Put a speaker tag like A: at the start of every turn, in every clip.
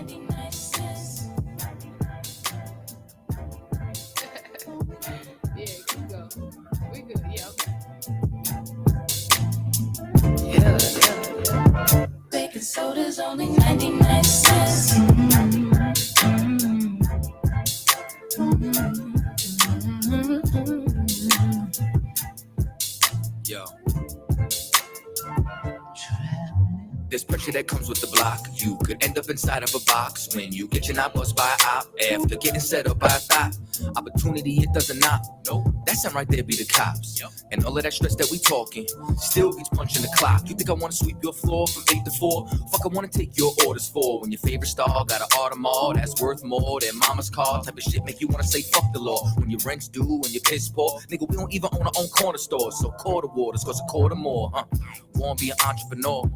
A: 99 cents. Yeah, keep going. We good. Yeah, okay. Yeah. Baking soda's only 99 cents.
B: Yo. There's pressure that comes with the block. You could end up inside of a box when you get your knob bust by a op. After getting set up by a thought, opportunity it doesn't knock. No, that sound right there be the cops. Yep. And all of that stress that we talking still beats punching the clock. You think I wanna sweep your floor from 8 to 4? Fuck, I wanna take your orders for when your favorite star got an Audemars that's worth more than mama's car. Type of shit make you wanna say fuck the law. When your rent's due, when your piss poor, nigga, we don't even own our own corner store. So quarter waters cost a quarter more, huh? Wanna be an entrepreneur?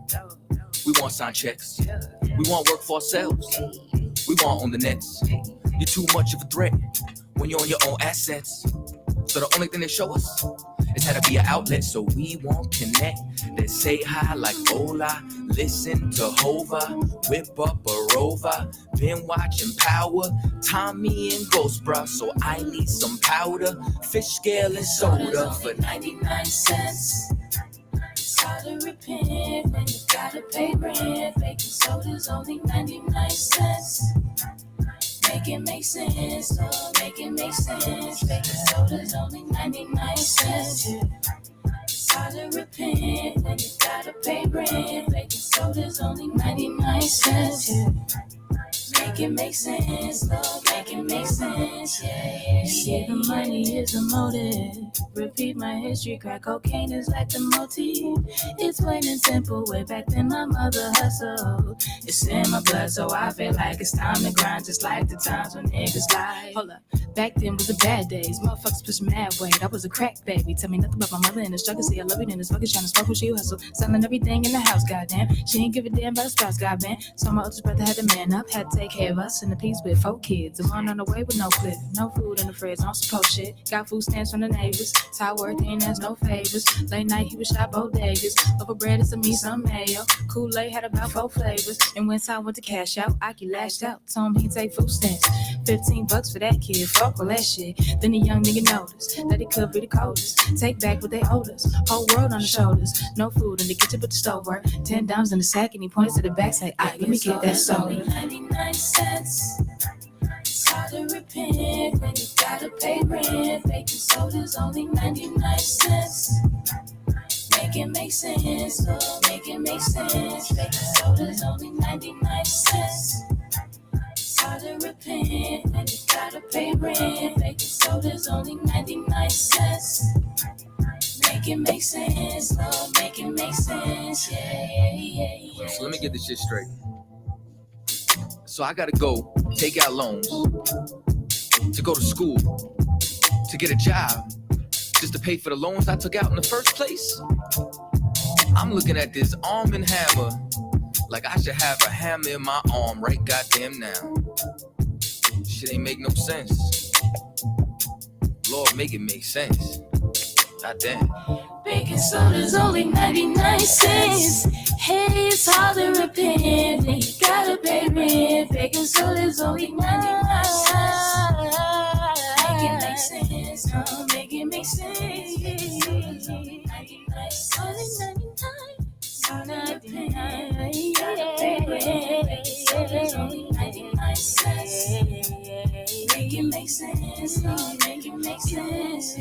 B: We want sign checks. We want work for ourselves. We want on the nets. You're too much of a threat when you're on your own assets. So the only thing they show us is how to be an outlet. So we won't connect. Then say hi like hola. Listen to Hova. Whip up a Rover. Been watching Power. Tommy and Ghost, bruh. So I need some powder. Fish scale and soda for 99 cents.
A: Hard to repent when you gotta pay rent. Baking soda's only 99 cents. Make it make sense, oh, make it make sense. Baking soda's only 99 cents. It's hard to repent when you gotta pay rent. Baking soda's only 99 cents. Make it make sense, Lord, make it make sense, yeah. See, the money is a motive. Repeat my history, crack cocaine is like the motif. It's plain and simple, way back then my mother hustled. It's in my blood, so I feel like it's time to grind. Just like the times when niggas lied. Hold up, back then was the bad days. Motherfuckers push mad weight, I was a crack baby. Tell me nothing about my mother and the struggle. See, I love it in this fucking trying to smoke when she hustle. Selling everything in the house, goddamn. She ain't give a damn about the spouse, goddamn. So my oldest brother had to man up, had to take care of us in the piece with 4 kids. And one on the way with no clip, no food in the fridge, no support shit. Got food stamps from the neighbors. Ty worth ain't ask no favors. Late night he was shot bodegas. Over bread and some meat, some mayo. Kool-Aid had about 4 flavors. And when Ty went to cash out, Aki lashed out. Told him he'd take food stamps. $15 for that kid. Fuck all that shit. Then the young nigga noticed that he could be the coldest. Take back what they owed us. Whole world on the shoulders. No food in the kitchen but the stove work. $10 in the sack and he pointed to the back. Say, "Aight, let me get that soda." 99 cents. It's hard to repent when you gotta pay rent. Baking soda's only 99 cents. Make it make sense, oh, make it make sense. Baking soda's only 99 cents. It's hard to repent when you gotta pay rent. Baking soda's only 99 cents. Make it make sense, oh, make it make sense, yeah.
B: So let me get this shit straight. So I gotta go take out loans to go to school, to get a job, just to pay for the loans I took out in the first place. I'm looking at this arm and hammer like I should have a hammer in my arm right goddamn now. Shit ain't make no sense. Lord, make it make sense. Goddamn.
A: Baking soda's only 99 cents. Hey, it's hard to repent when you gotta pay rent. Baking soda's only 99 cents. Make it make sense, oh, make it make sense. Only 99 cents. Only 99. You gotta pay rent. Baking soda's only 99 cents. Make it make sense, oh, make it make sense.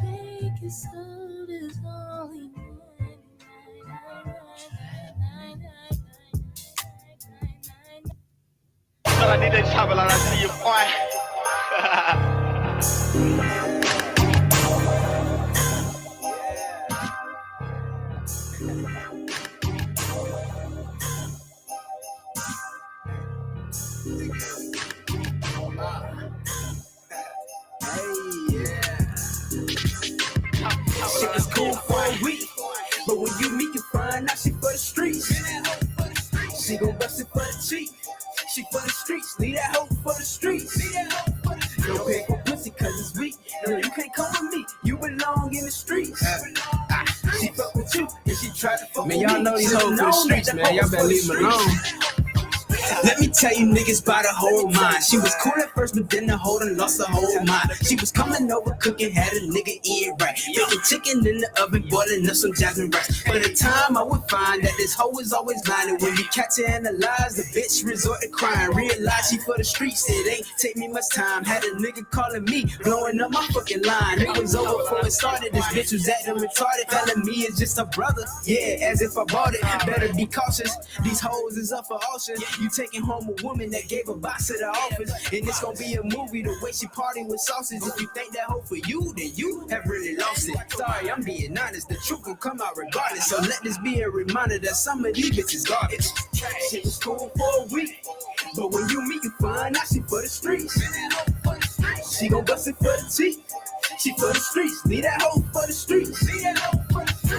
A: Baking soda's only 99.
C: Well, I need to travel and I see you, boy.
D: Shit is cool for a week, but when you meet, you find out she for the streets. She gon' bust it for the cheek. She for the streets, leave that hoe for the streets. Don't pay for pussy cause it's weak. No, you can't come with me. You belong Man, y'all know these hoes for the streets, man. Y'all better leave them alone. Let me tell you niggas by the whole mind. She was cool at first, but then the hoe done lost her whole mind. She was coming over cooking, had a nigga eating right. Making chicken in the oven, boiling up some jasmine rice. By the time I would find that this hoe was always lying. And when you catch her analyze, the bitch resort to crying. Realize she for the streets, it ain't take me much time. Had a nigga calling me, blowing up my fucking line. It was over before it started. This bitch was acting retarded, telling me it's just a brother. Yeah, as if I bought it. Better be cautious. These hoes is up for auction. You taking home a woman that gave a box to the office, and it's gonna be a movie the way she party with sausage. If you think that hoe for you, then you have really lost it. Sorry, I'm being honest, the truth will come out regardless. So let this be a reminder that some of these bitches garbage. Shit was cool for a week, but when you meet, you find out she for the streets. She gon' bust it for the teeth. She for the streets, leave that hoe for the streets.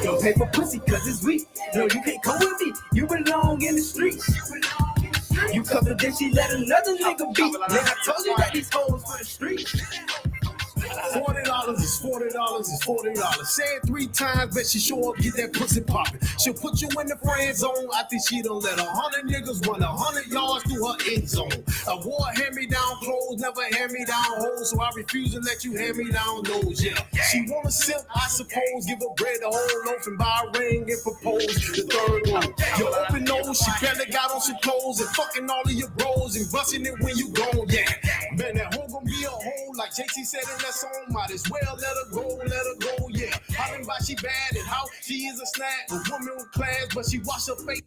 D: Don't pay for pussy cause it's weak. No, you can't come with me, you belong in the streets. You covered then she let another nigga beat. Man, I told you that these hoes for the streets.
E: $40 is $40 is $40. Say it 3 times, bet she sure up, get that pussy poppin'. She'll put you in the friend zone. I think she done let 100 niggas run 100 yards through her end zone. I wore hand-me-down clothes, never hand-me-down hoes, so I refuse to let you hand-me-down those, yeah. She wanna sip, I suppose, give her bread a whole loaf and buy a ring and propose the third one. Your open nose, she barely got on some clothes and fucking all of your bros and busting it when you gone, yeah. Man, that hoe gonna be a hoe, like JT said in that song. Might as well let her go, yeah. Hollering about she bad and how she is a snack, a woman with class, but she wash her face.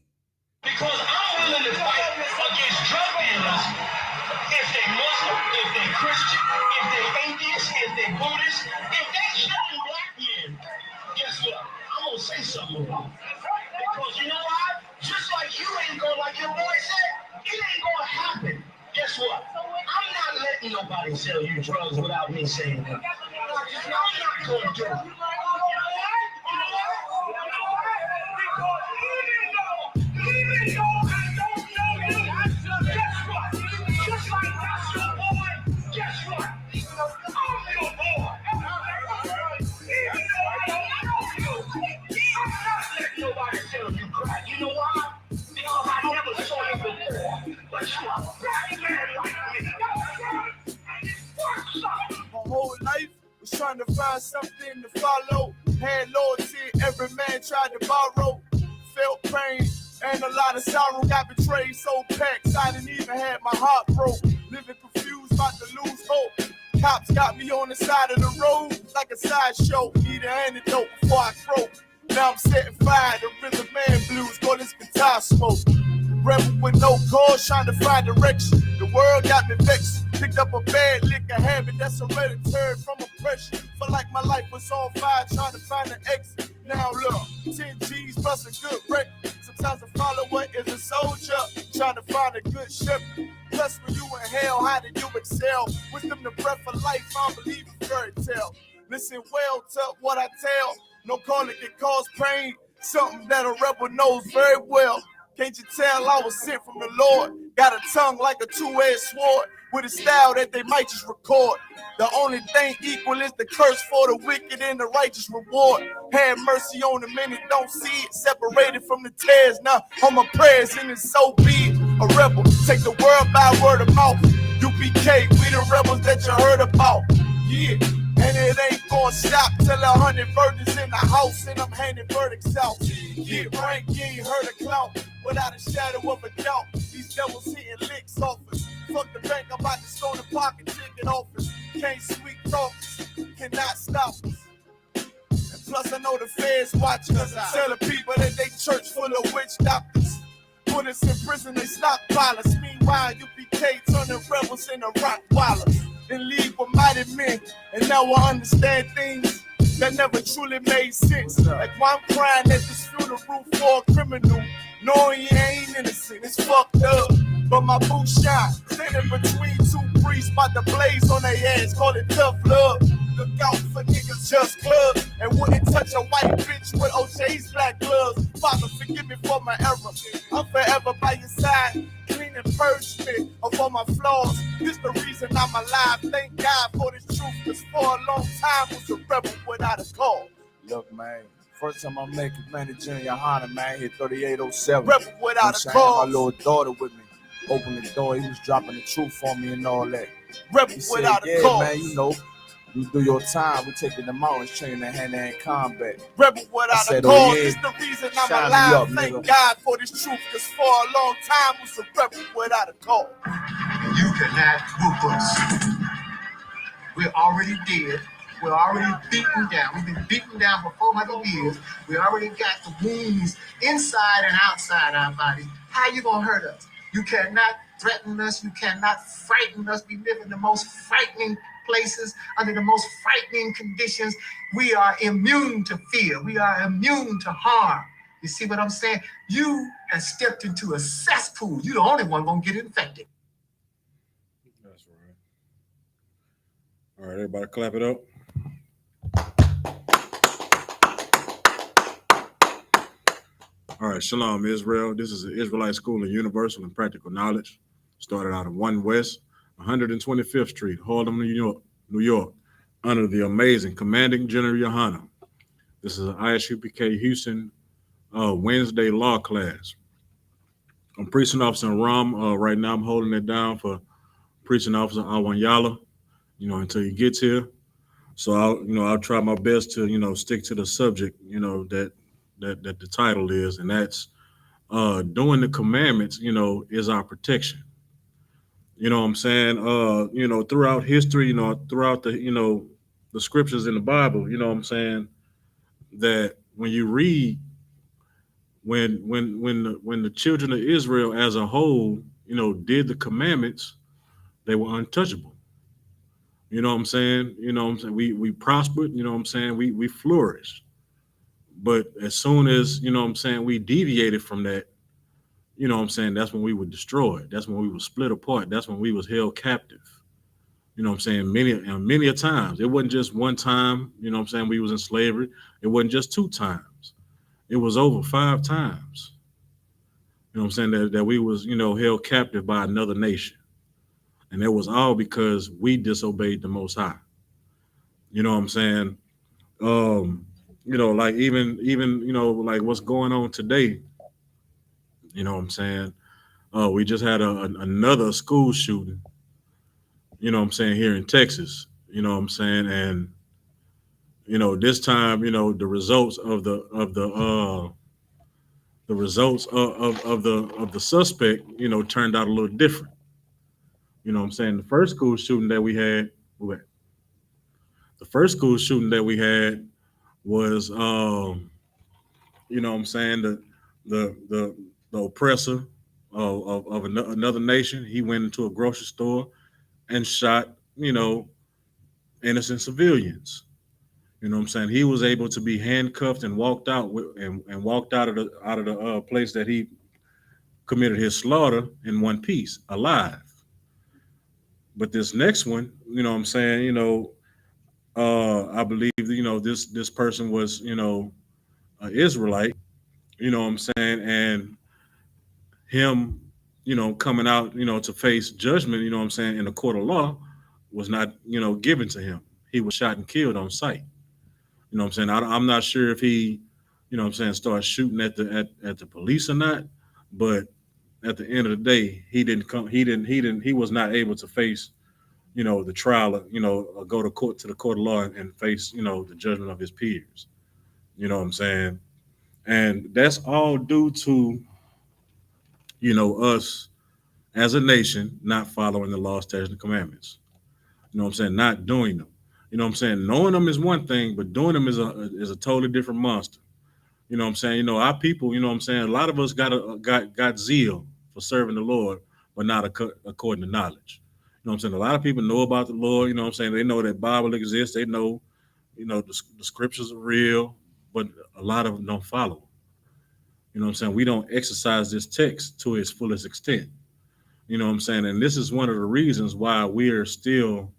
C: Because I'm willing to fight against drug dealers if they Muslim, if they Christian, if they atheist, if they Buddhist, if they shooting black men. Guess what? I'm gonna say something about it. Because you know why? Just like you ain't gonna, like your boy said, it ain't gonna happen. Guess what? I'm not letting nobody sell you drugs without me saying that. I'm not gonna do it. Even though I don't know you, guess what? Just like that's your boy, guess what? I'm your boy. Even though I don't know you, I'm not letting nobody sell you crack. You know why? Because I never saw you before. But you are a black man like me.
F: My whole life was trying to find something to follow. Had loyalty, every man tried to borrow. Felt pain and a lot of sorrow. Got betrayed, so packed, I didn't even have my heart broke. Living confused, about to lose hope. Cops got me on the side of the road like a sideshow. Need an antidote before I croak. Now I'm setting fire to rhythm man blues. Call this guitar smoke. Rebel with no cause, trying to find direction. The world got me vexed. Picked up a bad liquor habit that's hereditary from oppression. Felt like my life was on fire, trying to find an exit. Now look, 10 G's plus a good record. Sometimes a follower is a soldier, trying to find a good shepherd. Plus when you in hell, how did you excel? Wisdom the breath of life, I don't believe in fairy tale. Listen well to what I tell. No calling can cause pain. Something that a rebel knows very well. Can't you tell I was sent from the Lord? Got a tongue like a two-edged sword, with a style that they might just record. The only thing equal is the curse for the wicked and the righteous reward. Have mercy on the many, don't see it. Separated from the tares, now on my prayers, and it's so be it. A rebel, take the world by word of mouth. UPK, we the rebels that you heard about. Yeah, and it ain't gonna stop till 100 virgins in the house, and I'm handing verdicts out. Get ranked, you ain't heard a clout, without a shadow of a doubt. These devils hitting licks off us. Fuck the bank, I'm about to stone the pocket ticket office. Can't sweet talk us, cannot stop us. And plus I know the feds watching us. Tell the people that they church full of witch doctors. Put us in prison, they stockpile us. Meanwhile, UPK turning rebels into Rottweilers. In league with mighty men, and now I understand things that never truly made sense. Like why I'm crying at this funeral for a criminal, knowing you ain't innocent, it's fucked up. But my boots shine, standing between two priests, about to blaze on their ass, call it tough love. Look out for niggas just clubs, and wouldn't touch a white bitch with OJ's black gloves. Father, forgive me for my error. I'm forever by your side, clean and purge me of all my flaws. This the reason I'm alive. Thank God for this truth, cause for a long time was a rebel without a cause. Look, man, First time I make it, man, it's YAHANNA, man, hit 3807.
C: Rebel without a cause.
F: My little daughter with me. Opened the door, he was dropping the truth on me and all that.
C: Rebel
F: He said,
C: without a
F: yeah,
C: cause.
F: man, you know, you do your time. We taking the mountains, training in hand-to-hand combat.
C: Rebel without
F: I said,
C: a cause.
F: oh, yeah.
C: It's the reason I'm
F: Shine me
C: alive.
F: up,
C: Thank
F: nigga.
C: God for this truth, cause for a long time was a rebel without a cause.
G: You cannot whoop us. We're already dead. We're already beaten down. We've been beaten down for 400 years. We already got the wounds inside and outside our bodies. How you gonna hurt us? You cannot threaten us. You cannot frighten us. We live in the most frightening places, under the most frightening conditions. We are immune to fear. We are immune to harm. You see what I'm saying? You have stepped into a cesspool. You're the only one gonna get infected.
H: That's right. All right, everybody clap it up. All right, Shalom, Israel. This is the Israelite School of Universal and Practical Knowledge. Started out of 1 West, 125th Street, Harlem, New York, under the amazing Commanding General YAHANNA. This is an I.S.U.P.K. Houston Wednesday law class. I'm Precinct Officer Ram. Right now I'm holding it down for Precinct Officer Awanyala, until he gets here. So I'll try my best to, stick to the subject, that the title is, and that's doing the commandments, is our protection. You know what I'm saying? Throughout history, throughout the, the scriptures in the Bible, you know what I'm saying, that when you read, when the children of Israel as a whole, did the commandments, they were untouchable. You know what I'm saying? We prospered, we flourished. But as soon as, we deviated from that, that's when we were destroyed. That's when we were split apart. That's when we was held captive. Many a times. It wasn't just one time, we was in slavery. It wasn't just 2 times. It was over 5 times. That we was, held captive by another nation. And it was all because we disobeyed the Most High. You know what I'm saying? Like even like what's going on today, you know what I'm saying? We just had another school shooting, here in Texas, you know what I'm saying? And, this time, the results of the suspect, turned out a little different. You know what I'm saying? The first school shooting that we had was, the oppressor of another nation. He went into a grocery store and shot, innocent civilians. You know what I'm saying? He was able to be handcuffed and walked out and walked out of the place that he committed his slaughter in one piece, alive. But this next one, you know what I'm saying? I believe, this person was, an Israelite, you know what I'm saying? And him, coming out, to face judgment, you know what I'm saying, in the court of law was not, given to him. He was shot and killed on sight. You know what I'm saying? I'm not sure if he, started shooting at the police or not, but at the end of the day, he was not able to face, the trial, or go to court, to the court of law and face, the judgment of his peers. You know what I'm saying? And that's all due to, us as a nation not following the law, statutes, and commandments. You know what I'm saying? Not doing them. You know what I'm saying? Knowing them is one thing, but doing them is a totally different monster. You know what I'm saying? Our people, you know what I'm saying? A lot of us got zeal for serving the Lord, but not according to knowledge. You know what I'm saying? A lot of people know about the Lord. You know what I'm saying? They know that Bible exists. They know, the scriptures are real, but a lot of them don't follow. You know what I'm saying? We don't exercise this text to its fullest extent. You know what I'm saying? And this is one of the reasons why we are still,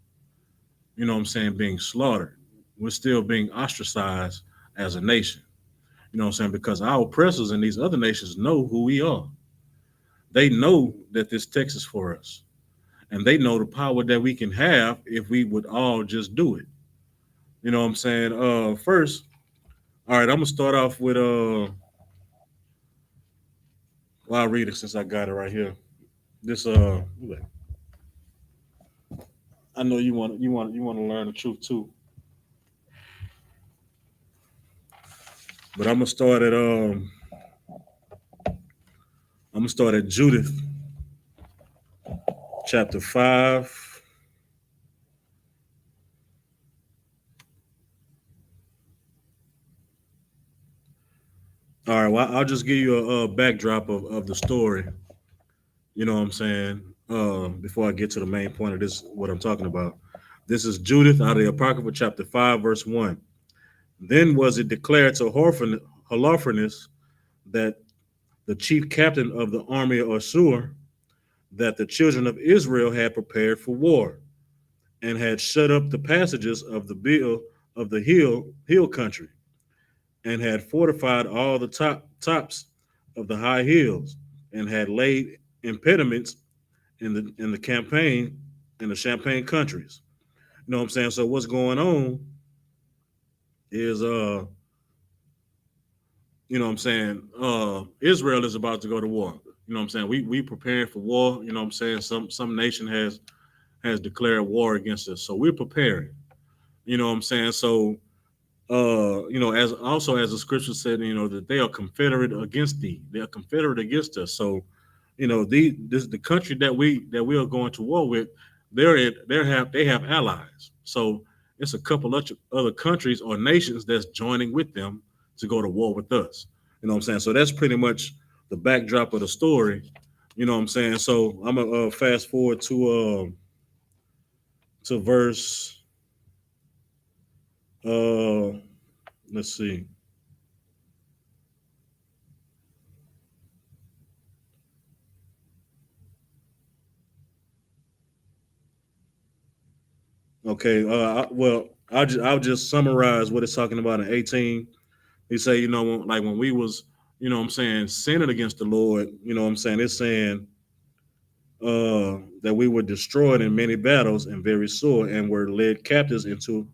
H: you know what I'm saying, being slaughtered. We're still being ostracized as a nation. You know what I'm saying? Because our oppressors in these other nations know who we are. They know that this text is for us. And they know the power that we can have if we would all just do it. You know what I'm saying? First, All right, I'm gonna start off with well, I'll read it since I got it right here. This I know you want to learn the truth too. But I'm gonna start at Judith chapter 5. All right, well, I'll just give you a backdrop of the story. You know what I'm saying? Before I get to the main point of this, what I'm talking about. This is Judith out of the Apocrypha, chapter 5, verse 1. Then was it declared to Holofernes, that the chief captain of the army of Assur, that the children of Israel had prepared for war, and had shut up the passages of the hill country, and had fortified all the tops of the high hills, and had laid impediments in the campaign in the Champagne countries. You know what I'm saying? So what's going on is you know what I'm saying, Israel is about to go to war. You know what I'm saying? We preparing for war. You know what I'm saying? Some nation has declared war against us. So we're preparing. You know what I'm saying? So as also as the scripture said, that they are confederate against thee. They are confederate against us. So, the country that we are going to war with, they have allies. So it's a couple of other countries or nations that's joining with them to go to war with us. You know what I'm saying? So that's pretty much the backdrop of the story. You know what I'm saying? So I'm gonna fast forward to verse let's see. Okay. I'll just summarize what it's talking about in 18. He say, like when we was, what I'm saying, sinning against the Lord, what I'm saying, it's saying that we were destroyed in many battles and very sore, and were led captives into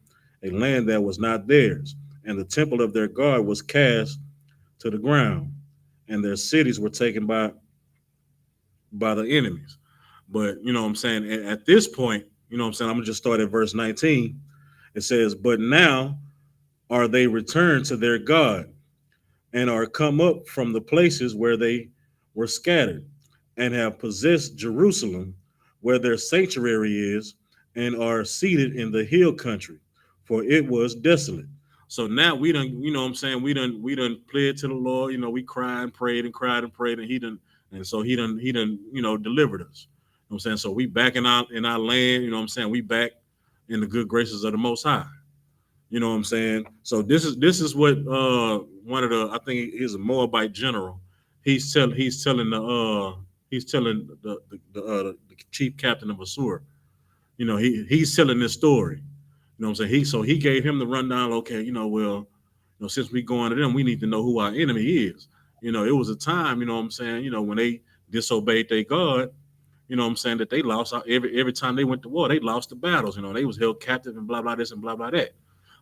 H: a land that was not theirs. And the temple of their God was cast to the ground, and their cities were taken by the enemies. But what I'm saying, at this point, what I'm saying, I'm gonna just start at verse 19. It says, "But now are they returned to their God, and are come up from the places where they were scattered, and have possessed Jerusalem, where their sanctuary is, and are seated in the hill country, for it was desolate." So now we done, what I'm saying, we done pled to the Lord. We cried and prayed and cried and prayed, and he done, delivered us. You know what I'm saying? So we back in our land, what I'm saying, we back in the good graces of the Most High. You know what I'm saying? So this is what one of the, I think he's a Moabite general. He's telling the chief captain of Assur. He's telling this story. You know what I'm saying? He gave him the rundown. Okay, since we going to them, we need to know who our enemy is. It was a time, what I'm saying, when they disobeyed their God, what I'm saying, that they lost every time they went to war, they lost the battles. They was held captive and blah blah this and blah blah that.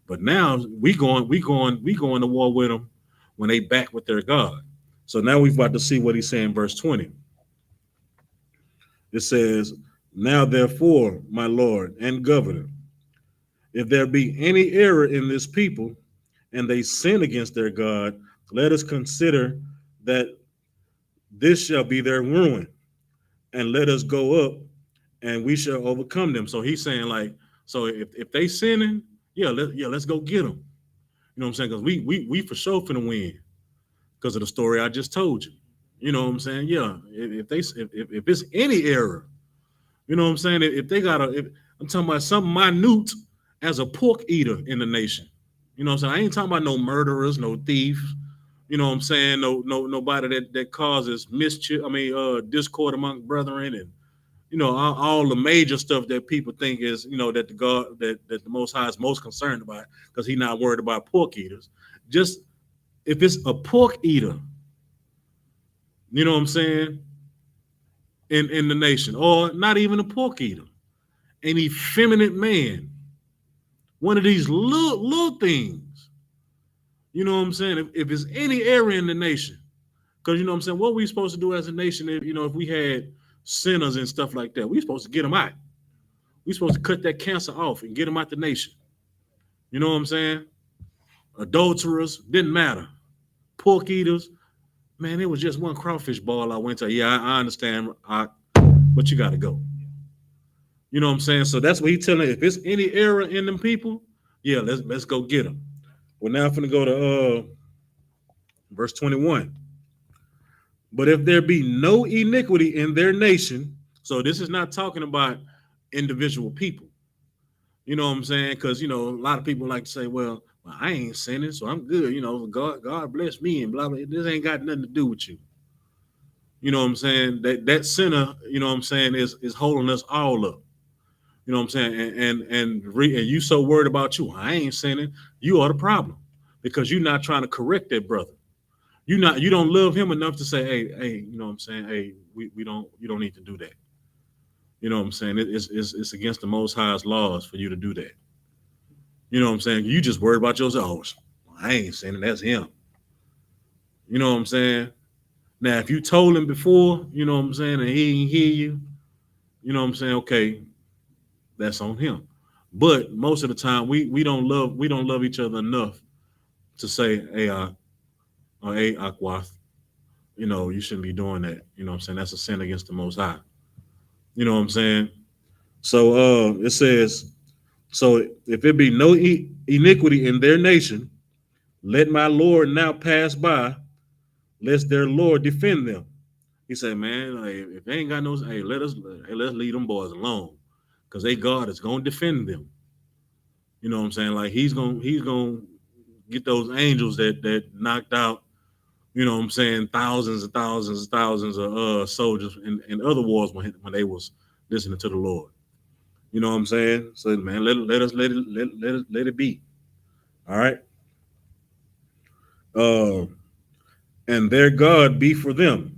H: But now we going to war with them when they back with their God. So now we've about to see what he's saying, verse 20. It says, "Now therefore, my Lord and governor, if there be any error in this people, and they sin against their God, let us consider that this shall be their ruin, and let us go up, and we shall overcome them." So he's saying, like, so if they sinning, let's go get them. You know what I'm saying? Because we for sure finna win because of the story I just told you. You know what I'm saying? Yeah. If it's any error, you know what I'm saying? If they got I'm talking about something minute as a pork eater in the nation. You know what I'm saying? I ain't talking about no murderers, no thief. You know what I'm saying? Nobody that causes mischief. Discord among brethren, and all the major stuff that people think is, that the God that the Most High is most concerned about, because he's not worried about pork eaters. Just if it's a pork eater, you know what I'm saying, in the nation, or not even a pork eater, an effeminate man, one of these little things, You know what I'm saying? If it's any area in the nation, because you know what I'm saying, what we supposed to do as a nation, if if we had sinners and stuff like that, we supposed to get them out. We supposed to cut that cancer off and get them out the nation. You know what I'm saying? Adulterers, didn't matter. Pork eaters, man, it was just one crawfish ball I went to. Yeah, I understand, but you got to go. You know what I'm saying? So that's what he's telling. If it's any error in them people, yeah, let's go get them. We're now going to go to verse 21. But if there be no iniquity in their nation, so this is not talking about individual people. You know what I'm saying? Because a lot of people like to say, well, I ain't sinning, so I'm good. God bless me and blah blah. This ain't got nothing to do with you. You know what I'm saying? That sinner, you know what I'm saying, is holding us all up. You know what I'm saying? And you so worried about you. I ain't sinning. You are the problem because you're not trying to correct that brother. You don't love him enough to say, hey, you know what I'm saying? Hey, you don't need to do that. You know what I'm saying? It's against the Most High's laws for you to do that. You know what I'm saying? You just worried about yourself. Oh, I ain't sinning. That's him. You know what I'm saying? Now, if you told him before, you know what I'm saying, and he didn't hear you, you know what I'm saying? Okay, that's on him. But most of the time, we don't love each other enough to say, hey, hey, Akwath, you shouldn't be doing that. You know what I'm saying? That's a sin against the Most High. You know what I'm saying? So it says, so if it be no iniquity in their nation, let my Lord now pass by, lest their Lord defend them. He said, man, if they ain't got no, let's leave them boys alone, because they God is gonna defend them. You know what I'm saying? Like he's gonna get those angels that knocked out, you know what I'm saying, thousands and thousands and thousands of soldiers in other wars when they was listening to the Lord. You know what I'm saying? So man, let it be. All right. And their God be for them,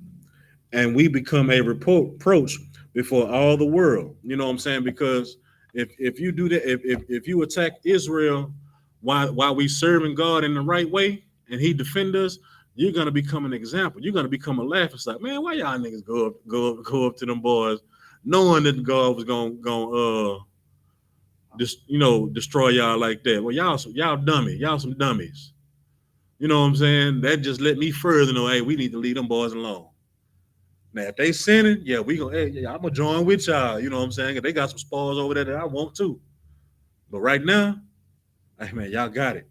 H: and we become a reproach before all the world. You know what I'm saying? Because if you do that, if you attack Israel while we serving God in the right way, and He defend us, you're gonna become an example. You're gonna become a laughing stock. Man, why y'all niggas go up to them boys, knowing that God was gonna destroy y'all like that? Well, y'all dummy, y'all some dummies. You know what I'm saying? That just let me further know, hey, we need to leave them boys alone. Now, if they sinning, yeah, I'm gonna join with y'all. You know what I'm saying? If they got some spoils over there that I want too. But right now, hey man, y'all got it.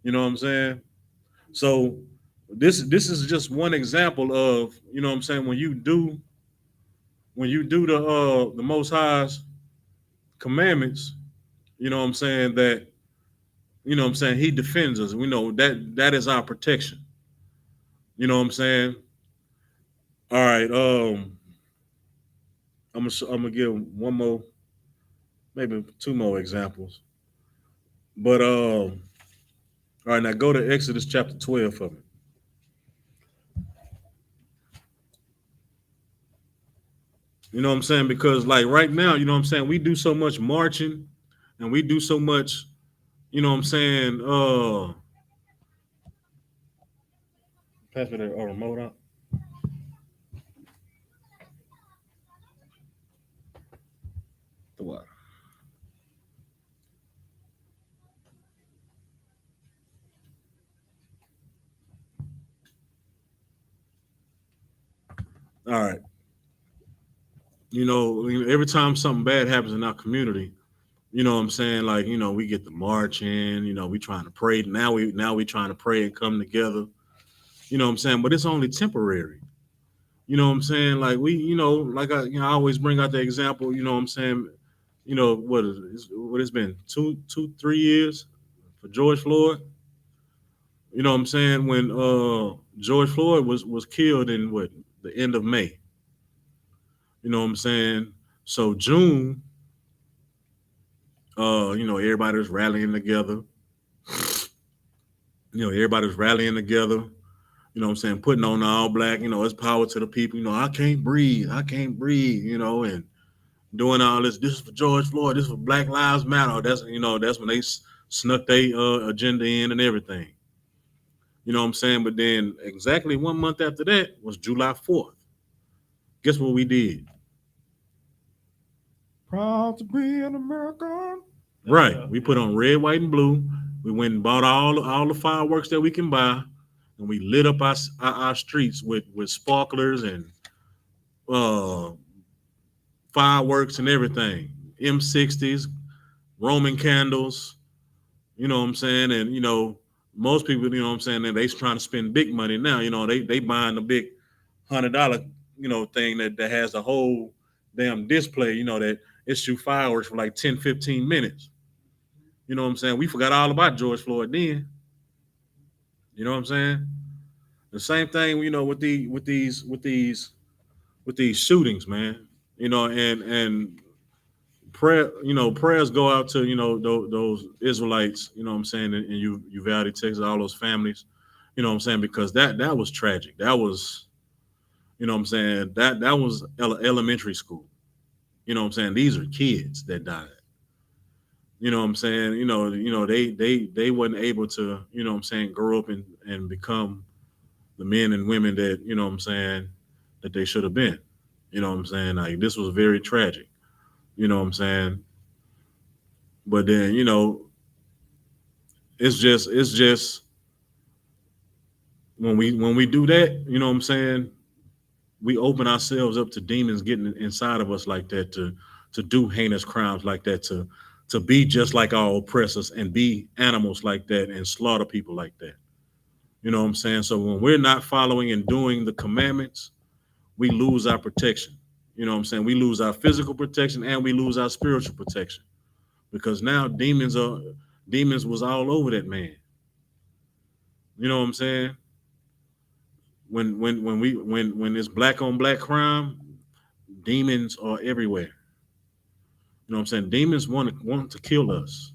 H: You know what I'm saying? So this is just one example of, you know what I'm saying, when you do the Most High's commandments, you know what I'm saying, that, you know what I'm saying, He defends us. We know that is our protection. You know what I'm saying? All right, I'm gonna give one more, maybe two more examples. But all right, now go to Exodus chapter 12 for me. You know what I'm saying? Because like right now, you know what I'm saying, we do so much marching and we do so much, you know what I'm saying, pass me the remote out. The what? All right. You know, every time something bad happens in our community, you know what I'm saying, like, we get the marching, we trying to pray. Now we trying to pray and come together. You know what I'm saying? But it's only temporary. You know what I'm saying? Like like I always bring out the example, you know what I'm saying? What it's been 3 years for George Floyd. You know what I'm saying? When George Floyd was killed in the end of May. You know what I'm saying? So June, everybody was rallying together. Everybody was rallying together. You know what I'm saying? Putting on the all black, it's power to the people. I can't breathe, and doing all this. This is for George Floyd. This is for Black Lives Matter. That's when they snuck their agenda in and everything. You know what I'm saying? But then exactly 1 month after that was July 4th. Guess what we did?
F: Proud to be an American.
H: Right. We put on red, white, and blue. We went and bought all the fireworks that we can buy, and we lit up our streets with sparklers and fireworks and everything. M60s, Roman candles. You know what I'm saying? And you know, most people, you know what I'm saying, they trying to spend big money now. You know, they buying the big $100, you know, thing that has the whole damn display, you know, that it shoot fireworks for like 10, 15 minutes. You know what I'm saying? We forgot all about George Floyd then. You know what I'm saying? The same thing, you know, with these shootings, man. You know, and prayer, you know, prayers go out to, you know, those Israelites, you know what I'm saying, in Uvalde, Texas, all those families, you know what I'm saying, because that was tragic. That was, you know what I'm saying, that was elementary school. You know what I'm saying? These are kids that died. You know what I'm saying? You know, they wasn't able to, you know what I'm saying, grow up and become the men and women that, you know what I'm saying, that they should have been. You know what I'm saying? Like, this was very tragic. You know what I'm saying? But then, you know, it's just when we do that, you know what I'm saying, we open ourselves up to demons getting inside of us like that, to do heinous crimes like that, to be just like our oppressors and be animals like that and slaughter people like that. You know what I'm saying? So when we're not following and doing the commandments, we lose our protection. You know what I'm saying? We lose our physical protection and we lose our spiritual protection, because now demons was all over that man. You know what I'm saying? When it's black on black crime, demons are everywhere. You know what I'm saying? Demons want to kill us.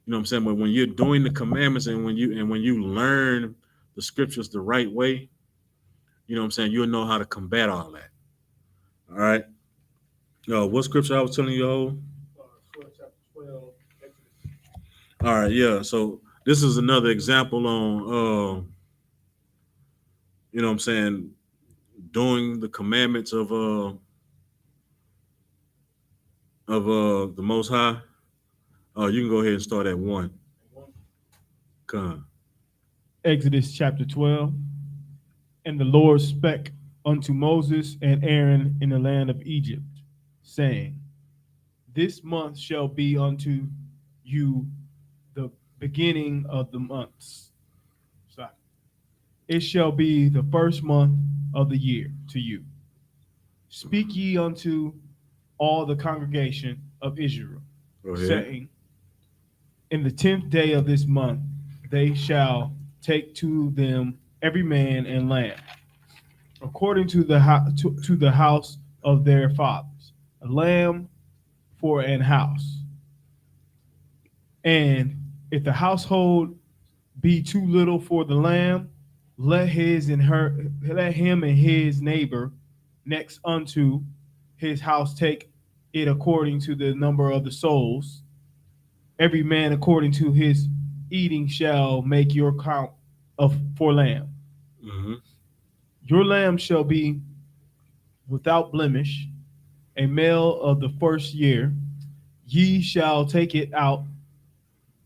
H: You know what I'm saying? But when you're doing the commandments and when you learn the scriptures the right way, you know what I'm saying, you'll know how to combat all that. All right. What scripture I was telling you all?
F: Chapter 12.
H: All right, yeah. So this is another example on you know what I'm saying, doing the commandments of the Most High. You can go ahead and start at 1. Come.
F: Exodus chapter 12. And the Lord spake unto Moses and Aaron in the land of Egypt, saying, This month shall be unto you the beginning of the months. Sorry. It shall be the first month of the year to you. Speak ye unto all the congregation of Israel, saying, In the 10th day of this month they shall take to them every man and lamb, according to the house of their fathers, a lamb for an house. And if the household be too little for the lamb, let him and his neighbor next unto his house take it according to the number of the souls. Every man according to his eating shall make your count for lamb.
H: Mm-hmm.
F: Your lamb shall be without blemish, a male of the first year. Ye shall take it out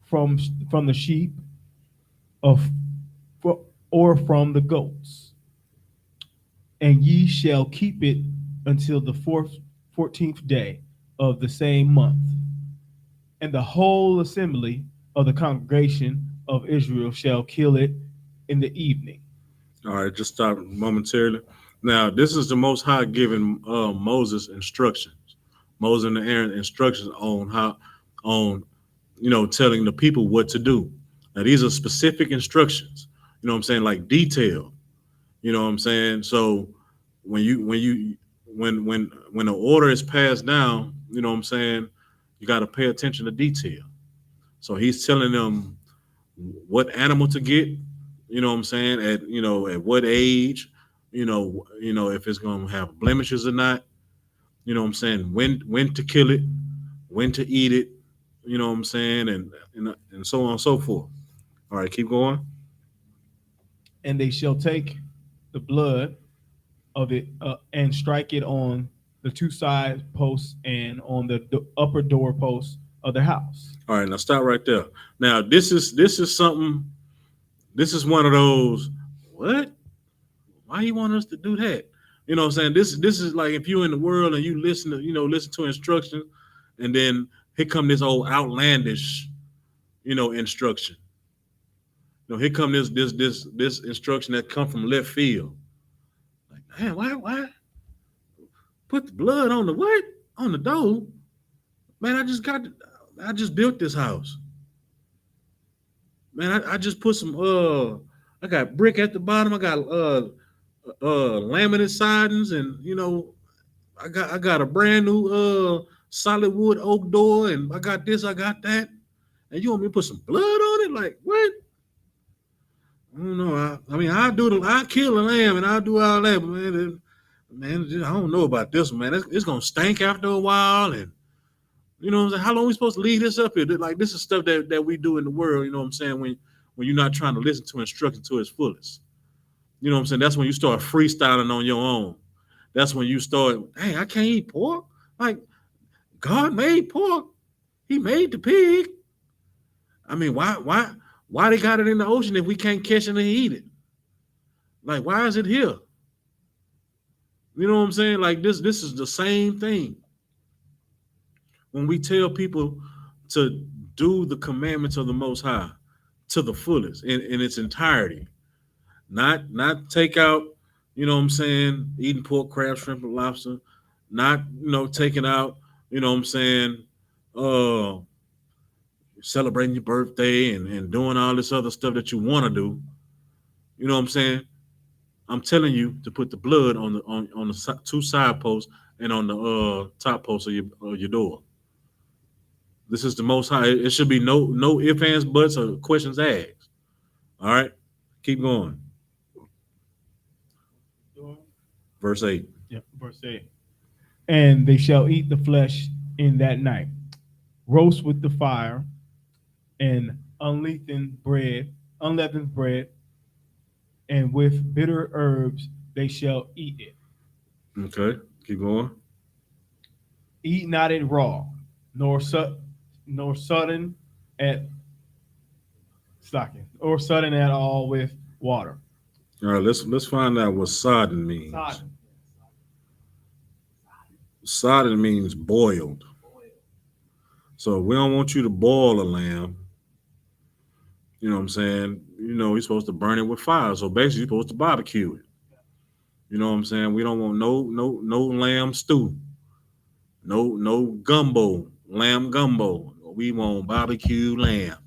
F: from the sheep or from the goats, and ye shall keep it until the 14th day of the same month. And the whole assembly of the congregation of Israel shall kill it in the evening.
H: All right, just stop momentarily. Now, this is the Most High giving Moses instructions, Moses and Aaron instructions on you know, telling the people what to do. Now, these are specific instructions. You know what I'm saying, like detail. You know what I'm saying. So when the order is passed down, you know what I'm saying, you got to pay attention to detail. So he's telling them what animal to get, you know what I'm saying, at what age, you know, if it's going to have blemishes or not, you know what I'm saying, when to kill it, when to eat it, you know what I'm saying, and so on and so forth. All right, keep going.
I: And they shall take the blood of it and strike it on the two side posts and on the upper door posts of the house.
H: All right, now stop right there. Now this is something. This is one of those. What? Why you want us to do that? You know what I'm saying? This is like if you're in the world and you listen to instructions, and then here come this old outlandish, instruction. Here come this instruction that come from left field. Like, man, why put the blood on the what? On the door? Man, I just built this house. Man, I just put some I got brick at the bottom. I got laminate sidings, and I got a brand new solid wood oak door, and I got this, I got that. And you want me to put some blood on it? Like what? I don't know. I mean, I kill a lamb and I'll do all that, but man, I don't know about this one, man. It's gonna stink after a while, and you know what I'm saying? How long are we supposed to leave this up here? Like this is stuff that we do in the world, you know what I'm saying, when you're not trying to listen to instruction to its fullest. You know what I'm saying? That's when you start freestyling on your own. That's when you start, hey, I can't eat pork. Like, God made pork. He made the pig. I mean, why they got it in the ocean if we can't catch it and eat it? Like, why is it here? You know what I'm saying? Like this is the same thing. When we tell people to do the commandments of the Most High to the fullest in its entirety, not take out, you know what I'm saying, eating pork, crab, shrimp, and lobster, not taking out, you know what I'm saying, celebrating your birthday and doing all this other stuff that you want to do. You know what I'm saying? I'm telling you to put the blood on the two side posts and on the top post of your door. This is the Most High. It should be no ifs, ands, buts, or questions asked. All right, keep going. Verse 8.
I: Yep, verse 8. And they shall eat the flesh in that night, roast with the fire, and unleavened bread, and with bitter herbs they shall eat it.
H: Okay, keep going.
I: Eat not it raw, nor sudden at stocking, or sudden at all with water.
H: All right, let's find out what sodden means. Sodden means boiled. So we don't want you to boil a lamb. You know what I'm saying? You're supposed to burn it with fire. So basically, you're supposed to barbecue it. You know what I'm saying? We don't want no lamb stew. No gumbo, lamb gumbo. We want barbecue lamb.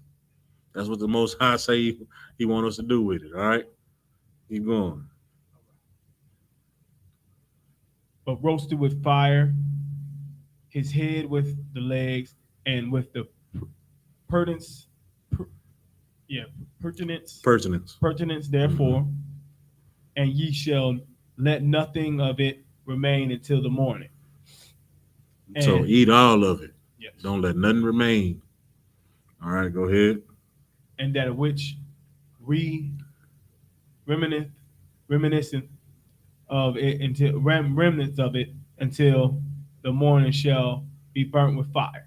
H: That's what the Most High say he want us to do with it. All right? Keep going.
I: But roasted with fire, his head with the legs, and with the pertinence, therefore, and ye shall let nothing of it remain until the morning.
H: So eat all of it.
I: Yes.
H: Don't let nothing remain. All right, go ahead.
I: And that which reminiscent of it until remnants of it until the morning shall be burnt with fire.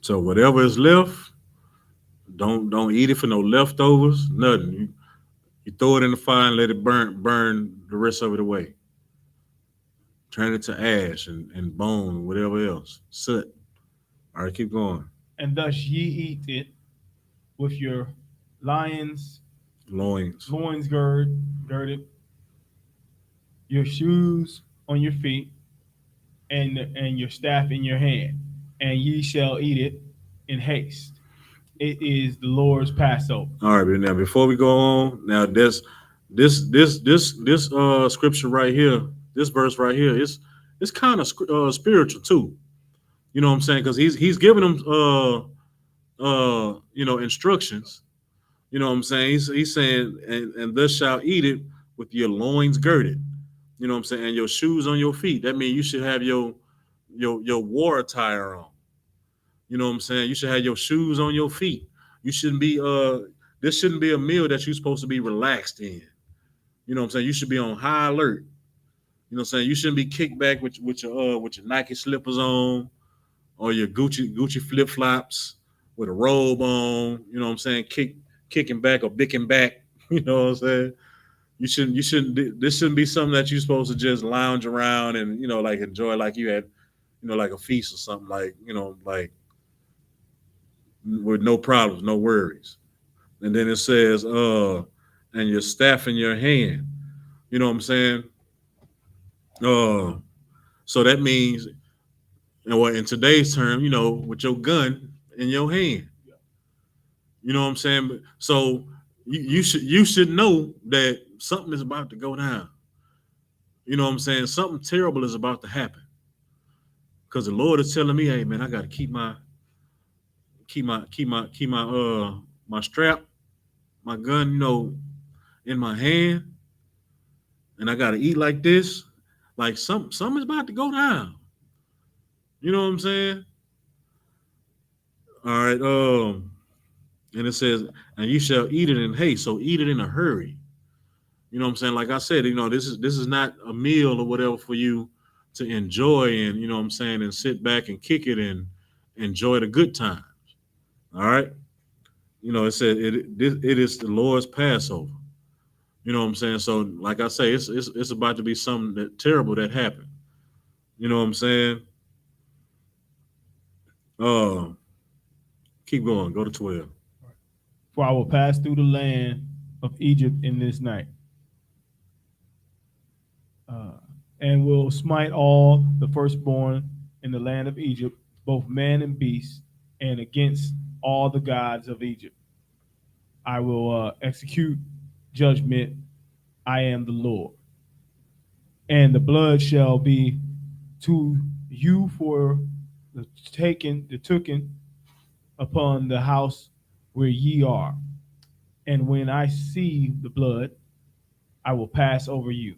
H: So whatever is left, don't eat it for no leftovers, nothing. You throw it in the fire and let it burn the rest of it away. Turn it to ash and bone, whatever else. Soot. All right, keep going.
I: And thus ye eat it with your loins girded, your shoes on your feet, and your staff in your hand, and ye shall eat it in haste. It is the Lord's Passover. All
H: right, but now before we go on, now this scripture right here, this verse right here, it's kind of spiritual too. You know what I'm saying? Because he's giving them instructions. You know what I'm saying? He's saying, and thus shall eat it with your loins girded. You know what I'm saying? And your shoes on your feet. That means you should have your war attire on. You know what I'm saying? You should have your shoes on your feet. You shouldn't be this shouldn't be a meal that you're supposed to be relaxed in. You know what I'm saying? You should be on high alert. You know what I'm saying? You shouldn't be kicked back with your Nike slippers on or your Gucci flip flops with a robe on. You know what I'm saying? Kicking back or bicking back. You know what I'm saying? You shouldn't. This shouldn't be something that you're supposed to just lounge around and like enjoy like you had like a feast or something like like with no problems, no worries. And then it says and your staff in your hand. You know what I'm saying? So that means, in today's term, with your gun in your hand. You know what I'm saying? So you should know that something is about to go down. You know what I'm saying? Something terrible is about to happen. Because the Lord is telling me, hey man, I gotta keep my my strap, my gun, in my hand, and I gotta eat like this. Like something's about to go down. You know what I'm saying? All right. And it says, and you shall eat it in haste. So eat it in a hurry. You know what I'm saying? Like I said, this is not a meal or whatever for you to enjoy and you know what I'm saying, and sit back and kick it and enjoy the good times. All right. It said it is the Lord's Passover. You know what I'm saying? So like I say, it's about to be something that terrible that happened. You know what I'm saying? Keep going. Go to 12.
I: For I will pass through the land of Egypt in this night, and will smite all the firstborn in the land of Egypt, both man and beast, and against all the gods of Egypt. I will execute judgment. I am the Lord. And the blood shall be to you for the taken upon the house where ye are. And when I see the blood, I will pass over you,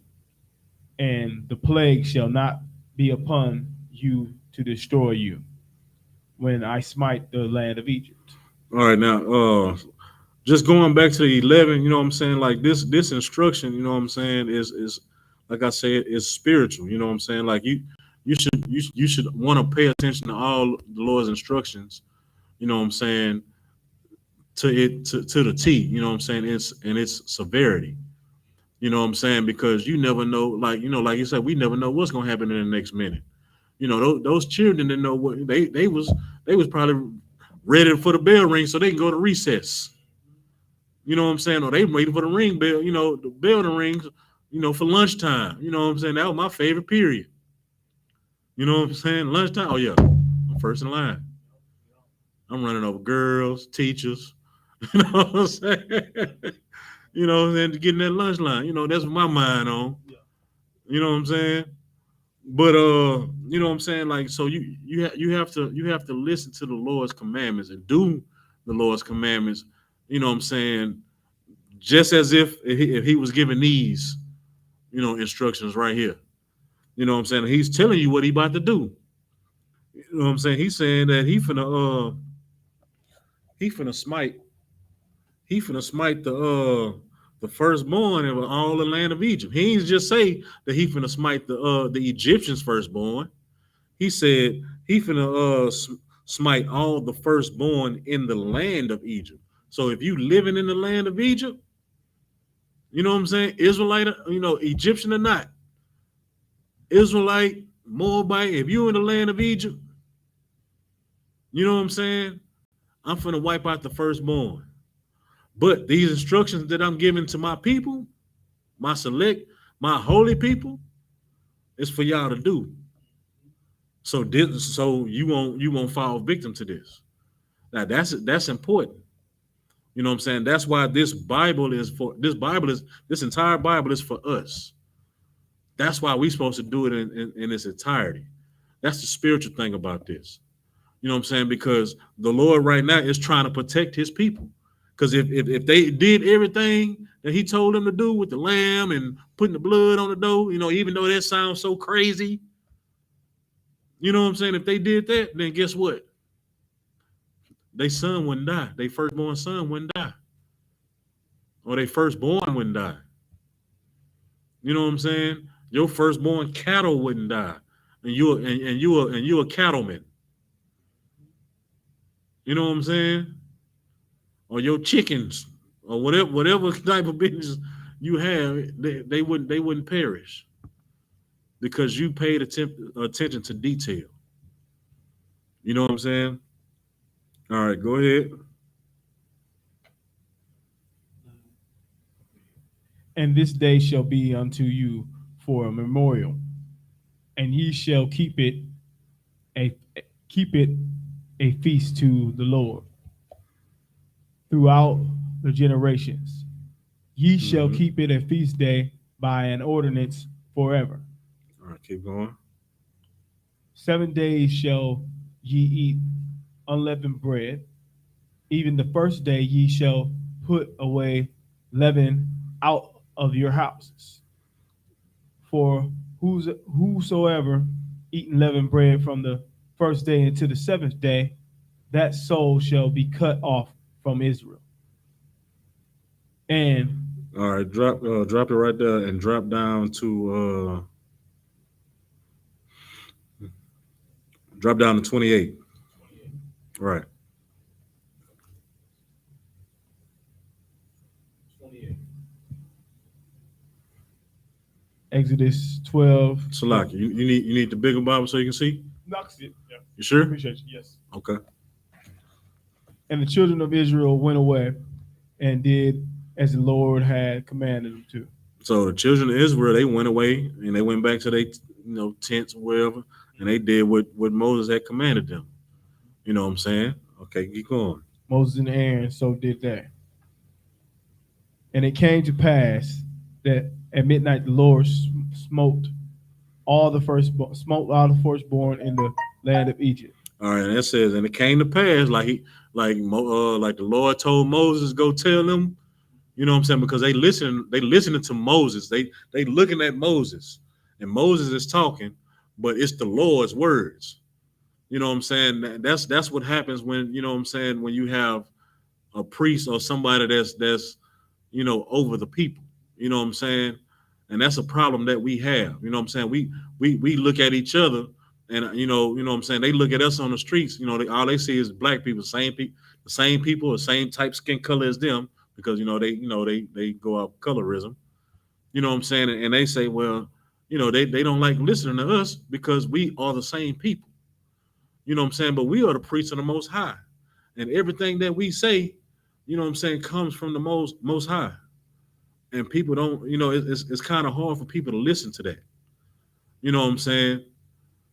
I: and the plague shall not be upon you to destroy you when I smite the land of Egypt.
H: All right, now just going back to the 11, you know what I'm saying? Like this instruction, you know what I'm saying, is like I said, is spiritual. You know what I'm saying? Like you should want to pay attention to all the Lord's instructions. You know what I'm saying? To the T. You know what I'm saying? Its severity. You know what I'm saying? Because you never know, like like you said, we never know what's gonna happen in the next minute. Those children didn't know what they was probably ready for the bell ring so they can go to recess. You know what I'm saying? Or they waiting for the ring bell, the bell to ring, for lunchtime. You know what I'm saying? That was my favorite period. You know what I'm saying? Lunchtime. Oh yeah, I'm first in line. I'm running over girls, teachers. You know what I'm saying? And getting that lunch line. That's what my mind on. You know what I'm saying? But you know what I'm saying? Like, so you have to listen to the Lord's commandments and do the Lord's commandments. You know what I'm saying? Just as if he was giving these, instructions right here. You know what I'm saying? He's telling you what he about to do. You know what I'm saying? He's saying that he finna smite the firstborn of all the land of Egypt. He ain't just say that he finna smite the Egyptians firstborn. He said he finna smite all the firstborn in the land of Egypt. So if you living in the land of Egypt, you know what I'm saying? Israelite, Egyptian or not, Israelite, Moabite, if you in the land of Egypt, you know what I'm saying? I'm finna wipe out the firstborn. But these instructions that I'm giving to my people, my select, my holy people, is for y'all to do. So you won't fall victim to this. Now that's important. You know what I'm saying? That's why this entire Bible is for us. That's why we're supposed to do it in its entirety. That's the spiritual thing about this. You know what I'm saying? Because the Lord right now is trying to protect his people. Because if they did everything that he told them to do with the lamb and putting the blood on the door, even though that sounds so crazy, you know what I'm saying? If they did that, then guess what? Their son wouldn't die. Their firstborn son wouldn't die. Or their firstborn wouldn't die. You know what I'm saying? Your firstborn cattle wouldn't die. And you a cattleman. You know what I'm saying? Or your chickens, or whatever type of business you have, they wouldn't perish because you paid attention to detail. You know what I'm saying? All right, go ahead.
I: And this day shall be unto you for a memorial, and ye shall keep it a feast to the Lord throughout the generations. Ye shall keep it a feast day by an ordinance forever.
H: All right, keep going.
I: 7 days shall ye eat unleavened bread. Even the first day ye shall put away leaven out of your houses. For whosoever eaten leavened bread from the first day until the seventh day, that soul shall be cut off from Israel. And
H: all right, drop it right there and drop down to 28. Right.
I: 28. Exodus 12.
H: Salaki, you need the bigger Bible so you can see?
I: Knocks it. Yeah.
H: You sure?
I: Appreciate you. Yes.
H: Okay.
I: And the children of Israel went away and did as the Lord had commanded them to.
H: So the children of Israel, they went away and they went back to their tents or wherever, and they did what Moses had commanded them. You know what I'm saying? Okay, keep going.
I: Moses and Aaron so did that. And it came to pass that at midnight the Lord smote all the firstborn in the land of Egypt.
H: All right, and it says, and it came to pass like the Lord told Moses, go tell them. You know what I'm saying? Because they listening to Moses. They looking at Moses, and Moses is talking, but it's the Lord's words. You know what I'm saying? That's what happens when, you know what I'm saying, when you have a priest or somebody that's over the people. You know what I'm saying? And that's a problem that we have. You know what I'm saying? We look at each other, and you know what I'm saying, they look at us on the streets. All they see is black people, the same people, the same type skin color as them, because they go out colorism. You know what I'm saying? And they say, well, they don't like listening to us because we are the same people. You know what I'm saying? But we are the priests of the Most High, and everything that we say, you know what I'm saying, comes from the Most High. And people don't, it's kind of hard for people to listen to that. You know what I'm saying?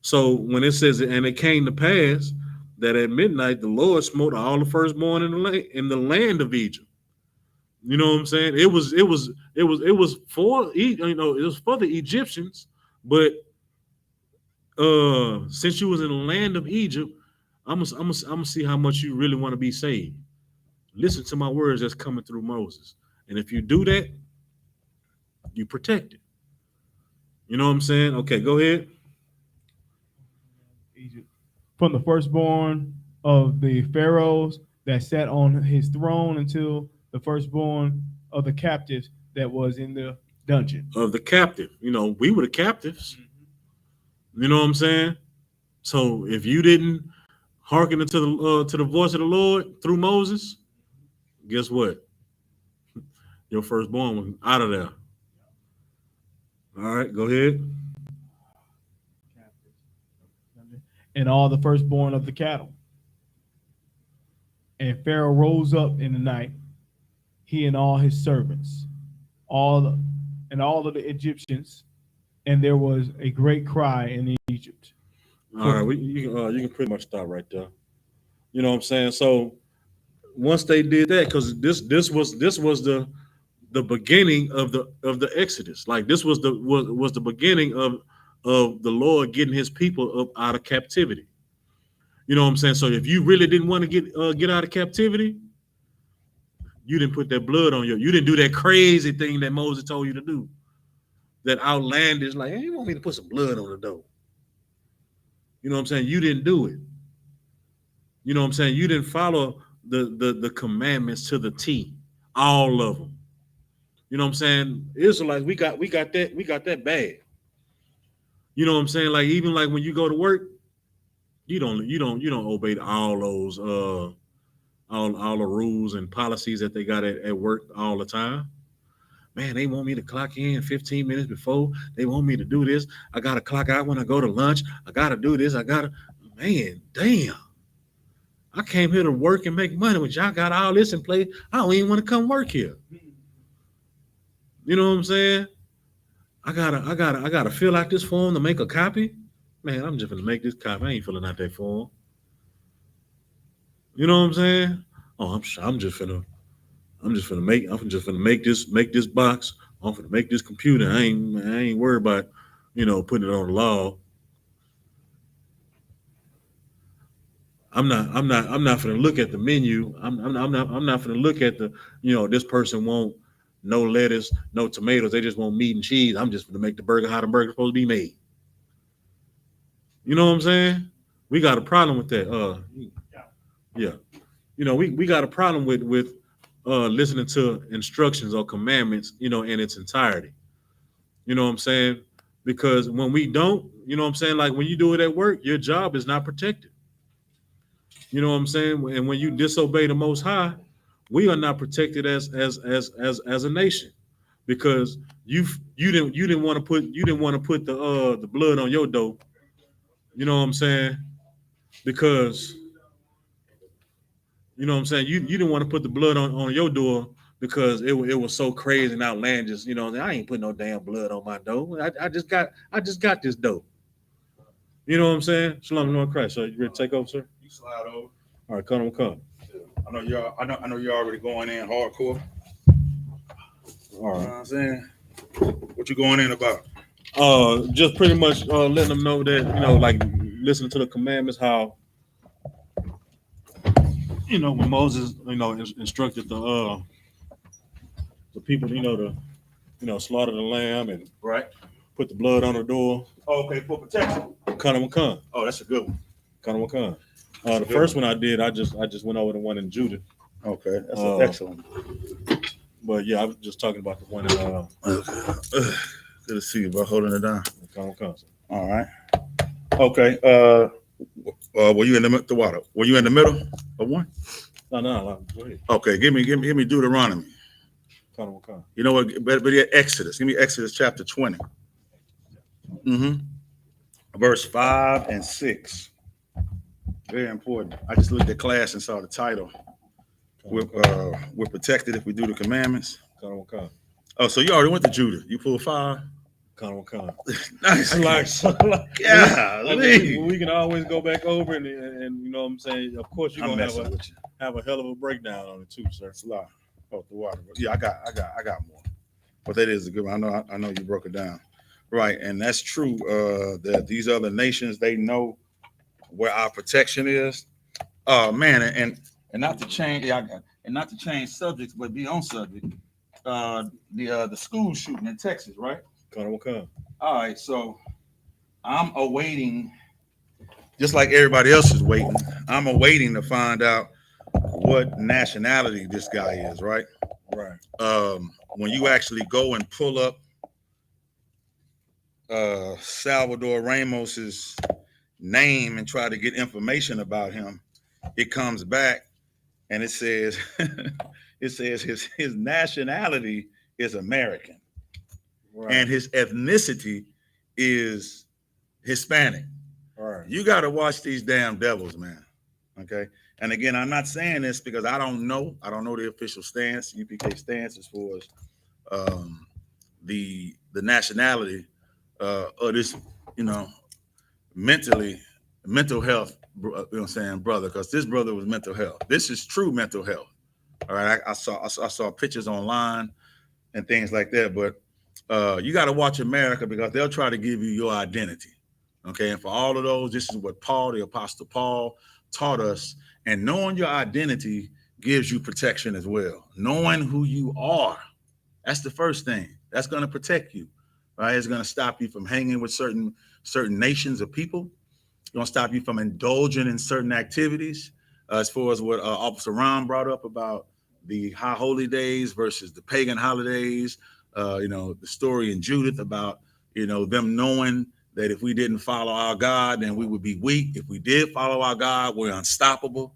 H: So when it says, and it came to pass that at midnight the Lord smote all the firstborn in the land of Egypt. You know what I'm saying? It was for the Egyptians, but since you was in the land of Egypt, I'm gonna see how much you really want to be saved. Listen to my words that's coming through Moses, and if you do that, you protect it. You know what I'm saying? Okay, go ahead.
I: Egypt. From the firstborn of the pharaohs that sat on his throne until the firstborn of the captives that was in the dungeon.
H: Of the captive. We were the captives. You know what I'm saying? So if you didn't hearken to the voice of the Lord through Moses, guess what? Your firstborn was out of there. All right, go ahead.
I: And all the firstborn of the cattle. And Pharaoh rose up in the night, he and all his servants, all of the Egyptians, and there was a great cry in Egypt.
H: All right, you can pretty much stop right there. You know what I'm saying? So once they did that, because this was the beginning of the Exodus. Like this was the beginning of the Lord getting his people up out of captivity. You know what I'm saying? So if you really didn't want to get out of captivity, you didn't put that blood on you didn't do that crazy thing that Moses told you to do. That outlandish, like, hey, you want me to put some blood on the door? You know what I'm saying? You didn't do it. You know what I'm saying? You didn't follow the commandments to the T, all of them. You know what I'm saying? Israelites, we got that bad. You know what I'm saying? Like even like when you go to work, you don't obey all those all the rules and policies that they got at work all the time. Man, they want me to clock in 15 minutes before. They want me to do this. I gotta clock out when I go to lunch. I gotta do this. Man, damn. I came here to work and make money, but y'all got all this in place. I don't even want to come work here. You know what I'm saying? I gotta fill out this form to make a copy. Man, I'm just gonna make this copy. I ain't filling out that form. You know what I'm saying? Oh, I'm just gonna make this box. I'm gonna make this computer. I ain't worried about, putting it on the law. I'm not gonna look at the menu. I'm not gonna look at the, this person won't no lettuce, no tomatoes. They just want meat and cheese. I'm just gonna make the burger how the burger's supposed to be made. You know what I'm saying? We got a problem with that. Yeah. We got a problem with listening to instructions or commandments, in its entirety. You know what I'm saying? Because when we don't, you know what I'm saying? Like when you do it at work, your job is not protected. You know what I'm saying? And when you disobey the Most High, we are not protected as a nation, because you didn't want to put the blood on your door. You know what I'm saying? Because you know what I'm saying, you didn't want to put the blood on your door because it was so crazy and outlandish. You know, I ain't putting no damn blood on my door. I just got this dope. You know what I'm saying? Shalom, Lord Christ. So you ready to take over, sir?
J: You slide over.
H: All right, come.
J: I know you're already going in hardcore.
H: All right.
J: You know what I'm saying? What you going in about?
H: Just pretty much letting them know that, like listening to the commandments, how when Moses, instructed the people, to slaughter the lamb and
J: right,
H: put the blood on the door.
J: Oh, okay, for protection.
H: Come.
J: Oh, that's a good one.
H: Come. The first one I did, I just went over the one in Judah.
J: Okay, that's excellent.
H: But yeah, I was just talking about the one in.
J: Okay. Good to see you, bro. Holding it down.
H: Come.
J: All right. Okay. Were you in the water? Were you in the middle of one?
H: No. Go ahead.
J: Okay. Give me Deuteronomy.
H: Come.
J: You know what? But Exodus. Give me Exodus chapter 20. Verse 5 and 6. Very important. I just looked at class and saw the title. We're protected if we do the commandments.
H: Come.
J: Oh, so you already went to Judah. You pulled 5.
H: Come.
J: Nice.
H: Yeah. We can always go back over and you know what I'm saying. Of course, you're gonna have a hell of a breakdown on it too, sir.
J: Oh, the water. Yeah, I got more. But that is a good one. I know you broke it down. Right, and that's true. That these other nations, they know where our protection is. Man, and not to change subjects, but be on subject. The school shooting in Texas, right?
H: Come.
J: All right, so I'm awaiting, just like everybody else is waiting. I'm awaiting to find out what nationality this guy is, right?
H: Right.
J: When you actually go and pull up Salvador Ramos's name and try to get information about him, it comes back and it says his nationality is American, right, and his ethnicity is Hispanic.
H: Right.
J: You got to watch these damn devils, man. Okay. And again, I'm not saying this because I don't know the official stance, UPK stance, as far as the nationality of this, mental health, brother, because this brother was mental health. This is true mental health. All right. I saw pictures online and things like that, but you got to watch America because they'll try to give you your identity. Okay. And for all of those, this is what the Apostle Paul taught us. And knowing your identity gives you protection as well. Knowing who you are, that's the first thing. That's going to protect you, right? It's going to stop you from hanging with certain nations of people. It's going to stop you from indulging in certain activities. as far as what Officer Ron brought up about the high holy days versus the pagan holidays. The story in Judith about, them knowing that if we didn't follow our God, then we would be weak. If we did follow our God, we're unstoppable.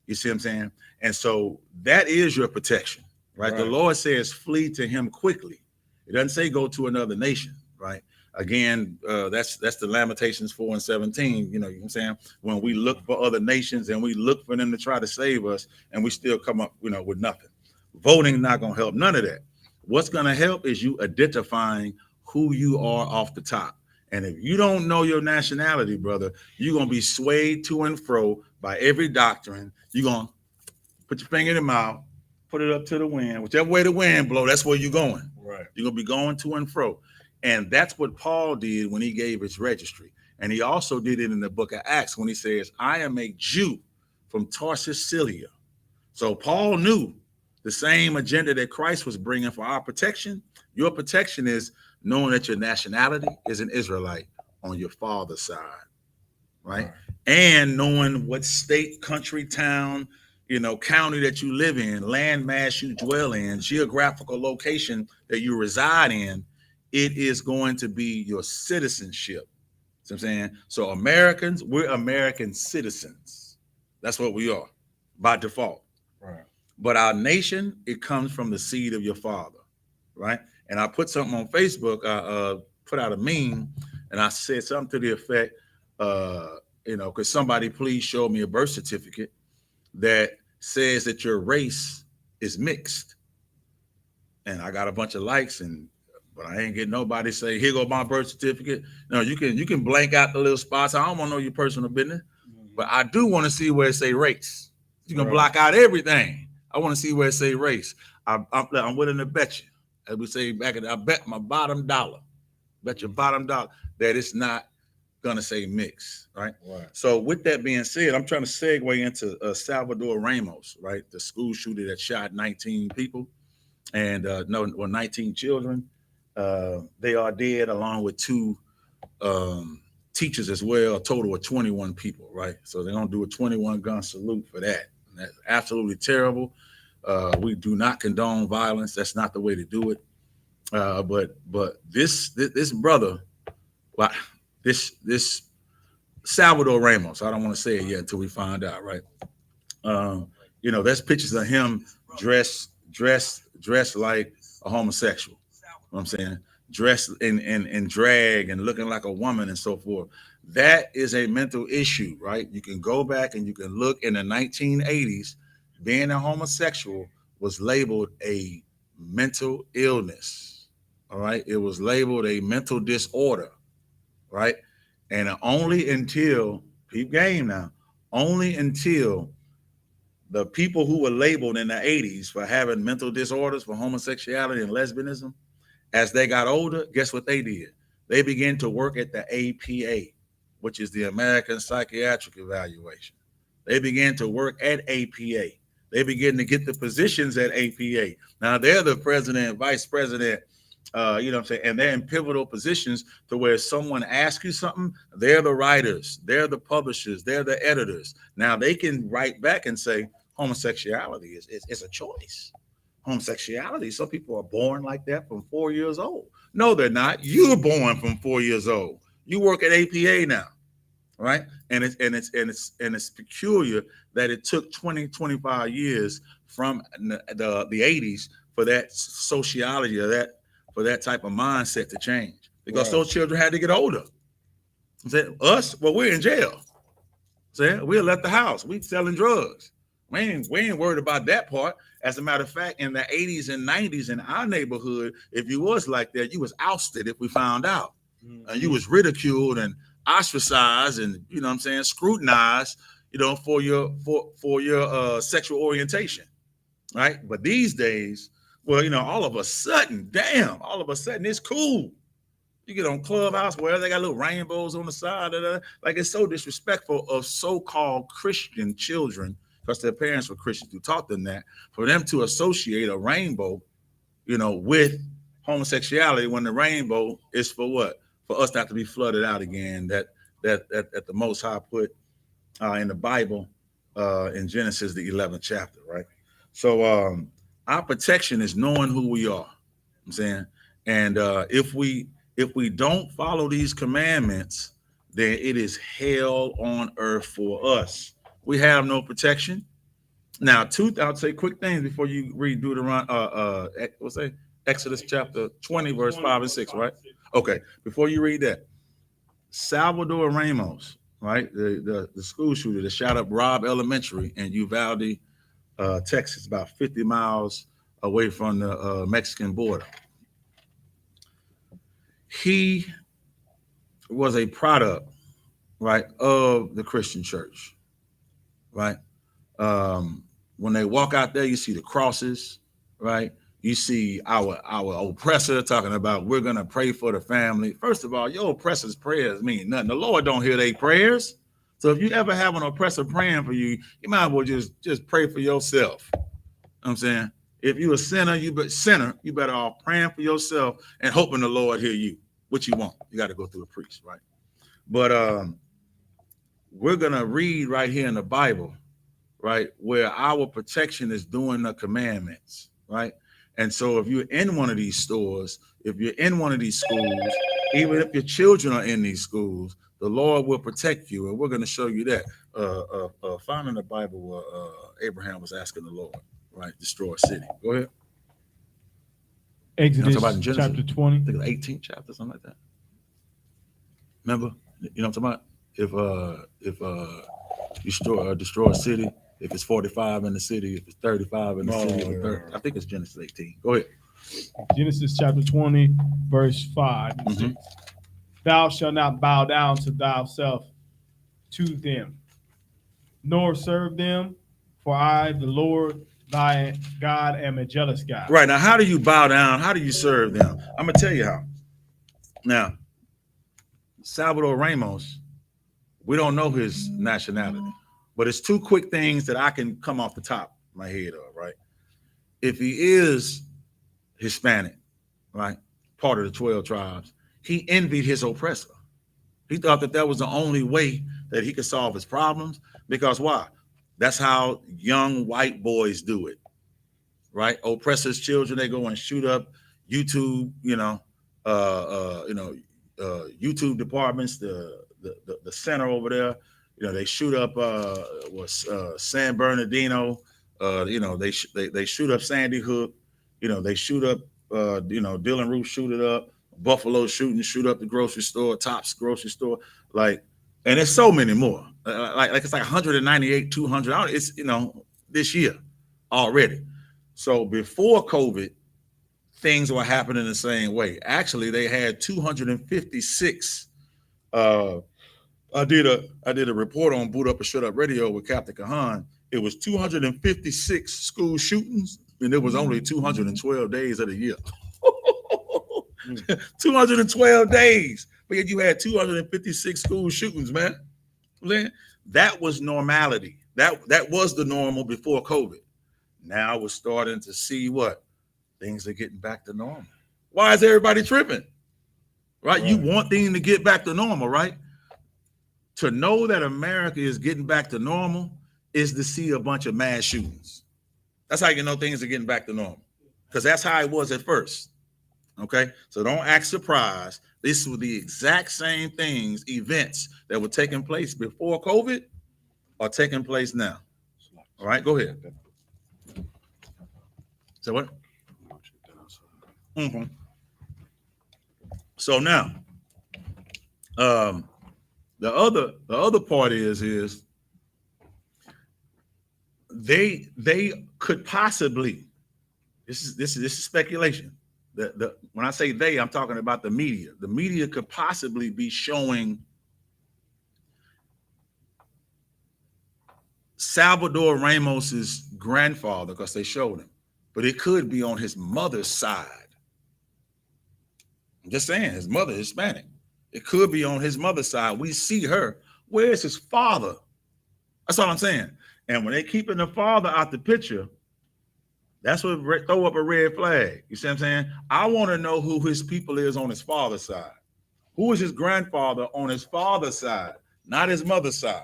J: You see what I'm saying? And so that is your protection, right? The Lord says, flee to him quickly. It doesn't say go to another nation, right? Again, that's the Lamentations 4:17. You know what I'm saying? When we look for other nations and we look for them to try to save us, and we still come up, with nothing. Voting not going to help. None of that. What's going to help is you identifying who you are off the top. And if you don't know your nationality, brother, you're going to be swayed to and fro by every doctrine. You're going to put your finger in the mouth, put it up to the wind. Whichever way the wind blow, that's where you're going.
H: Right.
J: You're going to be going to and fro. And that's what Paul did when he gave his registry. And he also did it in the book of Acts when he says, I am a Jew from Tarsus, Cilicia. So Paul knew the same agenda that Christ was bringing for our protection. Your protection is knowing that your nationality is an Israelite on your father's side, right? And knowing what state, country, town, county that you live in, landmass you dwell in, geographical location that you reside in, it is going to be your citizenship. See what I'm saying? So Americans, we're American citizens. That's what we are by default.
H: Right.
J: But our nation, it comes from the seed of your father, right? And I put something on Facebook. I put out a meme, and I said something to the effect, could somebody please show me a birth certificate that says that your race is mixed? And I got a bunch of likes, but I ain't getting nobody say, here go my birth certificate. No, you can blank out the little spots. I don't want to know your personal business, but I do want to see where it say race. You can block out everything. I want to see where it say race. I'm willing to bet you, as we say back in, I bet my bottom dollar, bet your bottom dollar that it's not gonna say mix, right? So with that being said, I'm trying to segue into Salvador Ramos, right? The school shooter that shot 19 people and 19 children. They are dead, along with 2 teachers as well, a total of 21 people, right? So they're gonna do a 21 gun salute for that. And that's absolutely terrible. We do not condone violence. That's not the way to do it. But this brother, this Salvador Ramos, I don't want to say it yet until we find out, right? There's pictures of him dressed like a homosexual. You know what I'm saying? Dressed in drag and looking like a woman and so forth. That is a mental issue, right? You can go back and you can look in the 1980s, being a homosexual was labeled a mental illness. All right. It was labeled a mental disorder, right? And only until, peep game now, only until the people who were labeled in the 80s for having mental disorders, for homosexuality and lesbianism, as they got older, guess what they did? They began to work at the APA, which is the American Psychiatric Evaluation. They began to work at APA. They began to get the positions at APA. Now they're the president and vice president, and they're in pivotal positions to where someone asks you something, they're the writers, they're the publishers, they're the editors. Now they can write back and say homosexuality is a choice. Homosexuality, some people are born like that from 4 years old. No, they're not. You're born from 4 years old. You work at APA now, right? And it's peculiar that it took 25 years from the 80s for that sociology or for that type of mindset to change, because those children had to get older. We're in jail. We left the house. We selling drugs. We ain't worried about that part. As a matter of fact, in the 80s and 90s in our neighborhood, if you was like that, you was ousted if we found out. And you was ridiculed and ostracized and, scrutinized, for your sexual orientation, right? But these days, all of a sudden it's cool. You get on Clubhouse where they got little rainbows on the side. Like, it's so disrespectful of so-called Christian children, because their parents were Christians who taught them that, for them to associate a rainbow, with homosexuality, when the rainbow is for what? For us not to be flooded out again. That the Most High put in the Bible, in Genesis, the 11th chapter, right? So our protection is knowing who we are. I'm saying, and if we don't follow these commandments, then it is hell on earth for us. We have no protection. Now, I'll say quick things before you read Deuteronomy, Exodus chapter 20, verse 5 and 6, right? Okay, before you read that, Salvador Ramos, right, the school shooter that shot up Robb Elementary in Uvalde, Texas, about 50 miles away from the Mexican border. He was a product, right, of the Christian church, right? When they walk out there, you see the crosses, right? You see our oppressor talking about we're gonna pray for the family. First of all, your oppressor's prayers mean nothing. The Lord don't hear their prayers. So if you ever have an oppressor praying for you, you might as well just pray for yourself. You know what I'm saying? If you're a sinner, you better off praying for yourself and hoping the Lord hear you. What you want, you got to go through a priest, right? But we're gonna read right here in the Bible, right, where our protection is doing the commandments, right? And so if you're in one of these stores, if you're in one of these schools, even if your children are in these schools, the Lord will protect you. And we're going to show you that. Found in the Bible where Abraham was asking the Lord, right, destroy a city. Go ahead.
I: Exodus
J: Genesis,
I: chapter 20.
J: I think the 18th chapter, something like that. Remember? You know what I'm talking about? If you destroy a city, if it's 45 in the city, if it's 35 in the city, I think it's Genesis 18. Go ahead.
I: Genesis chapter 20, verse 5. Mm-hmm. Thou shalt not bow down to thyself to them, nor serve them, for I, the Lord thy God, am a jealous God.
J: Right. Now, how do you bow down? How do you serve them? I'm going to tell you how. Now, Salvador Ramos, we don't know his nationality, but it's two quick things that I can come off the top of my head of, right? If he is Hispanic, right, part of the 12 tribes, he envied his oppressor. He thought that was the only way that he could solve his problems, because why? That's how young white boys do it, right? Oppressors' children, they go and shoot up YouTube, YouTube departments, the center over there. They shoot up San Bernardino. They shoot up Sandy Hook. They shoot up Dillon Roof, shoot it up. Buffalo shoot up the grocery store, Tops grocery store, and there's so many more. It's like 198, 200. It's this year already. So before COVID, things were happening the same way. Actually, they had 256. I did a report on Boot Up and Shut Up Radio with Captain Kahan. It was 256 school shootings, and there was only 212 days of the year. 212 days, but yet you had 256 school shootings, man. That was normality. That was the normal before COVID. Now we're starting to see what things are getting back to normal. Why is everybody tripping? Right? You want things to get back to normal, right? To know that America is getting back to normal is to see a bunch of mass shootings. That's how you know things are getting back to normal, because that's how it was at first. Okay, so don't act surprised. This was the exact same events that were taking place before COVID are taking place now. All right, go ahead. So what? Mm-hmm. So now, the other part is they could possibly, this is speculation. When I say they, I'm talking about the media. The media could possibly be showing Salvador Ramos's grandfather, because they showed him, but it could be on his mother's side. I'm just saying, his mother is Hispanic. It could be on his mother's side. We see her. Where's his father? That's all I'm saying. And when they keeping the father out the picture, that's what throw up a red flag. You see what I'm saying? I want to know who his people is on his father's side. Who is his grandfather on his father's side, not his mother's side?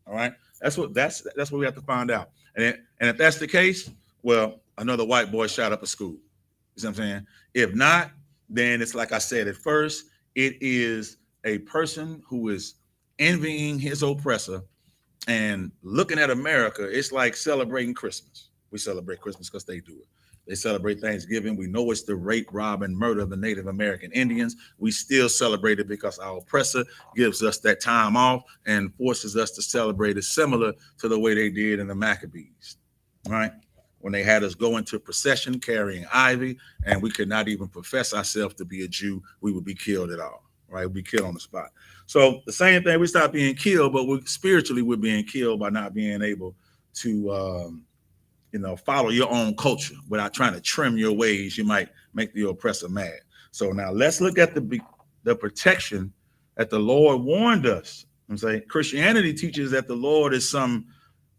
J: All right. That's what we have to find out. And if that's the case, well, another white boy shot up a school. You see what I'm saying? If not, then it's like I said at first, it is a person who is envying his oppressor and looking at America. It's like celebrating Christmas. We celebrate Christmas because they do it. They celebrate Thanksgiving. We know it's the rape, rob, and murder of the Native American Indians. We still celebrate it because our oppressor gives us that time off and forces us to celebrate it similar to the way they did in the Maccabees, right? When they had us go into procession carrying ivy, and we could not even profess ourselves to be a Jew, we would be killed at all, right? We'd be killed on the spot. So the same thing, we stop being killed, but spiritually we're being killed by not being able to follow your own culture without trying to trim your ways. You might make the oppressor mad. So now let's look at the protection that the Lord warned us. I'm saying Christianity teaches that the Lord is some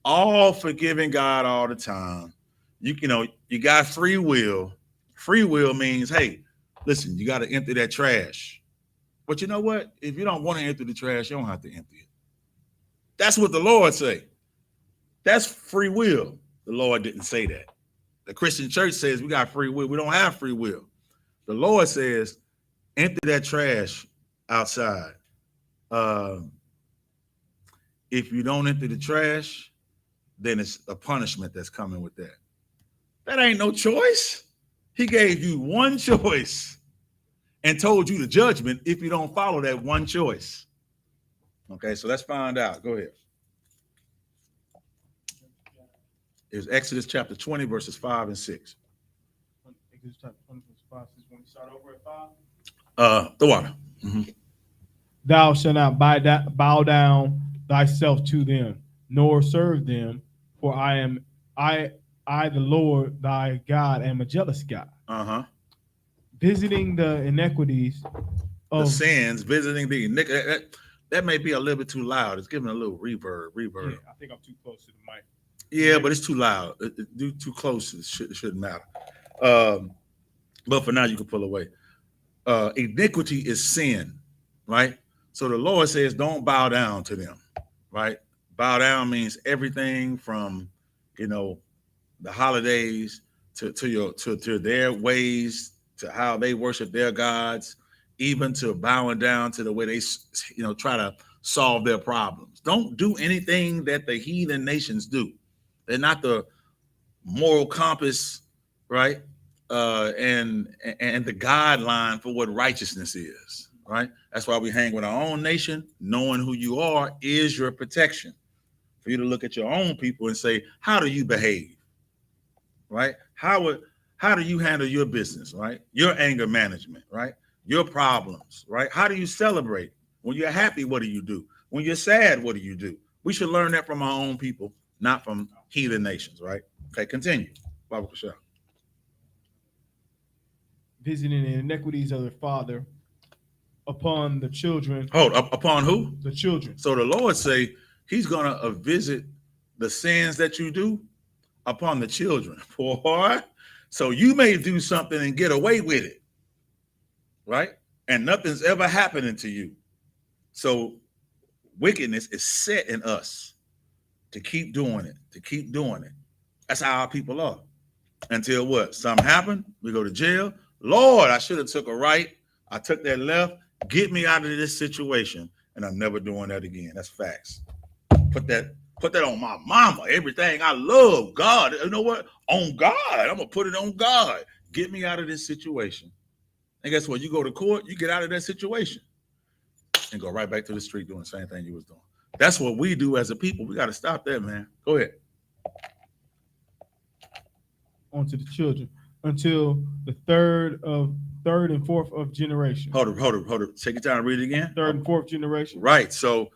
J: all-forgiving God all the time. You got free will. Free will means, hey, listen, you got to empty that trash. But you know what? If you don't want to empty the trash, you don't have to empty it. That's what the Lord say. That's free will. The Lord didn't say that. The Christian church says we got free will. We don't have free will. The Lord says, empty that trash outside. If you don't empty the trash, then it's a punishment that's coming with that. That ain't no choice. He gave you one choice and told you the judgment if you don't follow that one choice. Okay, so let's find out. Go ahead. Is Exodus chapter 20, verses 5 and 6.
I: Exodus chapter 20, verse 5 says, when we start over at 5.
J: The water. Mm-hmm.
I: Thou shalt not bow down thyself to them, nor serve them, for I the Lord thy God am a jealous God. Visiting the iniquities of
J: the sins, visiting the iniquity. That may be a little bit too loud. It's giving a little reverb.
I: Yeah, I think I'm too close to the mic.
J: Yeah, but it's too loud. Too close. It shouldn't matter. But for now, you can pull away. Iniquity is sin, right? So the Lord says, don't bow down to them, right? Bow down means everything from, the holidays to their ways, to how they worship their gods, even to bowing down to the way they, try to solve their problems. Don't do anything that the heathen nations do. They're not the moral compass, right? And the guideline for what righteousness is, right? That's why we hang with our own nation. Knowing who you are is your protection. For you to look at your own people and say, how do you behave, right? How do you handle your business, right? Your anger management, right? Your problems, right? How do you celebrate? When you're happy, what do you do? When you're sad, what do you do? We should learn that from our own people, not from heathen nations, right? Okay, continue. Bible Kasha.
I: Visiting the iniquities of their father upon the children.
J: Upon who?
I: The children.
J: So the Lord say he's going to visit the sins that you do upon the children. Boy, so you may do something and get away with it, right? And nothing's ever happening to you. So wickedness is set in us to keep doing it, That's how our people are. Until what? Something happened, we go to jail. Lord, I should have took a right. I took that left. Get me out of this situation. And I'm never doing that again. That's facts. Put that on my mama. Everything I love, God. You know what? On God. I'm going to put it on God. Get me out of this situation. And guess what? You go to court, you get out of that situation and go right back to the street doing the same thing you was doing. That's what we do as a people. We got to stop that, man. Go ahead.
I: On to the children until the third and fourth of generation.
J: Hold up. Take your time and read it again.
I: Third and fourth generation.
J: Right. So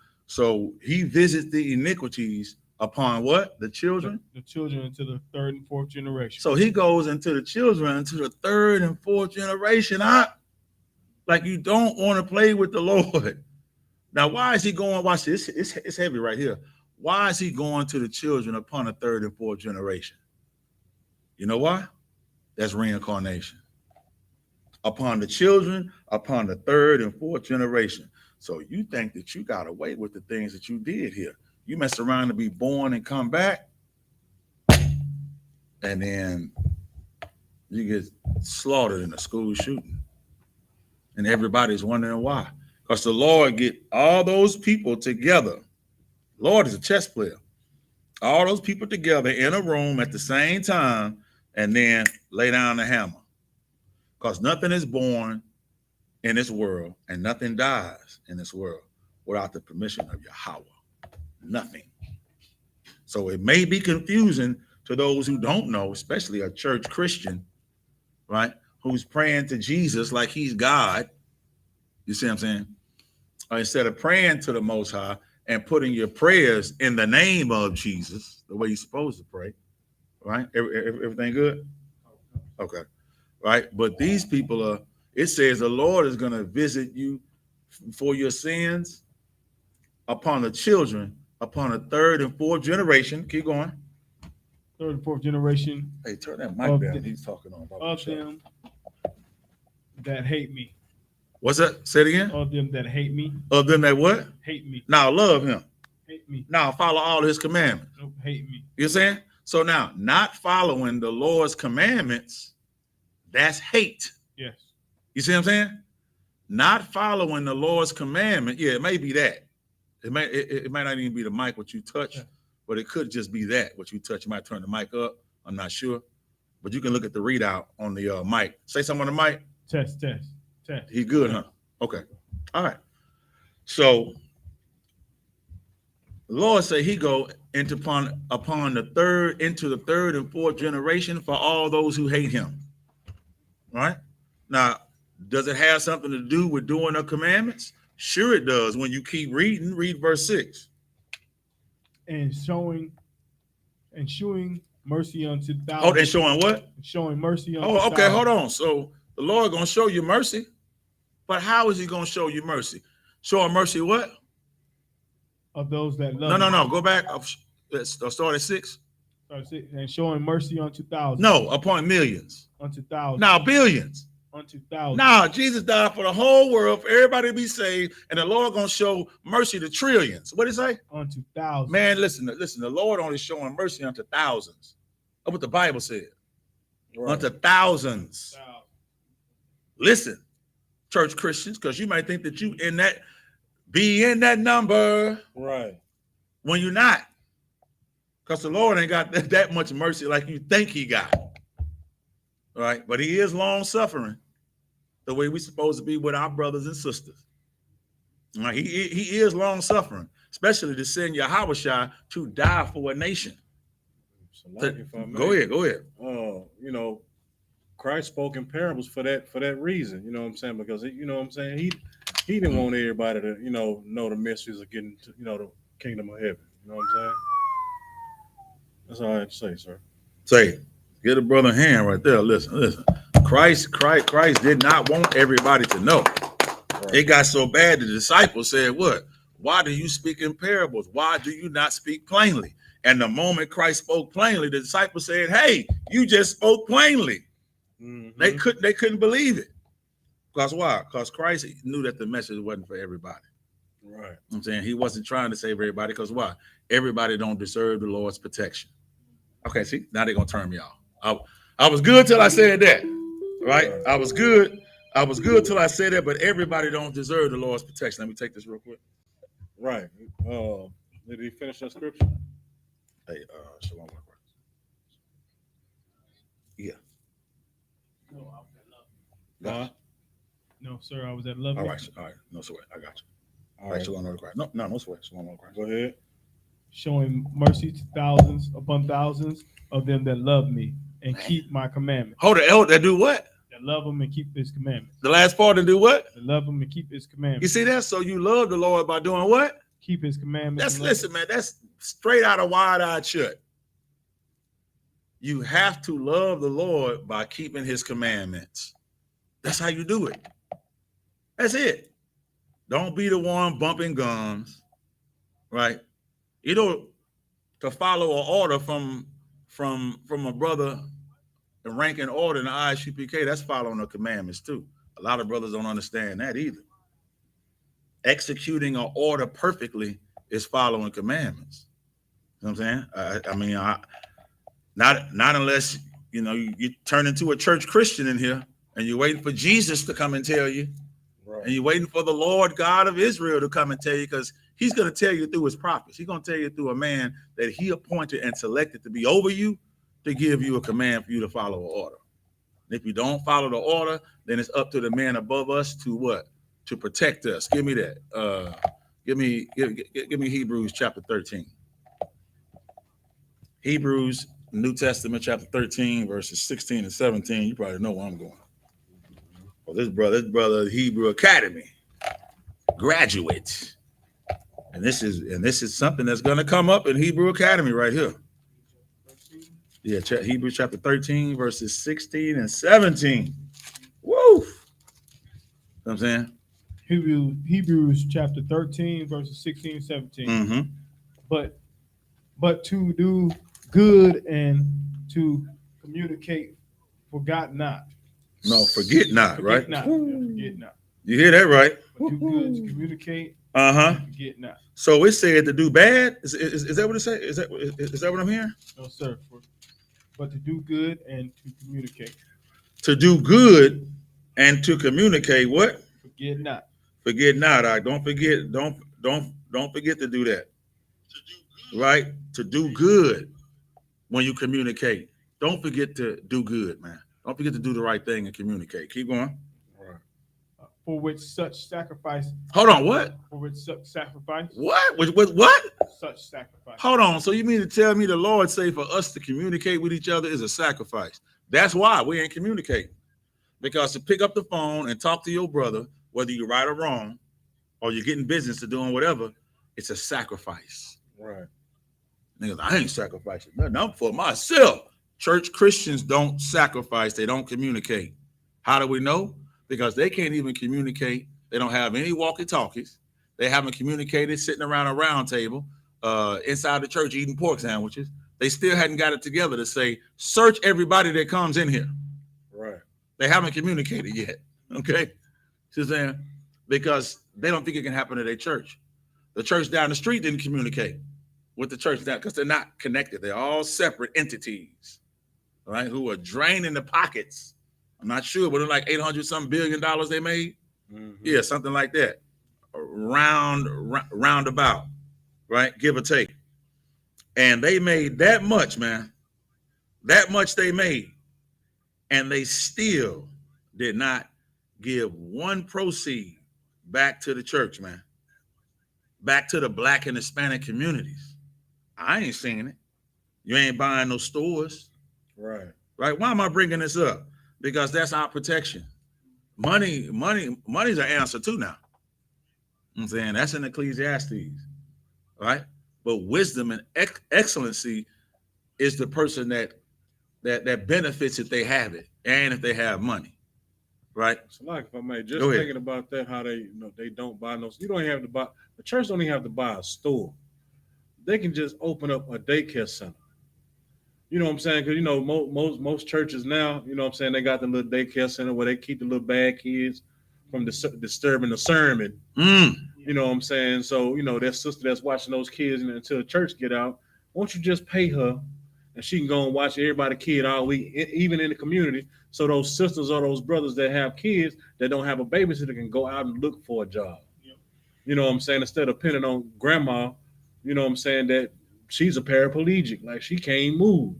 J: he visits the iniquities upon what? The children?
I: The children into the third and fourth generation.
J: So he goes into the children into the third and fourth generation. Like you don't want to play with the Lord. Now, why is he going? Watch this. It's heavy right here. Why is he going to the children upon the third and fourth generation? You know why? That's reincarnation. Upon the children, upon the third and fourth generation. So you think that you got away with the things that you did here. You mess around to be born and come back, and then you get slaughtered in a school shooting. And everybody's wondering why. Because the Lord get all those people together. Lord is a chess player. All those people together in a room at the same time, and then lay down the hammer. Because nothing is born in this world, and nothing dies in this world without the permission of Yahweh. Nothing. So it may be confusing to those who don't know, especially a church Christian, right, who's praying to Jesus like he's God. You see what I'm saying? Instead of praying to the Most High and putting your prayers in the name of Jesus, the way you're supposed to pray, right? Everything good? Okay, right? But these people are, it says the Lord is going to visit you for your sins upon the children, upon the third and fourth generation. Keep going.
I: Third and fourth generation.
J: Hey, turn that mic down. He's talking on about
I: of them that hate me.
J: What's that? Say it again.
I: Of them that hate me.
J: Of them that what?
I: Hate me.
J: Now love him.
I: Hate me.
J: Now follow all his commandments.
I: Nope, hate me.
J: You saying? So now, not following the Lord's commandments, that's hate.
I: Yes.
J: You see what I'm saying? Not following the Lord's commandment. Yeah, it may be that. It might not even be the mic what you touch, yeah, but it could just be that what you touch. You might turn the mic up. I'm not sure, but you can look at the readout on the mic. Say something on the mic.
I: Test.
J: He good, huh? Okay. All right. So the Lord say he go into upon the third and fourth generation for all those who hate him. Right? Now, does it have something to do with doing the commandments? Sure it does. When you keep reading, read verse 6.
I: And showing mercy unto thousands.
J: Oh, and showing what?
I: Showing mercy unto
J: thousands.
I: Okay,
J: hold on. So the Lord gonna show you mercy. But how is he going to show you mercy? Showing mercy what?
I: Of those that love.
J: No. Go back. Let's start at 6.
I: And showing mercy unto thousands.
J: No, upon millions.
I: Unto thousands.
J: Now billions.
I: Unto thousands.
J: Now Jesus died for the whole world, for everybody to be saved, and the Lord going to show mercy to trillions. What did he say?
I: Unto thousands.
J: Man, listen. The Lord only showing mercy unto thousands. That's what the Bible said. Right. Unto thousands. Listen. Church Christians, because you might think that you be in that number,
H: right?
J: When you're not, because the Lord ain't got that much mercy like you think he got, right? But he is long suffering, the way we're supposed to be with our brothers and sisters. Right? He is long suffering, especially to send Yahushua to die for a nation. Go ahead.
H: You know, Christ spoke in parables for that reason, you know what I'm saying? Because he didn't want everybody to, know the mysteries of getting to, the kingdom of heaven. You know what I'm saying? That's all I have to say, sir.
J: Say, get a brother hand right there. Listen. Christ did not want everybody to know. Right. It got so bad the disciples said, what? Why do you speak in parables? Why do you not speak plainly? And the moment Christ spoke plainly, the disciples said, hey, you just spoke plainly. Mm-hmm. They couldn't believe it. Because why? Because Christ knew that the message wasn't for everybody.
H: Right.
J: I'm saying he wasn't trying to save everybody, because why? Everybody don't deserve the Lord's protection. Okay, see, now they're gonna turn me off. I was good till I said that. Right? I was good till I said that, but everybody don't deserve the Lord's protection. Let me take this real quick.
H: Right. Did he finish that scripture?
J: Hey, Shalom. Yeah.
I: No, sir. I was at love.
J: All right. No sweat. I got you. All right. Shalom. No sweat. Shalom.
H: Go ahead.
I: Showing mercy to thousands upon thousands of them that love me and keep my commandments.
J: Hold it. That do what?
I: That love him and keep his commandments.
J: The last part to do what?
I: That love him and keep his commandments.
J: You see that? So you love the Lord by doing what?
I: Keep his commandments.
J: Listen, man. That's straight out of Wide-Eyed Shut. You have to love the Lord by keeping his commandments. That's how you do it. That's it. Don't be the one bumping gums, right? To follow an order from a brother, the rank and order in the I.S.U.P.K, that's following the commandments too. A lot of brothers don't understand that either. Executing an order perfectly is following commandments. You know what I'm saying? I mean, not unless you turn into a church Christian in here and you're waiting for Jesus to come and tell you, right. And you're waiting for the Lord God of Israel to come and tell you, because he's going to tell you through his prophets. He's going to tell you through a man that he appointed and selected to be over you, to give you a command for you to follow an order. And if you don't follow the order, then it's up to the man above us to what? To protect us. Give me that. Give me Hebrews chapter 13. Hebrews, New Testament, chapter 13, verses 16 and 17. You probably know where I'm going. Well, this brother, Hebrew Academy graduate, and this is something that's going to come up in Hebrew Academy right here. Yeah, Hebrews chapter 13, verses 16 and 17. Woo! You know what I'm saying?
I: Hebrews chapter 13, verses 16 and 17.
J: Mm-hmm.
I: But to do good and to communicate, forget not.
J: No, forget not, right?
I: Forget not. Forget not.
J: You hear that right?
I: But do good to communicate. Forget not.
J: So it said to do bad. Is that what it said? Is that what I'm hearing?
I: No, sir. But to do good and to communicate.
J: To do good and to communicate what?
I: Forget not.
J: Forget not. All right. Don't forget. Don't forget to do that. Right? To do good when you communicate. Don't forget to do good, man. Don't forget to do the right thing and communicate. Keep going.
I: For which such sacrifice.
J: Hold on, what?
I: For which such sacrifice.
J: What? With what?
I: Such sacrifice.
J: Hold on. So you mean to tell me the Lord say for us to communicate with each other is a sacrifice? That's why we ain't communicating. Because to pick up the phone and talk to your brother, whether you're right or wrong, or you're getting business or doing whatever, it's a sacrifice.
H: Right.
J: Niggas, I ain't sacrificing nothing. I'm for myself. Church Christians don't sacrifice. They don't communicate. How do we know? Because they can't even communicate. They don't have any walkie-talkies. They haven't communicated sitting around a round table inside the church eating pork sandwiches. They still hadn't got it together to say, search everybody that comes in here.
H: Right.
J: They haven't communicated yet. Okay? See what I'm saying? Because they don't think it can happen at their church. The church down the street didn't communicate with the church down because they're not connected. They're all separate entities, right? Who are draining the pockets. I'm not sure, but it's like $800-something billion they made. Mm-hmm. Yeah, something like that. Roundabout, right? Give or take. And they made that much, man. That much they made. And they still did not give one proceed back to the church, man. Back to the Black and Hispanic communities. I ain't seeing it. You ain't buying no stores.
H: Right.
J: Right? Why am I bringing this up? Because that's our protection. Money's an answer too now. I'm saying that's in Ecclesiastes, right? But wisdom and excellency is the person that benefits if they have it and if they have money, right?
H: So, like, if I may, just thinking about that, how they they don't buy no. You don't have to buy. The church don't even have to buy a store. They can just open up a daycare center. You know what I'm saying? Because, most churches now, you know what I'm saying, they got the little daycare center where they keep the little bad kids from disturbing the sermon. You know what I'm saying? So, that sister that's watching those kids until the church get out, won't you just pay her and she can go and watch everybody kid all week, even in the community, so those sisters or those brothers that have kids that don't have a babysitter can go out and look for a job. Yep. You know what I'm saying? Instead of depending on grandma, you know what I'm saying, that she's a paraplegic, like she can't move.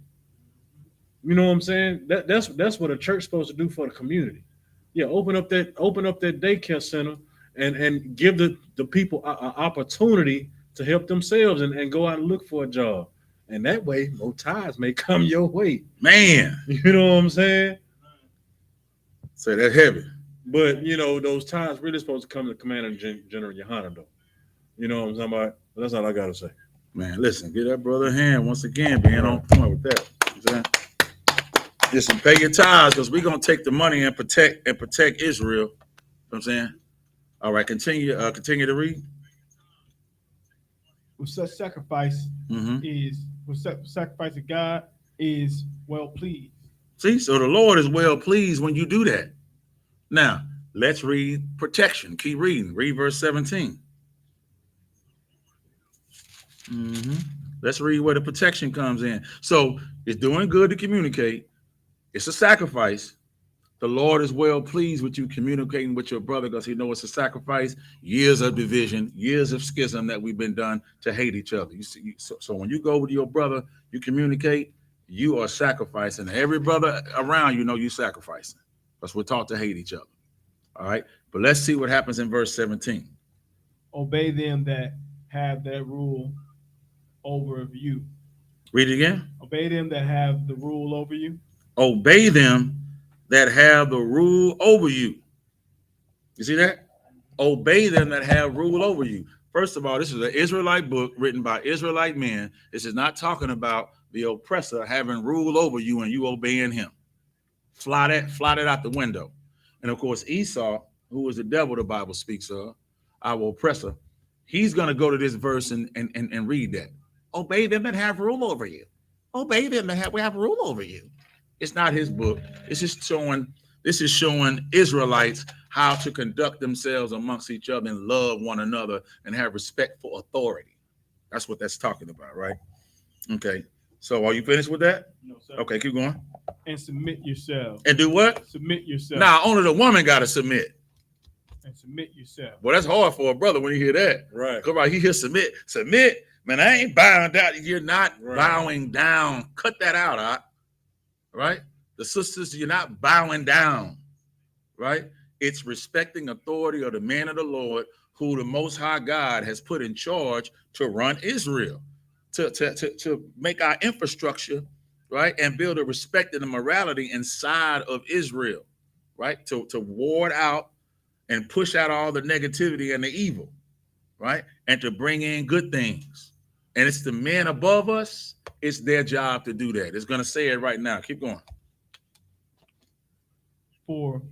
H: You know what I'm saying? That's what a church's supposed to do for the community. Yeah, open up that daycare center and give the people an opportunity to help themselves and go out and look for a job. And that way, more tithes may come your way.
J: Man.
H: You know what I'm saying?
J: Say that heavy.
H: But, those tithes really supposed to come to Commander General YAHANNA, though. You know what I'm talking about? That's all I got to say.
J: Man, listen, give that brother a hand once again, being on point with that. You know what I'm saying? Listen, pay your tithes because we're going to take the money and protect Israel. You know what I'm saying? All right, continue to read.
I: With such sacrifice sacrifice of God is well pleased.
J: See, so the Lord is well pleased when you do that. Now, let's read protection. Keep reading. Read verse 17. Let's read where the protection comes in. So it's doing good to communicate. It's a sacrifice. The Lord is well pleased with you communicating with your brother because he knows it's a sacrifice. Years of division, years of schism that we've been done to hate each other. You see, so when you go with your brother, you communicate, you are sacrificing. Every brother around you know you're sacrificing because we're taught to hate each other. All right. But let's see what happens in verse 17.
I: Obey them that have that rule over you.
J: Read it again.
I: Obey them that have the rule over you.
J: Obey them that have the rule over you. You see that? Obey them that have rule over you. First of all, this is an Israelite book written by Israelite men. This is not talking about the oppressor having rule over you and you obeying him. Fly that out the window. And of course, Esau, who was the devil the Bible speaks of, our oppressor, he's going to go to this verse and read that. Obey them that have rule over you. Obey them that have rule over you. It's not his book. This is showing Israelites how to conduct themselves amongst each other and love one another and have respect for authority. That's what that's talking about, right? Okay. So are you finished with that?
I: No, sir.
J: Okay, keep going.
I: And submit yourself.
J: And do what?
I: Submit yourself.
J: Now, only the woman got to submit.
I: And submit yourself.
J: Well, that's hard for a brother when you hear that.
H: Right.
J: Come on, he hears submit. Submit. Man, I ain't bowing down. You're not bowing down. Cut that out, huh? Right? The sisters, you're not bowing down. Right? It's respecting authority of the man of the Lord who the Most High God has put in charge to run Israel, to make our infrastructure, right? And build a respect and a morality inside of Israel, right? To ward out and push out all the negativity and the evil, right? And to bring in good things. And it's the men above us, it's their job to do that. It's going to say it right now. Keep going.
I: For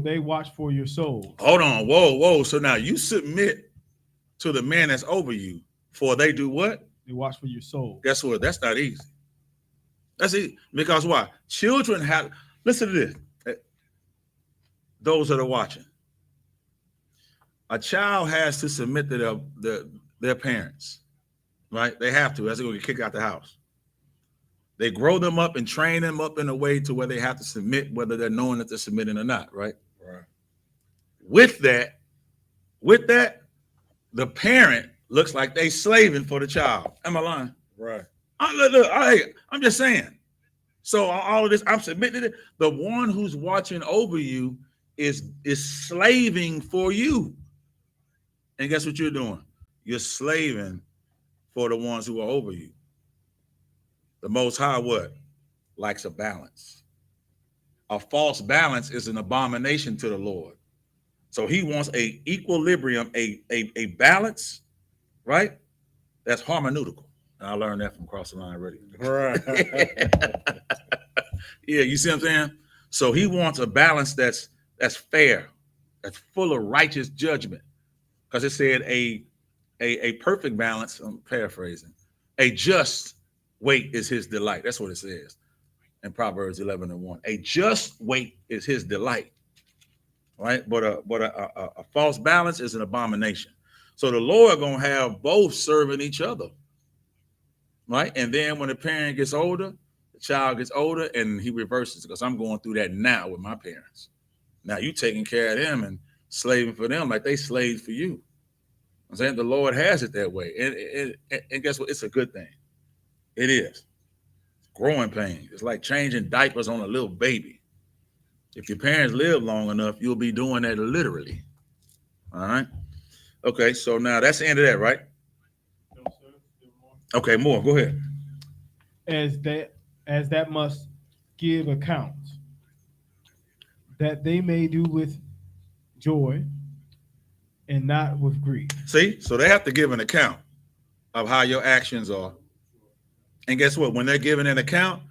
I: they watch for your soul.
J: Hold on. Whoa. So now you submit to the man that's over you, for they do what?
I: They watch for your soul.
J: Guess what? That's not easy. That's easy. Because why? Children have, listen to this. Those that are watching. A child has to submit to their parents, right? They have to, as they're going to get kicked out the house. They grow them up and train them up in a way to where they have to submit, whether they're knowing that they're submitting or not, right?
H: Right.
J: With that, the parent looks like they slaving for the child. Am I lying?
H: Right.
J: I'm just saying. So all of this, I'm submitting it. The one who's watching over you is slaving for you. And guess what you're doing? You're slaving for the ones who are over you. The Most High what? Likes a balance. A false balance is an abomination to the Lord. So he wants a equilibrium, a balance, right? That's hermeneutical. And I learned that from Cross the Line Radio.
H: Right.
J: Yeah, you see what I'm saying? So he wants a balance that's fair, that's full of righteous judgment. Because it said a perfect balance, I'm paraphrasing, a just weight is his delight. That's what it says in Proverbs 11:1. A just weight is his delight, right? But a false balance is an abomination. So the Lord gonna have both serving each other, right? And then when the parent gets older, the child gets older, and he reverses, because I'm going through that now with my parents. Now you taking care of them and slaving for them like they slaved for you. I'm saying the Lord has it that way, and guess what? It's a good thing. It is. Growing pain. It's like changing diapers on a little baby. If your parents live long enough, you'll be doing that literally. All right. Okay, so now that's the end of that, right?
I: No, sir. Still more.
J: Okay, more. Go ahead.
I: As that must give account, that they may do with joy and not with grief.
J: See, so they have to give an account of how your actions are. And guess what? When they're giving an account,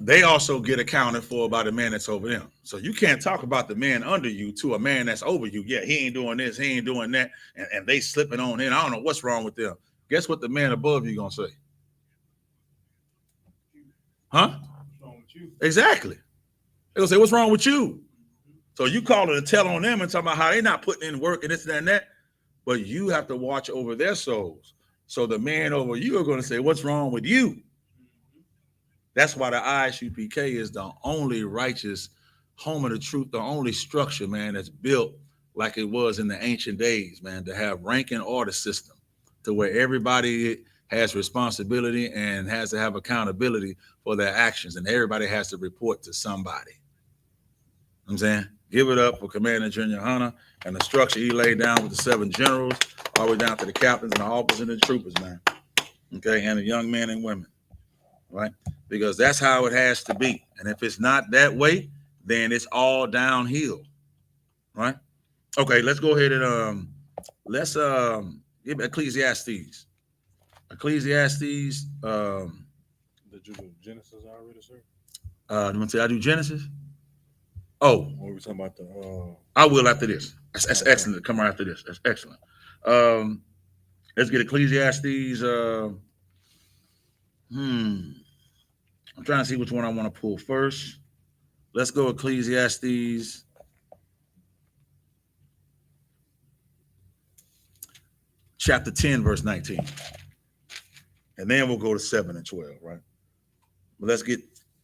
J: they also get accounted for by the man that's over them. So you can't talk about the man under you to a man that's over you. Yeah, he ain't doing this, he ain't doing that, and they slipping on in. I don't know what's wrong with them. Guess what the man above you gonna say? Huh?
I: What's wrong with you?
J: Exactly. They're gonna say, what's wrong with you? So you call it a tell on them and talk about how they're not putting in work and this and that and that, but you have to watch over their souls. So the men over you are going to say, what's wrong with you? That's why the I.S.U.P.K is the only righteous home of the truth, the only structure, man, that's built like it was in the ancient days, man, to have rank and order system to where everybody has responsibility and has to have accountability for their actions, and everybody has to report to somebody. You know what I'm saying? Give it up for Commander General YAHANNA and the structure he laid down with the 7 generals, all the way down to the captains and the officers and the troopers, man. Okay, and the young men and women, right? Because that's how it has to be. And if it's not that way, then it's all downhill, right? Okay, let's go ahead and let's give Ecclesiastes. Ecclesiastes.
H: Did you do Genesis already, sir?
J: You want to say I do Genesis? Oh,
H: Or we talking about the
J: I will after this. That's
H: okay.
J: excellent. Come right after this. That's excellent. Let's get Ecclesiastes. I'm trying to see which one I want to pull first. Let's go Ecclesiastes. Chapter 10, verse 19. And then we'll go to 7 and 12, right? But let's get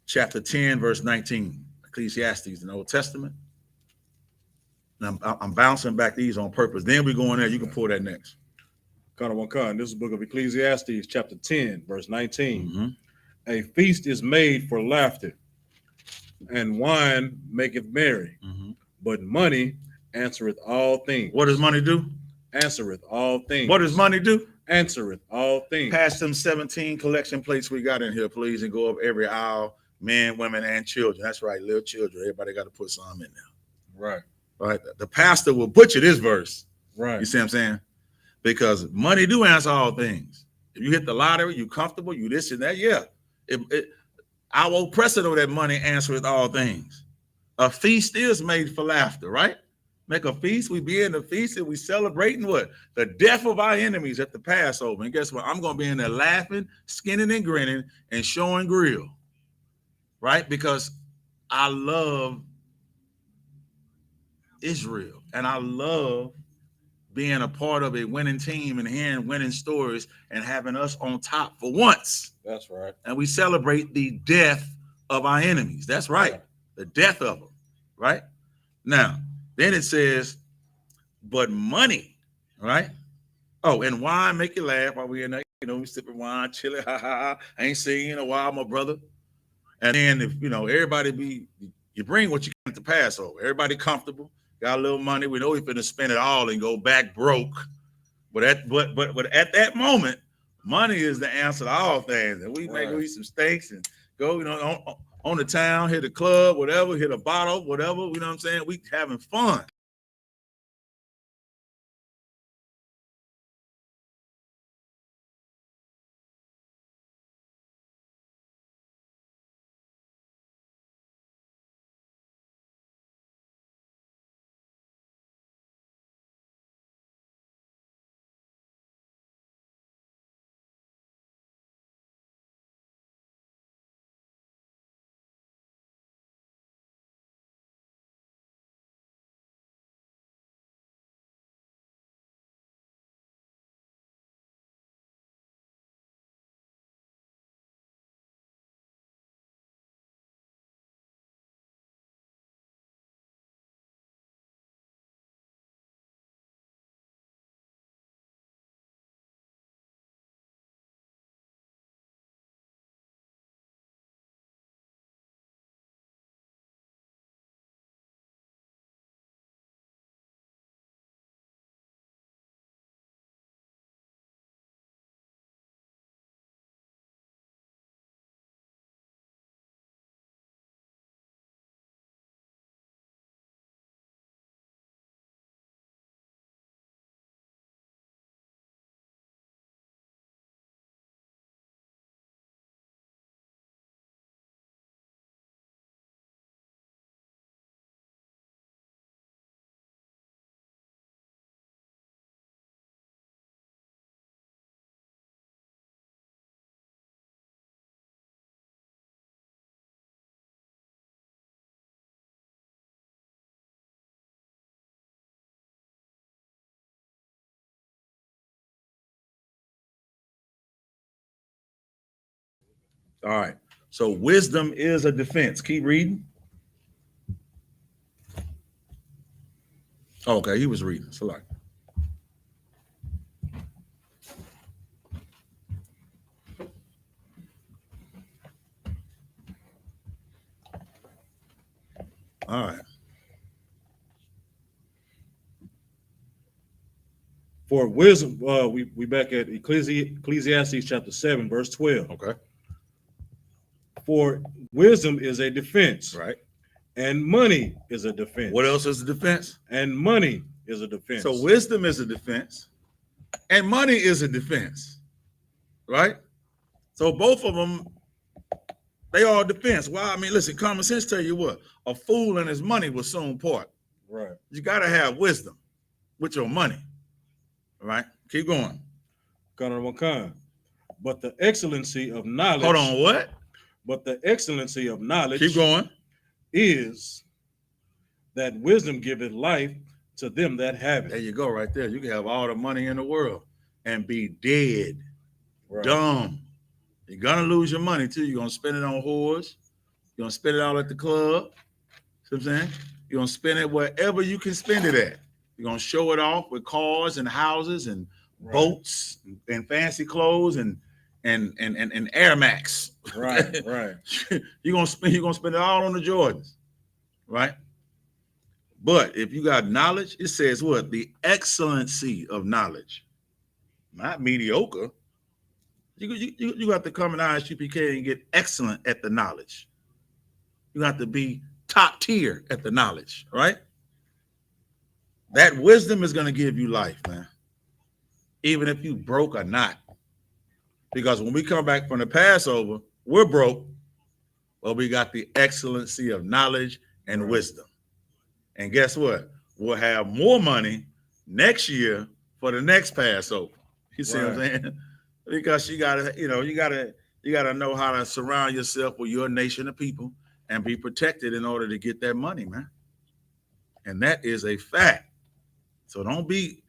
J: chapter 10, verse 19. Ecclesiastes in the Old Testament. And I'm bouncing back these on purpose. Then we go in there. You can pull that next.
H: This is the book of Ecclesiastes, chapter 10, verse 19.
J: Mm-hmm.
H: A feast is made for laughter, and wine maketh merry, but money answereth all things.
J: What does money do?
H: Answereth all things.
J: What does money do?
H: Answereth all things.
J: Pass them 17 collection plates we got in here, please, and go up every aisle, men, women, and children. That's right, little children. Everybody got to put some in there.
H: Right.
J: Right. The pastor will butcher this verse.
H: Right.
J: You see what I'm saying? Because money do answer all things. If you hit the lottery, you comfortable, you this and that, yeah. Our oppressor know that money answereth all things. A feast is made for laughter, right? Make a feast, we be in the feast and we celebrating what? The death of our enemies at the Passover. And guess what? I'm going to be in there laughing, skinning and grinning and showing grill, right? Because I love Israel and I love being a part of a winning team and hearing winning stories and having us on top for once.
H: That's right.
J: And we celebrate the death of our enemies. That's right. Yeah. The death of them, right? Now, then it says, but money, right? Oh, and wine make you laugh while we're in there. You know, we sipping wine, chilling, ha, ha, ha. I ain't seen you in a while, my brother. And then, if, you know, everybody you bring what you got to Passover. Everybody comfortable, got a little money. We know we're finna spend it all and go back broke. But at that moment, money is the answer to all things. And we make eat some steaks and go, you know, on the town, hit a club, whatever, hit a bottle, whatever. You know what I'm saying? We having fun. All right. So wisdom is a defense. Keep reading. Okay, he was reading. Select. All right.
H: For wisdom, we back at Ecclesiastes chapter 7, verse 12.
J: Okay.
H: For wisdom is a defense,
J: Right.
H: and money is a defense.
J: What else is a defense?
H: And money is a defense.
J: So wisdom is a defense, and money is a defense, right? So both of them, they are defense. Well, I mean, listen, common sense tell you what, a fool and his money will soon part.
H: Right.
J: You got to have wisdom with your money, right? Keep going.
H: But the excellency of knowledge.
J: Hold on, what?
H: But the excellency of knowledge.
J: Keep going.
H: Is that wisdom giveth life to them that have it.
J: There you go, right there. You can have all the money in the world and be dead,
H: right.
J: Dumb. You're gonna lose your money too. You're gonna spend it on whores. You're gonna spend it all at the club. See what I'm saying? You're gonna spend it wherever you can spend it at. You're gonna show it off with cars and houses and boats and fancy clothes and Air Max.
H: Right, right.
J: You're gonna spend it all on the Jordans, right? But if you got knowledge, it says what? The excellency of knowledge, not mediocre. You got to come in I.S.U.P.K and get excellent at the knowledge. You got to be top tier at the knowledge, right? That wisdom is going to give you life, man. Even if you broke or not. Because when we come back from the Passover, we're broke, but we got the excellency of knowledge and wisdom. And guess what? We'll have more money next year for the next Passover. You see what I'm saying? Because you gotta know how to surround yourself with your nation of people and be protected in order to get that money, man. And that is a fact. So don't be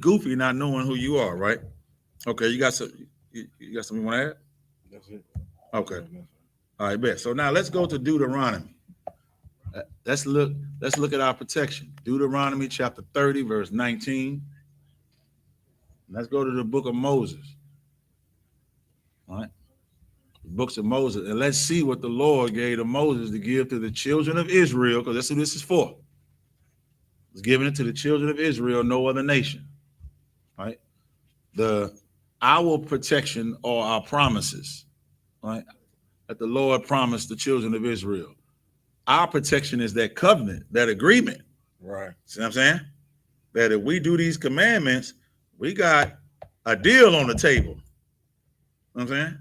J: goofy not knowing who you are, right? Okay, you got something you want to add?
H: That's it.
J: Okay. All right, bet. So now let's go to Deuteronomy. Let's look at our protection. Deuteronomy chapter 30, verse 19. Let's go to the book of Moses. All right. The books of Moses. And let's see what the Lord gave to Moses to give to the children of Israel, because that's who this is for. He's giving it to the children of Israel, no other nation. All right. Our protection or our promises, right? That the Lord promised the children of Israel. Our protection is that covenant, that agreement.
H: Right.
J: See what I'm saying? That if we do these commandments, we got a deal on the table. You know what I'm saying?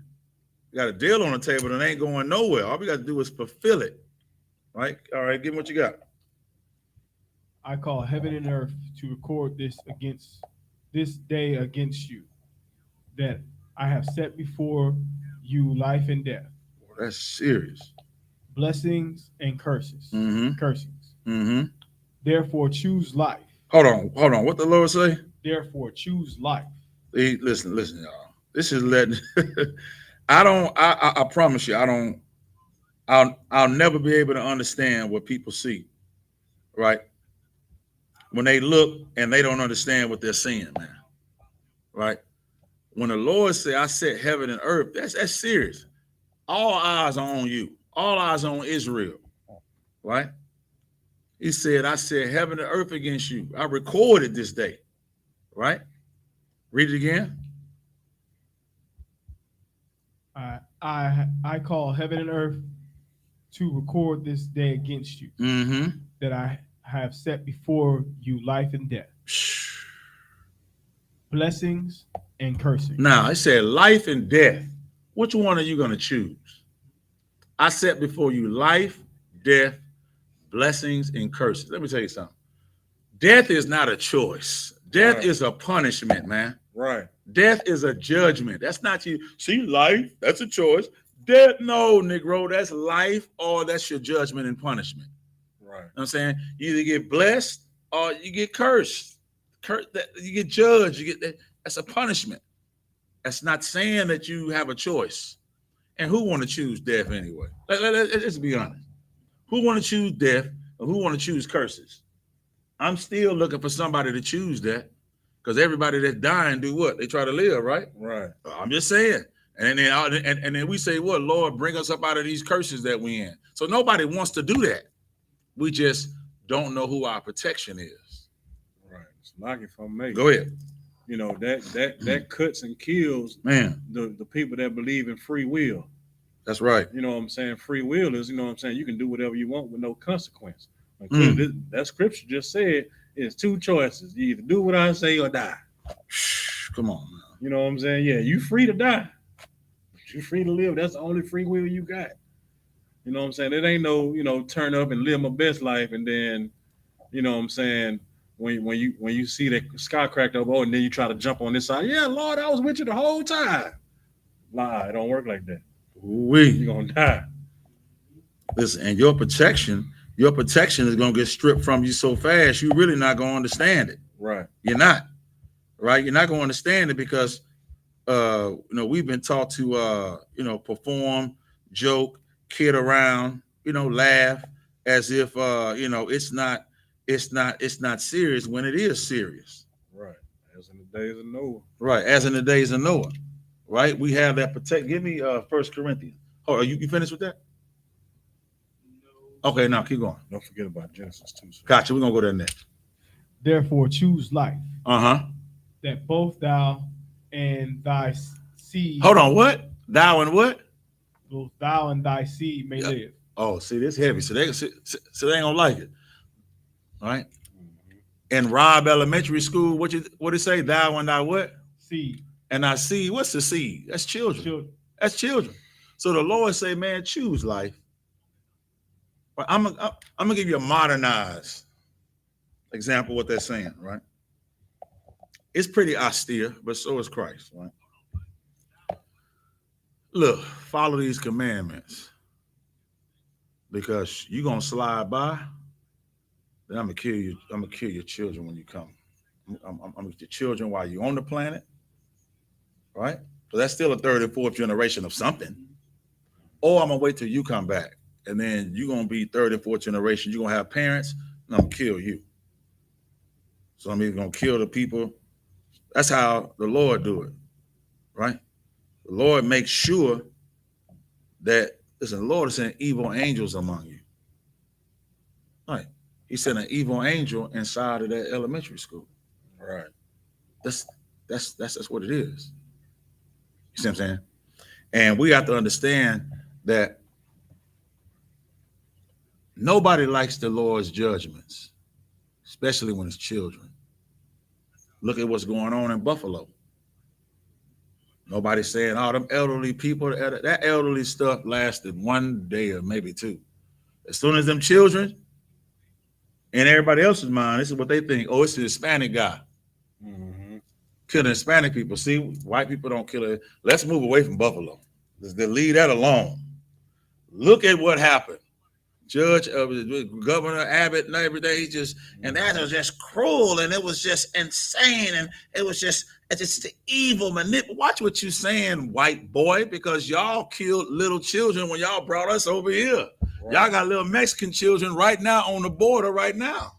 J: We got a deal on the table that ain't going nowhere. All we got to do is fulfill it. Right? All right, give me what you got.
I: I call heaven and earth to record this day against you, that I have set before you life and death.
J: Well, that's serious.
I: Blessings and curses. Cursings.
J: Mm-hmm.
I: Therefore choose life.
J: Hold on. What the Lord say?
I: Therefore choose life.
J: Hey, listen, y'all. This is letting I promise you, I'll never be able to understand what people see, right? When they look and they don't understand what they're seeing, man. Right? When the Lord said, I set heaven and earth, that's serious. All eyes are on you. All eyes on Israel. Right? He said, I set heaven and earth against you. I recorded this day. Right? Read it again.
I: I call heaven and earth to record this day against you, that I have set before you life and death, blessings and cursing.
J: Now, it said life and death. Which one are you going to choose? I set before you life, death, blessings, and curses. Let me tell you something. Death is not a choice. Death is a punishment, man.
H: Right.
J: Death is a judgment. That's not you. See, life, that's a choice. Death, no, Negro, that's life or that's your judgment and punishment.
H: Right.
J: You know what I'm saying? You either get blessed or you get cursed. You get judged. You get that. That's a punishment. That's not saying that you have a choice. And who want to choose death anyway? Let's be honest. Who want to choose death or who want to choose curses? I'm still looking for somebody to choose that, because everybody that's dying do what? They try to live, right?
H: Right.
J: I'm just saying. And then we say, what? Lord, bring us up out of these curses that we in. So nobody wants to do that. We just don't know who our protection is.
H: Right. It's like if I may.
J: Go ahead.
H: You know, that cuts and kills the people that believe in free will.
J: That's right.
H: You know what I'm saying? Free will is, you know what I'm saying, you can do whatever you want with no consequence. That scripture just said it's two choices. You either do what I say or die.
J: Come on, man.
H: You know what I'm saying? Yeah, you free to die. But you free to live. That's the only free will you got. You know what I'm saying? It ain't no, turn up and live my best life and then, you know what I'm saying, when you see that sky cracked up, and then you try to jump on this side. Yeah, Lord, I was with you the whole time. Lie, it don't work like that. You're gonna die.
J: Listen, and your protection is gonna get stripped from you so fast, you're really not gonna understand it.
H: Right.
J: You're not. Right? You're not gonna understand it because we've been taught to perform, joke, kid around, laugh as if it's not serious when it is serious.
H: Right. As in the days of Noah.
J: Right. As in the days of Noah. Right. We have that protect. Give me 1 Corinthians. Oh, are you finished with that? Okay, now keep going.
H: Don't forget about Genesis 2. So.
J: Gotcha. We're gonna go there next.
I: Therefore, choose life.
J: Uh-huh.
I: That both thou and thy seed.
J: Hold on, what? Thou and what?
I: Both thou and thy seed may live.
J: Oh, see, this heavy. So they ain't gonna like it. All right. In Robb Elementary School, what it say? Thou and thy what?
I: Seed.
J: And I see, what's the seed? That's children. That's children. So the Lord say, man, choose life. But I'm gonna give you a modernized example of what they're saying, right? It's pretty austere, but so is Christ, right? Look, follow these commandments, because you're gonna slide by, then I'm gonna kill you. I'm gonna kill your children when you come. I'm gonna get your children while you're on the planet, right? So that's still a third and fourth generation of something. Or I'm gonna wait till you come back, and then you're gonna be third and fourth generation. You're gonna have parents, and I'm gonna kill you. So I'm either gonna kill the people. That's how the Lord do it, right? The Lord makes sure that, listen, the Lord is sending evil angels among you. Right. He sent an evil angel inside of that elementary school.
H: Right.
J: That's what it is. You see what I'm saying? And we have to understand that nobody likes the Lord's judgments, especially when it's children. Look at what's going on in Buffalo. Nobody's saying, oh, them elderly people, that elderly stuff lasted 1 day or maybe 2. As soon as them children, in everybody else's mind, this is what they think. Oh, it's the Hispanic guy.
H: Mm-hmm.
J: Killing Hispanic people. See, white people don't kill it. Let's move away from Buffalo. Let's leave that alone. Look at what happened. Governor Abbott and everything, and that was just cruel, and it was just insane, and it's just the evil manipulation. Watch what you're saying, white boy, because y'all killed little children when y'all brought us over here. Right. Y'all got little Mexican children right now on the border right now,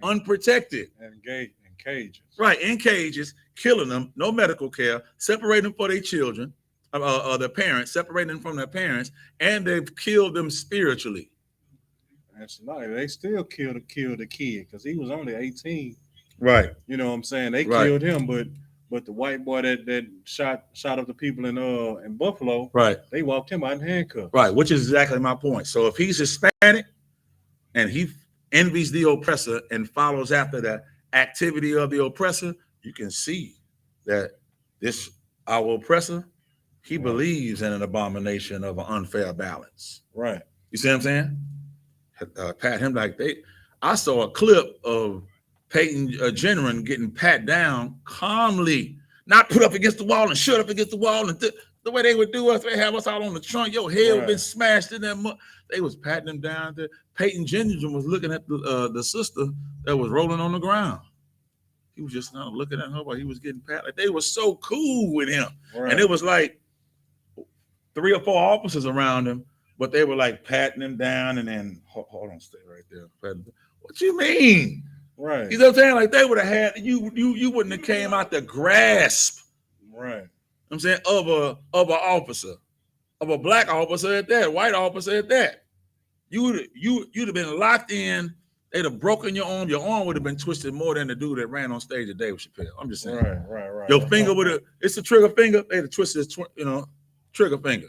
J: unprotected.
H: And in cages.
J: Right, in cages, killing them, no medical care, separating them for their children, their parents, separating them from their parents, and they've killed them spiritually.
H: That's not. They still killed the kid because he was only 18.
J: Right.
H: You know what I'm saying? They killed him, but the white boy that shot up the people in Buffalo,
J: right?
H: They walked him out in handcuffs.
J: Right, which is exactly my point. So if he's Hispanic and he envies the oppressor and follows after the activity of the oppressor, you can see that our oppressor, he believes in an abomination of an unfair balance.
H: Right.
J: You see what I'm saying? Pat him like I saw a clip of Peyton Jennerin getting pat down calmly, not put up against the wall and shut up against the wall, and the way they would do us, they have us out on the trunk. Your head would been smashed in that. They was patting them down. Peyton Jennerin was looking at the sister that was rolling on the ground. He was just not looking at her while he was getting pat. Like, they were so cool with him, and it was like, 3 or 4 officers around him, but they were like patting him down and then hold on, stay right there. What you mean?
H: Right.
J: You know what I'm saying? Like they would have had you wouldn't have came out the grasp.
H: Right.
J: I'm saying of an officer, of a black officer at that, white officer at that. You'd have been locked in. They'd have broken your arm. Your arm would have been twisted more than the dude that ran on stage at Dave Chappelle. I'm just saying.
H: Right.
J: Your finger would have. It's the trigger finger. They'd have twisted his, trigger finger.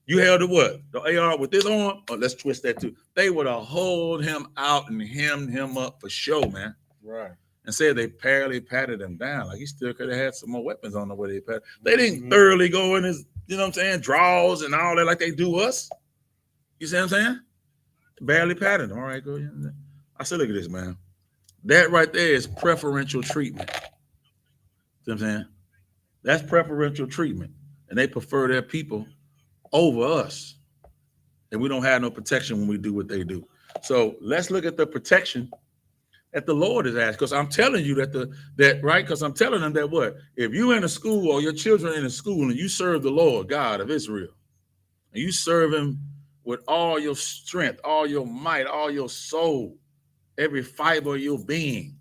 J: You held the what? The AR with this arm? Oh, let's twist that too. They would have hauled him out and hemmed him up for sure, man.
H: Right.
J: And said they barely patted him down. Like he still could have had some more weapons on the way they patted. They didn't thoroughly go in his, draws and all that like they do us. You see what I'm saying? Barely patted him. All right, go. I said, look at this, man. That right there is preferential treatment. See what I'm saying? That's preferential treatment. And they prefer their people over us. And we don't have no protection when we do what they do. So let's look at the protection that the Lord is asking. Because I'm telling you because I'm telling them that what? If you in a school or your children in a school and you serve the Lord God of Israel, and you serve him with all your strength, all your might, all your soul, every fiber of your being,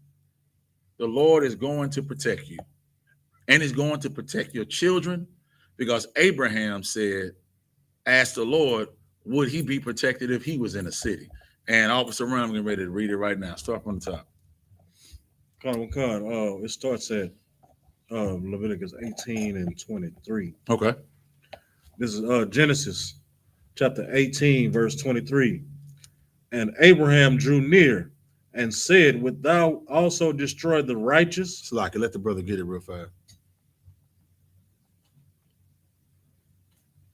J: the Lord is going to protect you. And he's going to protect your children, because Abraham asked the Lord, would he be protected if he was in a city? And Officer Ram, getting ready to read it right now. Start from the top.
H: It starts at Leviticus 18 and 23.
J: Okay.
H: This is Genesis chapter 18, verse 23. And Abraham drew near and said, wilt thou also destroy the righteous?
J: So I can let the brother get it real fast.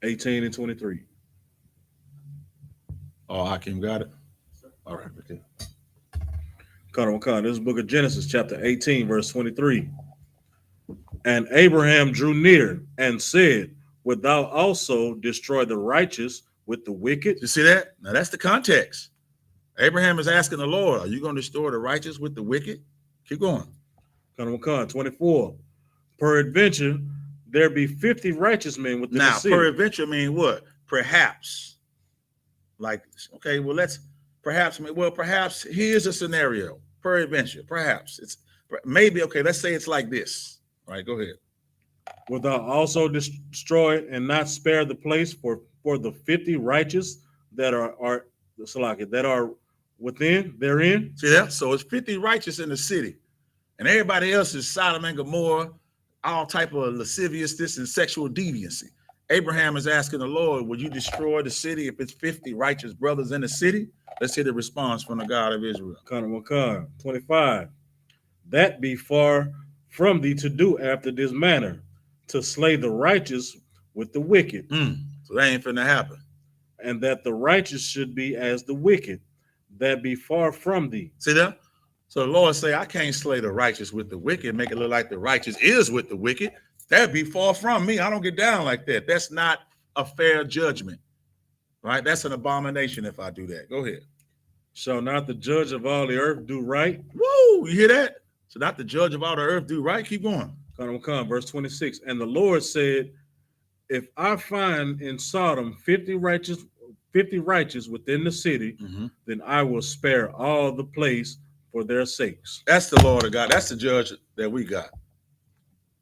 H: 18 and 23.
J: Oh, Hakeem got it? All right, okay.
H: This is the book of Genesis, chapter 18, verse 23. And Abraham drew near and said, wilt thou also destroy the righteous with the wicked?
J: You see that? Now that's the context. Abraham is asking the Lord, are you going to destroy the righteous with the wicked? Keep going.
H: 24. Peradventure, there be 50 righteous men within the city.
J: Now, peradventure mean what? Perhaps. Like, okay, well, perhaps here's a scenario. Peradventure, perhaps. It's maybe, okay, let's say it's like this. All right, go ahead.
H: Wilt thou also destroy and not spare the place for the 50 righteous that are within therein?
J: See that? So it's 50 righteous in the city, and everybody else is Sodom and Gomorrah, all type of lasciviousness and sexual deviancy. Abraham is asking the Lord, would you destroy the city if it's 50 righteous brothers in the city? Let's hear the response from the God of Israel.
H: 25. That be far from thee to do after this manner, to slay the righteous with the wicked.
J: So that ain't finna happen.
H: And that the righteous should be as the wicked, that be far from thee.
J: See that? So the Lord say, I can't slay the righteous with the wicked, make it look like the righteous is with the wicked. That'd be far from me. I don't get down like that. That's not a fair judgment, right? That's an abomination if I do that. Go ahead.
H: Shall not the judge of all the earth do right?
J: Woo, you hear that? So not the judge of all the earth do right? Keep going.
H: Verse 26. And the Lord said, if I find in Sodom 50 righteous within the city, then I will spare all the place for their sakes.
J: That's the Lord of God. That's the judge that we got.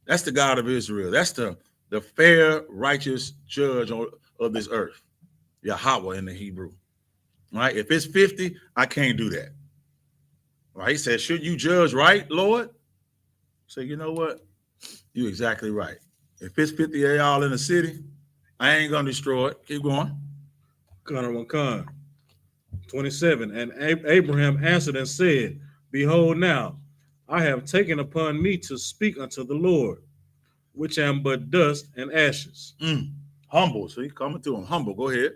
J: That's the God of Israel. That's the fair, righteous judge of this earth. Yahweh in the Hebrew. Right? If it's 50, I can't do that. Right? He said, should you judge right, Lord? So you know what? You're exactly right. If it's 50 of y'all in the city, I ain't gonna destroy it. Keep going.
H: 27. And Abraham answered and said, behold, now I have taken upon me to speak unto the Lord, which am but dust and ashes.
J: Humble. So he's coming to him. Humble. Go ahead.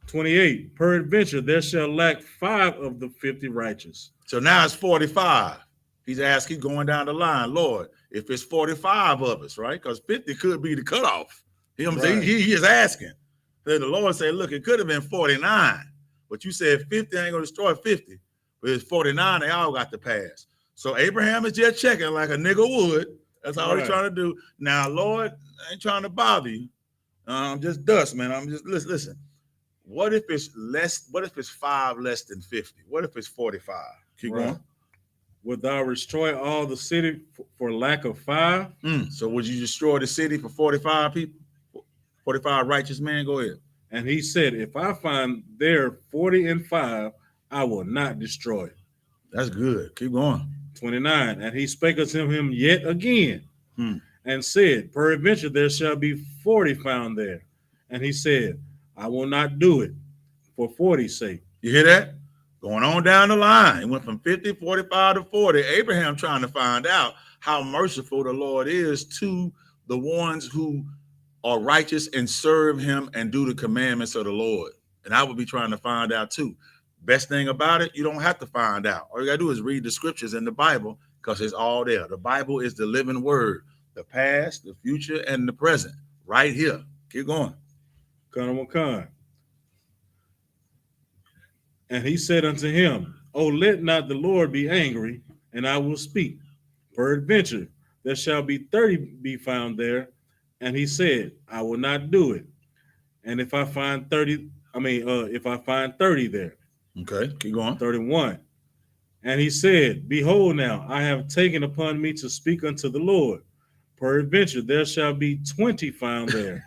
H: 28. Peradventure there shall lack 5 of the 50 righteous.
J: So now it's 45. He's asking, going down the line, Lord, if it's 45 of us, right? Because 50 could be the cutoff. He is asking. Then the Lord said, look, it could have been 49, but you said 50 ain't going to destroy 50. But it's 49, they all got to pass. So Abraham is just checking like a nigga would. That's all he's trying to do. Now, Lord, I ain't trying to bother you, Just dust, man. I'm just listen. What if it's less? What if it's 5 less than 50? What if it's 45? Keep going.
H: Would thou destroy all the city for lack of 5?
J: So would you destroy the city for 45 people? 45 righteous men? Go ahead.
H: And he said, if I find there 40 and 5, I will not destroy it.
J: That's good. Keep going.
H: 29. And he spake unto him yet again, and said, peradventure there shall be 40 found there. And he said, I will not do it for 40's sake.
J: You hear that? Going on down the line. It went from 50, 45 to 40. Abraham trying to find out how merciful the Lord is to the ones who are righteous and serve him and do the commandments of the Lord. And I would be trying to find out too. Best thing about it, you don't have to find out. All you got to do is read the scriptures in the Bible because it's all there. The Bible is the living word, the past, the future, and the present right here. Keep going.
H: And he said unto him, O let not the Lord be angry, and I will speak. Peradventure, there shall be 30 be found there. And he said, I will not do it. And if I find 30, if I find 30 there.
J: Okay, keep going.
H: 31. And he said, behold now, I have taken upon me to speak unto the Lord. Peradventure, there shall be 20 found there.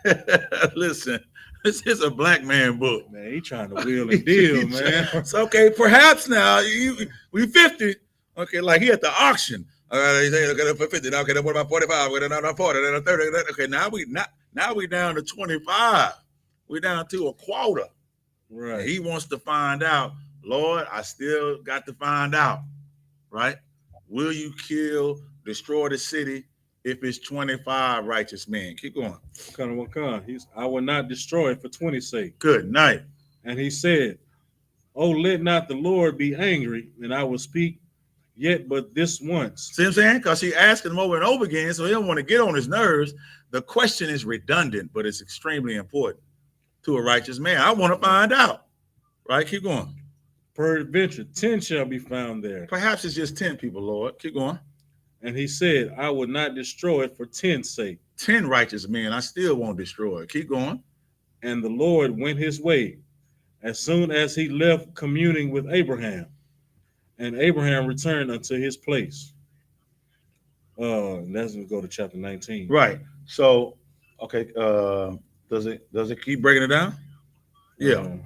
J: Listen, this is a black man book.
H: Man, he trying to wheel and deal, man.
J: It's okay, perhaps now we 50. Okay, like he at the auction. He said, okay, for 50. Okay, then what about 45? Okay, then 40, then 30. Okay, now we down to 25. We're down to a quarter.
H: Right.
J: And he wants to find out, Lord, I still got to find out, right? Will you destroy the city if it's 25 righteous men? Keep going.
H: I will not destroy it for 20's sake.
J: Good night.
H: And he said, oh, let not the Lord be angry, and I will speak yet but this once.
J: See what I'm saying? Because he asking him over and over again, so he don't want to get on his nerves. The question is redundant, but it's extremely important to a righteous man. I want to find out. Right? Keep going.
H: Peradventure, 10 shall be found there.
J: Perhaps it's just 10 people, Lord. Keep going.
H: And he said, I will not destroy it for 10's sake.
J: 10 righteous men, I still won't destroy it. Keep going.
H: And the Lord went his way as soon as he left communing with Abraham. And Abraham returned unto his place. Let's go to chapter 19.
J: Right. So, okay. Does it keep breaking it down? Yeah.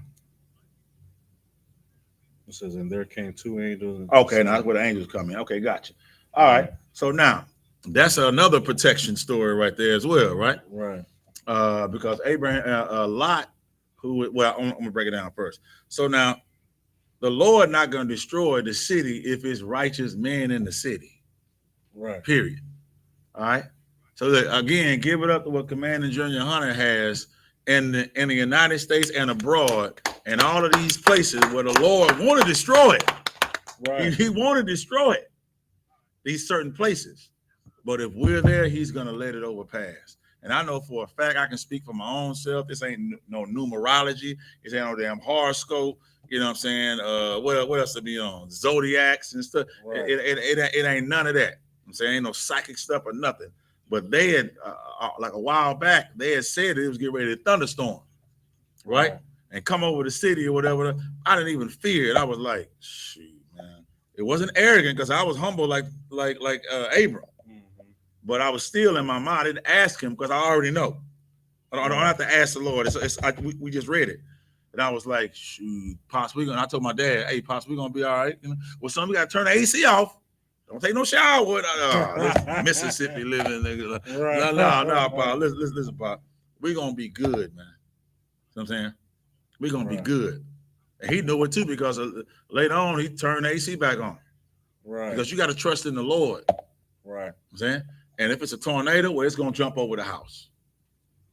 H: It says, and there came 2 angels.
J: Okay, now that's where the angels come in. Okay, gotcha. All right. So now that's another protection story right there as well, right?
H: Right.
J: Because Abraham, Lot, I'm gonna break it down first. So now the Lord not gonna destroy the city if it's righteous men in the city.
H: Right.
J: Period. All right. So that, again, give it up to what Commander Junior Hunter has in the United States and abroad, and all of these places where the Lord want to destroy it.
H: Right.
J: He want to destroy it. These certain places. But if we're there, he's going to let it overpass. And I know for a fact, I can speak for my own self. This ain't no numerology. This ain't no damn horoscope. You know what I'm saying? What else to be on? Zodiacs and stuff. Right. It ain't none of that. I'm saying ain't no psychic stuff or nothing. But they had, like a while back, they had said it was getting ready to thunderstorm, right? And come over the city or whatever. I didn't even fear it. I was like, shoot, man. It wasn't arrogant because I was humble like Abram. But I was still in my mind. I didn't ask him because I already know. I don't have to ask the Lord. We just read it. And I was like, shoot, Pops, I told my dad, hey, Pops, we're going to be all right. You know? Well, son, we got to turn the AC off. Don't take no shower with this Mississippi living nigga. No, Pop. Listen, Pop. We're going to be good, man. You know what I'm saying? We're going to be good. And he knew it too because later on, he turned the AC back on.
H: Right.
J: Because you got to trust in the Lord.
H: Right.
J: You know what I'm saying? And if it's a tornado, well, it's going to jump over the house.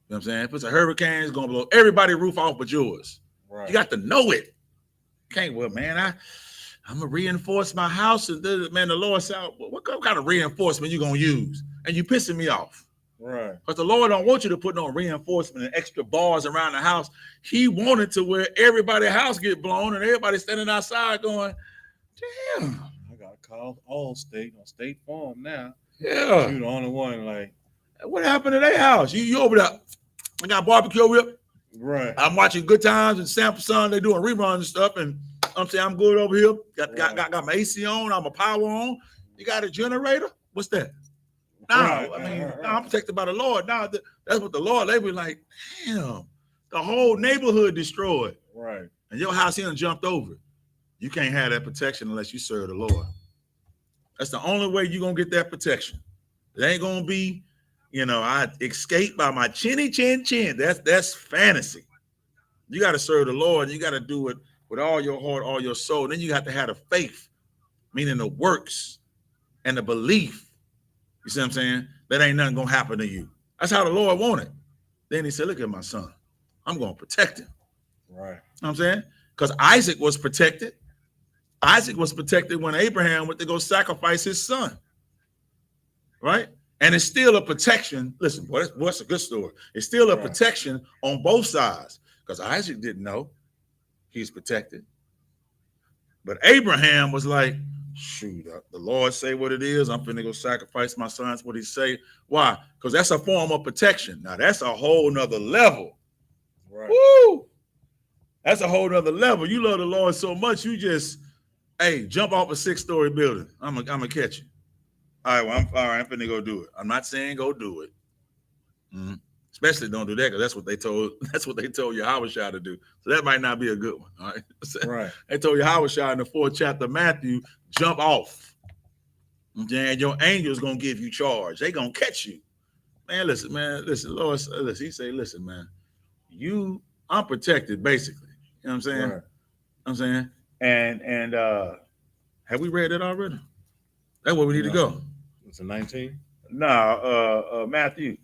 J: You know what I'm saying? If it's a hurricane, it's going to blow everybody's roof off but yours. Right. You got to know it. Can't, well, man, I'm going to reinforce my house. And man, the Lord said, what kind of reinforcement you going to use? And you pissing me off.
H: Right.
J: Because the Lord don't want you to put no reinforcement and extra bars around the house. He wanted to where everybody's house get blown and everybody standing outside going, damn.
H: I got to call Allstate on State Farm now.
J: Yeah.
H: You the only one, like.
J: What happened to their house? You over there. I got barbecue over here.
H: Right.
J: I'm watching Good Times and Sample Sun. They doing reruns and stuff, and I'm saying I'm good over here. Got my AC on. I'm a power on. You got a generator? What's that? No, I mean, no, I'm protected by the Lord. Now that's what the Lord. They were like, damn, the whole neighborhood destroyed.
H: Right.
J: And your house here jumped over. You can't have that protection unless you serve the Lord. That's the only way you're gonna get that protection. It ain't gonna be, I escape by my chinny chin chin. That's fantasy. You got to serve the Lord. You got to do it with all your heart, all your soul. Then you have to have the faith, meaning the works and the belief. You see what I'm saying? That ain't nothing gonna happen to you. That's how the Lord wanted. Then he said, look at my son. I'm gonna protect him.
H: Right.
J: You know what I'm saying? Because Isaac was protected. Isaac was protected when Abraham went to go sacrifice his son. Right? And it's still a protection. Listen, boy, that's a good story. It's still a protection on both sides. Because Isaac didn't know he's protected. But Abraham was like, shoot, the Lord say what it is. I'm finna go sacrifice my son. That's what he say. Why? Because that's a form of protection. Now, that's a whole nother level.
H: Right.
J: Woo! That's a whole nother level. You love the Lord so much, you just, jump off a 6-story building. I'm gonna catch you. All right, I'm finna go do it. I'm not saying go do it. Mm-hmm. Especially don't do that, because that's what they told YAHANNA to do. So that might not be a good one. All right.
H: Right.
J: They told YAHANNA in the 4th chapter of Matthew, jump off. And your angel's gonna give you charge. They gonna catch you. Man, listen, Lord, listen, he say, listen, man, I'm protected, basically. You know what I'm saying?
H: Right.
J: I'm saying. And have we read that already? That's where we need to go.
H: It's a 19.
J: Nah, Matthew.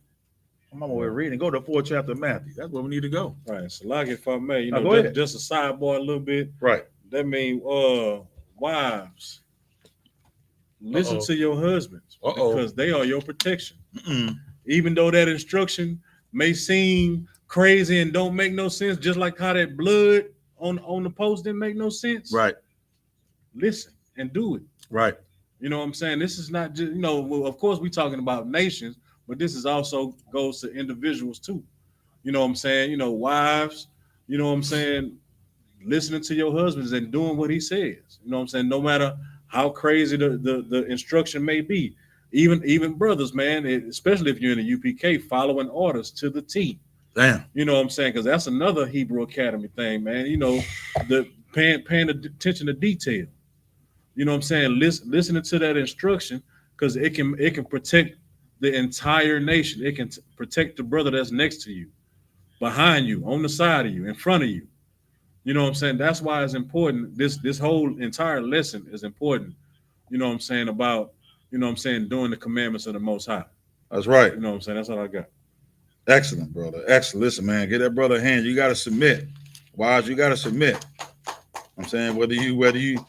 J: I'm on my way reading. Go to the 4th chapter of Matthew. That's where we need to go.
H: Right. So like if I may, just a sidebar a little bit.
J: Right.
H: That means wives, listen to your husbands because they are your protection. Even though that instruction may seem crazy and don't make no sense, just like how that blood on the post didn't make no sense.
J: Right.
H: Listen and do it.
J: Right.
H: You know what I'm saying? This is not just, of course we're talking about nations, but this is also goes to individuals too. You know what I'm saying? Wives, you know what I'm saying? Listening to your husbands and doing what he says. You know what I'm saying? No matter how crazy the instruction may be. Even brothers, man, especially if you're in the UPK, following orders to the T.
J: Damn.
H: You know what I'm saying? Because that's another Hebrew Academy thing, man. The paying attention to detail. You know what I'm saying? Listening to that instruction, because it can protect the entire nation. It can protect the brother that's next to you, behind you, on the side of you, in front of you. You know what I'm saying? That's why it's important. This whole entire lesson is important. You know what I'm saying? About, doing the commandments of the Most High.
J: That's right.
H: You know what I'm saying? That's all I got.
J: Excellent, brother. Excellent. Listen, man, get that brother a hand. You got to submit. Wives, you got to submit. I'm saying whether you want to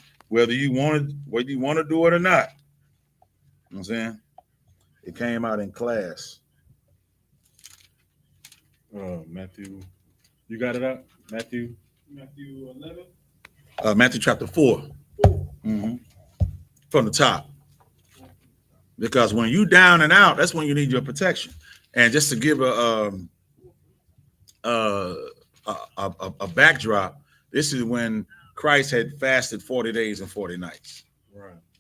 J: do it or not. You know what I'm saying? It came out in class.
H: Matthew, you got it out? Matthew
I: 11.
J: Matthew chapter 4. Mm-hmm. From the top. Because when you down and out, that's when you need your protection. And just to give a backdrop, this is when Christ had fasted 40 days and 40 nights.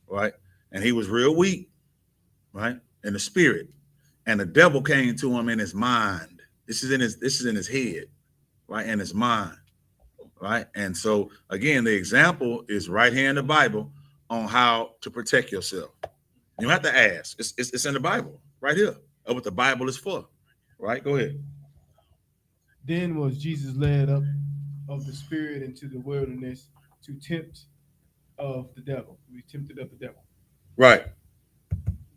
J: Right. And he was real weak, right? In the spirit. And the devil came to him in his mind. This is in his head, right? In his mind. Right. And so again, the example is right here in the Bible on how to protect yourself. You don't have to ask. It's in the Bible, right here. Of what the Bible is for. Right? Go ahead.
I: Then was Jesus led up of the spirit into the wilderness to tempt of the devil. We tempted of the devil.
J: Right.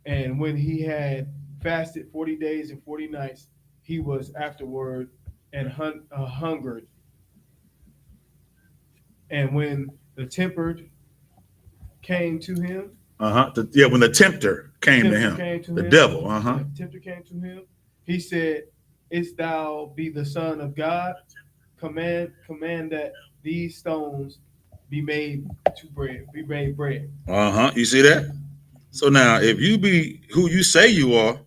I: And when he had fasted 40 days and 40 nights, he was afterward and hungered. And when the tempered came to him.
J: When the tempter came to him. The devil.
I: The tempter came to him. He said, "Is't thou be the Son of God? Command that these stones be made bread.
J: You see that? So now, if you be who you say you are,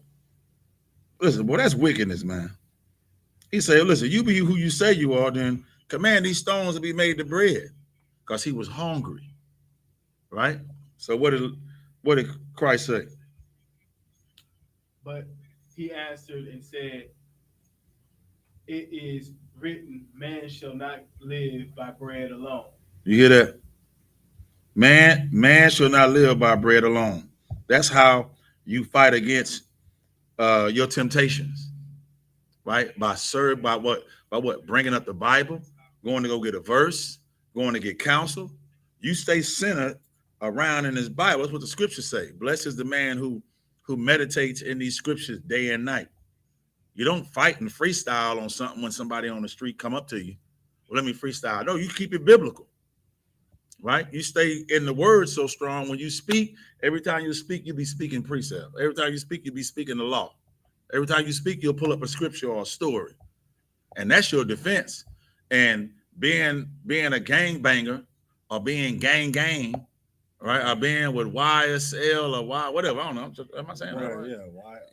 J: listen, boy, that's wickedness, man. He said, listen, you be who you say you are, then command these stones to be made to bread. Because he was hungry. Right? So what did Christ say?
I: But he answered and said, it is written, man shall not live by bread alone.
J: You hear that? Man shall not live by bread alone. That's how you fight against your temptations, right? By what? By what? Bringing up the Bible, going to go get a verse, going to get counsel. You stay centered around in this Bible. That's what the scriptures say. Blessed is the man who meditates in these scriptures day and night. You don't fight and freestyle on something when somebody on the street come up to you. Well, let me freestyle. No, you keep it biblical, right? You stay in the word so strong. When you speak, every time you speak, you be speaking precept. Every time you speak, you be speaking the law. Every time you speak, you'll pull up a scripture or a story. And that's your defense. And being a gangbanger or being gang, right? Or being with YSL or Y, whatever. I don't know. Am I saying that right?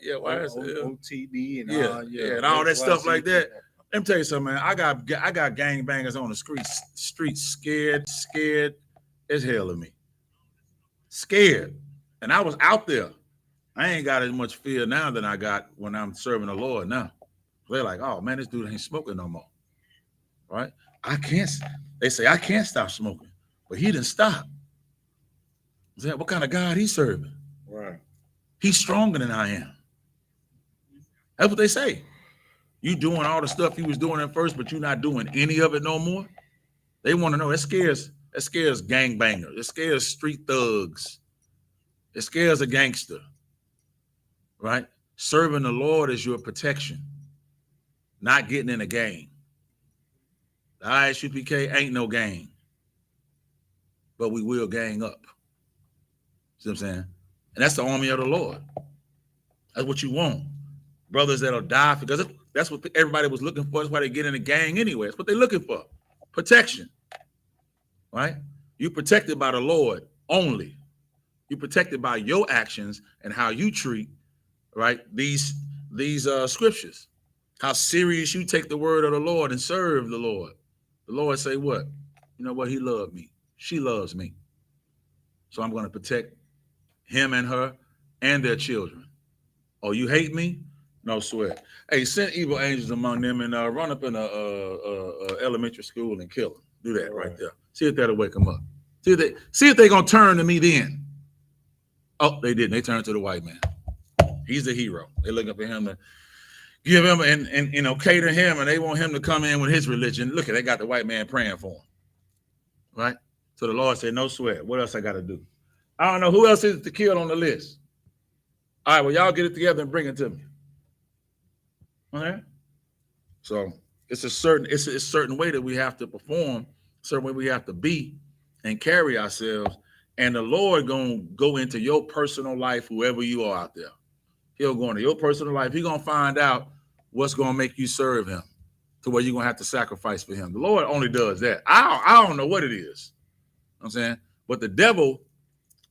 H: Yeah,
J: YSL.
H: OTB and
J: yeah, and all that stuff like that. Let me tell you something, man. I got gangbangers on the streets scared as hell of me. Scared. And I was out there. I ain't got as much fear now than I got when I'm serving the Lord now. They're like, oh man, this dude ain't smoking no more. Right? They say I can't stop smoking, but he didn't stop. What kind of God he serving?
H: Right.
J: He's stronger than I am. That's what they say. You doing all the stuff you was doing at first, but you're not doing any of it no more. They want to know. That scares gangbangers. It scares street thugs. It scares a gangster. Right? Serving the Lord is your protection. Not getting in a gang. The I.S.U.P.K ain't no gang. But we will gang up. See what I'm saying? And that's the army of the Lord. That's what you want. Brothers that'll die because that's what everybody was looking for. That's why they get in a gang anyway. That's what they're looking for. Protection. Right? You're protected by the Lord only. You're protected by your actions and how you treat, right, these scriptures. How serious you take the word of the Lord and serve the Lord. The Lord say what? You know what? He loved me. She loves me. So I'm going to protect him and her and their children. Oh, you hate me? No sweat. Hey, send evil angels among them and run up in a elementary school and kill them. Do that right there. See if that'll wake them up. See if they're going to turn to me then. Oh, they didn't. They turned to the white man. He's the hero. They're looking for him to give him and cater him, and they want him to come in with his religion. Look, they got the white man praying for him. Right? So the Lord said, no sweat. What else I got to do? I don't know. Who else is to kill on the list? All right, well, y'all get it together and bring it to me. Okay? So it's a certain way that we have to perform, a certain way we have to be and carry ourselves. And the Lord gonna go into your personal life, whoever you are out there. He'll go into your personal life. He's gonna find out what's gonna make you serve him to where you're gonna have to sacrifice for him. The Lord only does that. I don't know what it is. You know what I'm saying? But the devil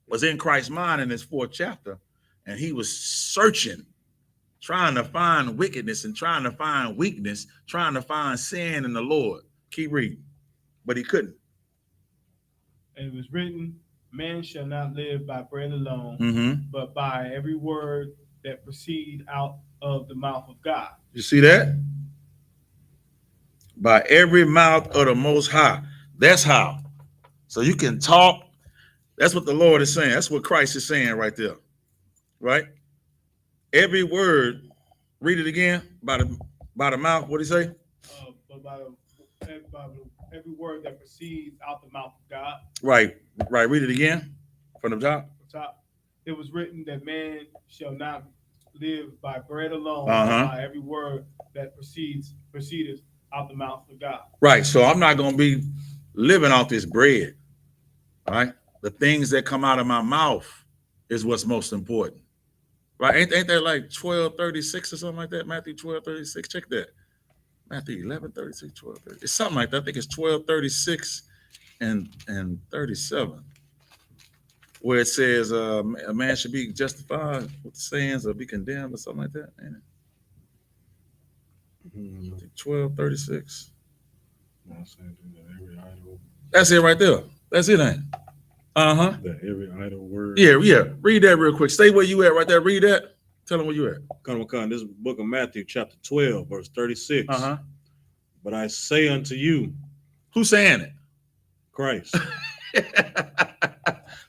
J: was in Christ's mind in his 4th chapter, and he was searching, trying to find wickedness and trying to find weakness, trying to find sin in the Lord. Keep reading. But he couldn't.
I: And it was written, man shall not live by bread alone, but by every word that proceed out of the mouth of God.
J: You see that? By every mouth of the Most High. That's how. So you can talk. That's what the Lord is saying. That's what Christ is saying right there. Right? Every word, read it again, by the mouth. What did he say?
I: But by every word that proceeds out the mouth of God.
J: Right. Read it again from the top.
I: It was written that man shall not live by bread alone, but by every word that proceedeth out the mouth of God.
J: Right. So I'm not going to be living off this bread. All right. The things that come out of my mouth is what's most important. Right? Ain't that like 12:36 or something like that? Matthew 12:36. Check that. Matthew 11:36, 12:30. It's something like that. I think it's 12:36 and 37. Where it says a man should be justified with sins or be condemned or something like that. 12:36. That's it right there. That's it, ain't it?
H: That every idle word.
J: Yeah. Read that real quick. Stay where you at right there. Read that. Tell them where you at.
H: Come. This is the book of Matthew, chapter 12, verse 36. But I say unto you.
J: Who's saying it?
H: Christ.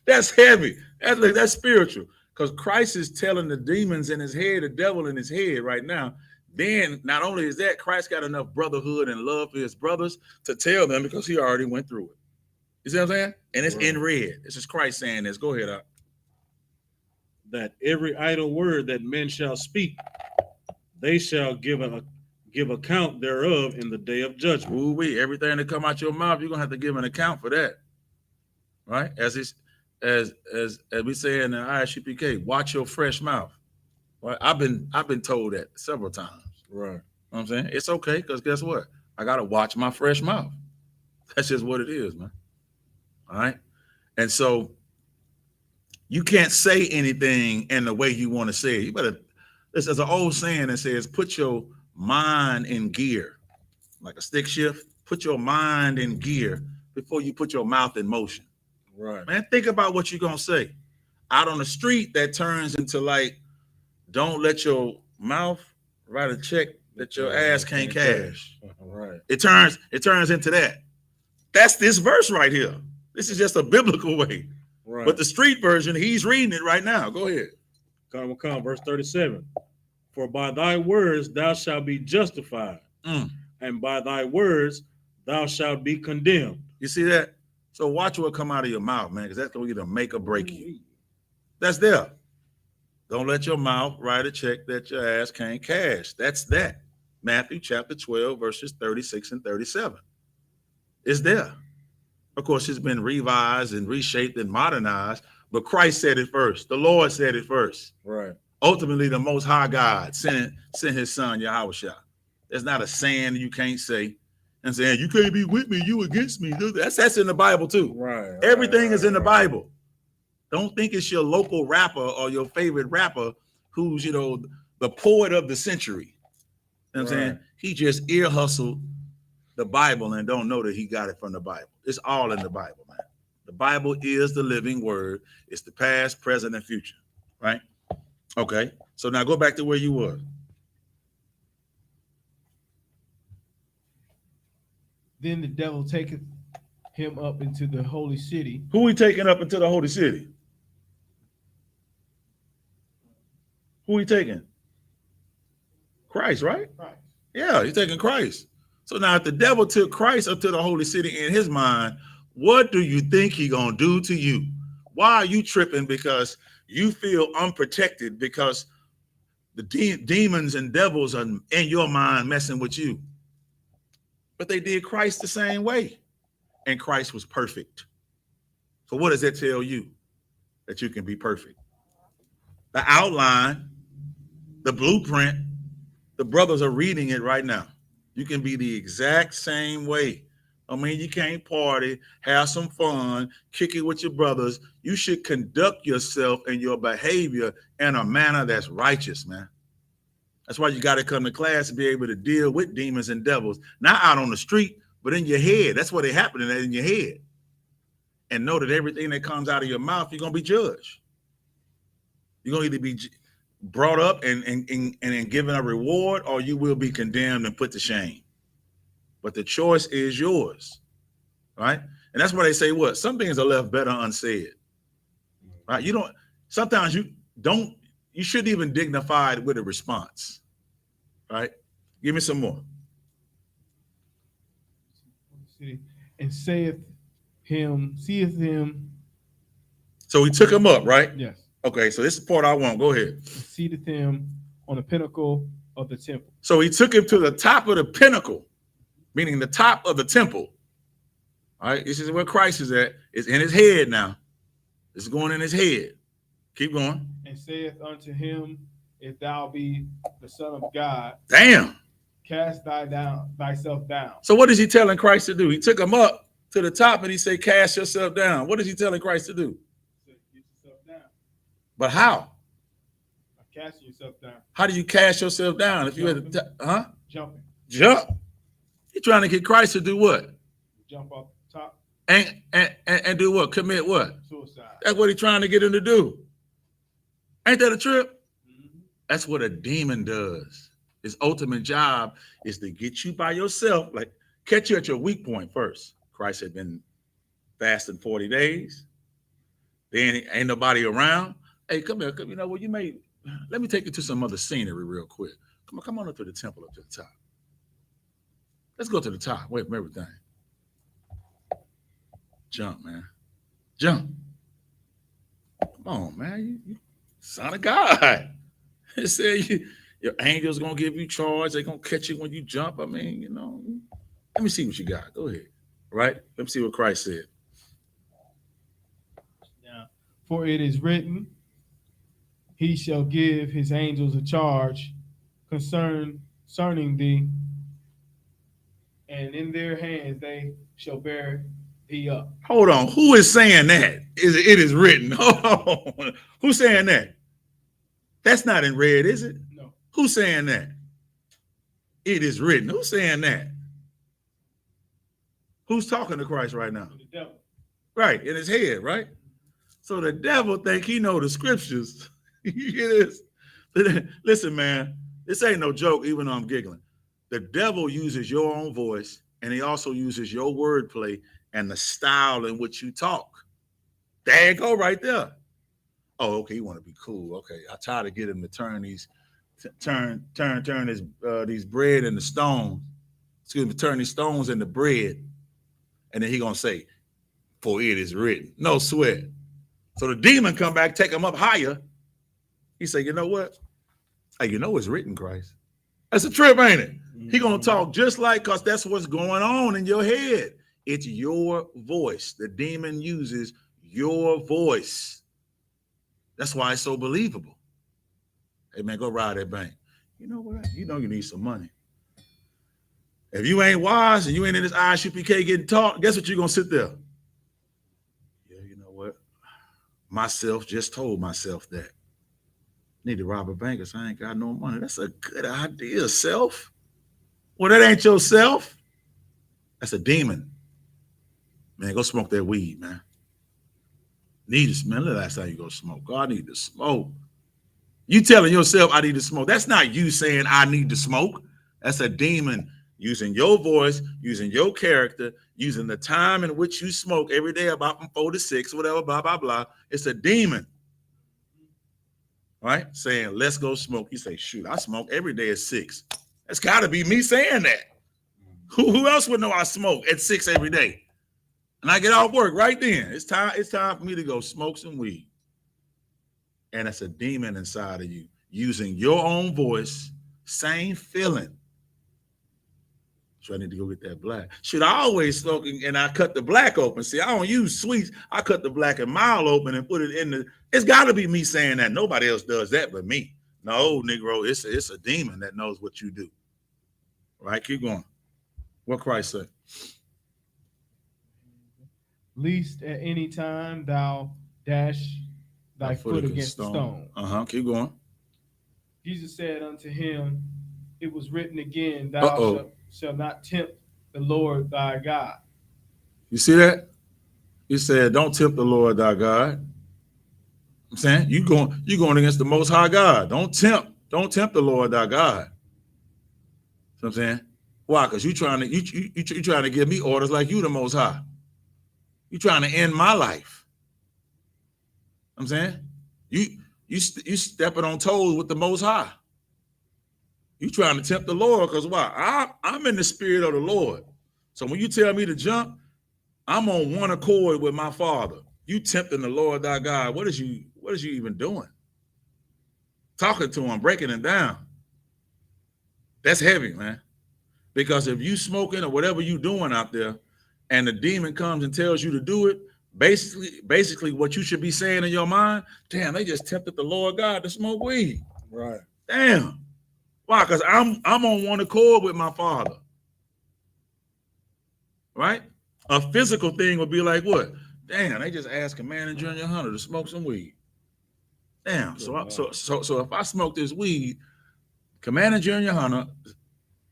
J: That's heavy. That's spiritual. Because Christ is telling the demons in his head, the devil in his head right now. Then not only is that, Christ got enough brotherhood and love for his brothers to tell them because he already went through it. You see what I'm saying? And it's in red. This is Christ saying this. Go ahead, Al.
H: That every idle word that men shall speak, they shall give account thereof in the day of judgment.
J: Ooh-wee. Everything that come out your mouth, you're gonna have to give an account for that. Right? As we say in the I.S.U.P.K, watch your fresh mouth. Right? I've been told that several times.
H: Right.
J: You know what I'm saying? It's okay, because guess what? I gotta watch my fresh mouth. That's just what it is, man. All right. And so you can't say anything in the way you want to say it. You better, there's an old saying that says, put your mind in gear, like a stick shift. Put your mind in gear before you put your mouth in motion.
H: Right.
J: Man, think about what you're going to say. Out on the street, that turns into like, don't let your mouth write a check that your ass can't cash.
H: Right.
J: It turns into that. That's this verse right here. This is just a biblical way.
H: Right.
J: But the street version, he's reading it right now. Go ahead.
H: Come, verse 37. For by thy words thou shalt be justified, and by thy words thou shalt be condemned.
J: You see that? So watch what come out of your mouth, man, because that's going to either make or break you. That's there. Don't let your mouth write a check that your ass can't cash. That's that. Matthew chapter 12, verses 36 and 37. It's there. Of course, it's been revised and reshaped and modernized, but Christ said it first. The Lord said it first.
H: Right.
J: Ultimately, the Most High God sent his son, Yahawashi. There's not a saying you can't say and saying, you can't be with me, you against me. That's in the Bible too.
H: Right.
J: Everything is in the Bible. Don't think it's your local rapper or your favorite rapper who's, the poet of the century. You know what I'm saying? He just ear hustled the Bible and don't know that he got it from the Bible. It's all in the Bible, man. The Bible is the living word. It's the past, present, and future, right? Okay, so now go back to where you were.
I: Then the devil taketh him up into the holy city.
J: Who he taking up into the holy city? Who he taking? Christ, right?
I: Right.
J: Yeah, he's taking Christ. So now if the devil took Christ up to the holy city in his mind, what do you think he gonna do to you? Why are you tripping? Because you feel unprotected because the demons and devils are in your mind messing with you. But they did Christ the same way. And Christ was perfect. So what does that tell you? That you can be perfect. The outline, the blueprint, the brothers are reading it right now. You can be the exact same way. I mean, you can't party, have some fun, kick it with your brothers. You should conduct yourself and your behavior in a manner that's righteous, man. That's why you got to come to class and be able to deal with demons and devils, not out on the street, but in your head. That's what they're happening in your head. And know that everything that comes out of your mouth, you're going to be judged. You're going to either be brought up and given a reward, or you will be condemned and put to shame. But the choice is yours, right? And that's why they say what? Some things are left better unsaid, right? Sometimes you shouldn't even dignify it with a response, right? Give me some more.
I: And seeth him.
J: So he took him up, right?
I: Yes.
J: Okay, so this is the part I want. Go ahead.
I: And seated him on the pinnacle of the temple.
J: So he took him to the top of the pinnacle, meaning the top of the temple. All right, this is where Christ is at. It's in his head now. It's going in his head. Keep going.
I: And saith unto him, if thou be the Son of God,
J: damn,
I: cast thyself down.
J: So what is he telling Christ to do? He took him up to the top and he said, cast yourself down. What is he telling Christ to do?
I: Get yourself down.
J: But how?
I: Casting yourself down.
J: How do you cast yourself down? If you had
I: Jumping.
J: Jump. You're trying to get Christ to do what?
I: Jump off the top.
J: And do what? Commit what?
I: Suicide.
J: That's what he's trying to get him to do. Ain't that a trip?
I: Mm-hmm.
J: That's what a demon does. His ultimate job is to get you by yourself, like catch you at your weak point first. Christ had been fasting 40 days. Then ain't nobody around. Hey, come here. You know what? Let me take you to some other scenery real quick. Come on up to the temple, up to the top. Let's go to the top. Wait for everything. Jump, man. Jump. Come on, man. You son of God. It said your angels gonna give you charge. They're gonna catch you when you jump. I mean, you know. Let me see what you got. Go ahead. Right? Let me see what Christ said.
I: Now, for it is written, he shall give his angels a charge concerning thee, and in their hands they shall bear thee up.
J: Hold on. Who is saying that? It is written. Hold on. Who's saying that? That's not in red, is it?
I: No.
J: Who's saying that? It is written. Who's saying that? Who's talking to Christ right now?
I: The devil.
J: Right, in his head, right? So the devil think he know the scriptures. You hear this? Listen, man, this ain't no joke, even though I'm giggling. The devil uses your own voice, and he also uses your wordplay and the style in which you talk. There you go, right there. Oh, okay, you want to be cool. Okay, I try to get him to turn these bread into stones. Excuse me, turn these stones into bread. And then he gonna say, for it is written. No sweat. So the demon come back, take him up higher. He say, you know what? Hey, you know it's written, Christ. That's a trip, ain't it? He gonna talk just like, cause that's what's going on in your head. It's your voice. The demon uses your voice. That's why it's so believable. Hey man, go ride that bank. You know what? You know you need some money. If you ain't wise and you ain't in this I.S.U.P.K. getting taught, guess what you're gonna sit there? Yeah, you know what? Myself just told myself that. Need to rob a bank because I ain't got no money. That's a good idea, self. Well, that ain't yourself. That's a demon. Man, go smoke that weed, man. Need to smell it. Last time you go smoke. God, I need to smoke. You telling yourself I need to smoke. That's not you saying I need to smoke. That's a demon using your voice, using your character, using the time in which you smoke every day about from 4 to 6, whatever, blah, blah, blah. It's a demon. Right? Saying, let's go smoke. You say, shoot, I smoke every day at 6. That's got to be me saying that. Who else would know I smoke at 6 every day? And I get off work right then. It's time for me to go smoke some weed. And it's a demon inside of you using your own voice, same feeling. So I need to go get that black. Should I always smoke and I cut the black open? See, I don't use sweets. I cut the black and mild open and put it in the. It's got to be me saying that. Nobody else does that but me. No, Negro, it's a demon that knows what you do. Right? Keep going. What Christ said?
I: Least at any time thou dash thy foot against the stone.
J: Keep going.
I: Jesus said unto him, it was written again, thou shalt not tempt the Lord thy God.
J: You see that? He said, don't tempt the Lord thy God. I'm saying you going against the Most High God. Don't tempt the Lord thy God. So I'm saying, why? Because you trying to give me orders like you the Most High. You trying to end my life. I'm saying you stepping on toes with the Most High. You trying to tempt the Lord because why? I'm in the spirit of the Lord. So when you tell me to jump, I'm on one accord with my Father. You tempting the Lord thy God. What is you even doing? Talking to him, breaking it down. That's heavy, man. Because if you smoking or whatever you doing out there, and the demon comes and tells you to do it, basically what you should be saying in your mind, damn, they just tempted the Lord God to smoke weed.
H: Right.
J: Damn. Why? Because I'm on one accord with my Father. Right? A physical thing would be like what? Damn, they just asked Commander Junior Hunter to smoke some weed. Damn. So if I smoke this weed, Commander Junior Hunter,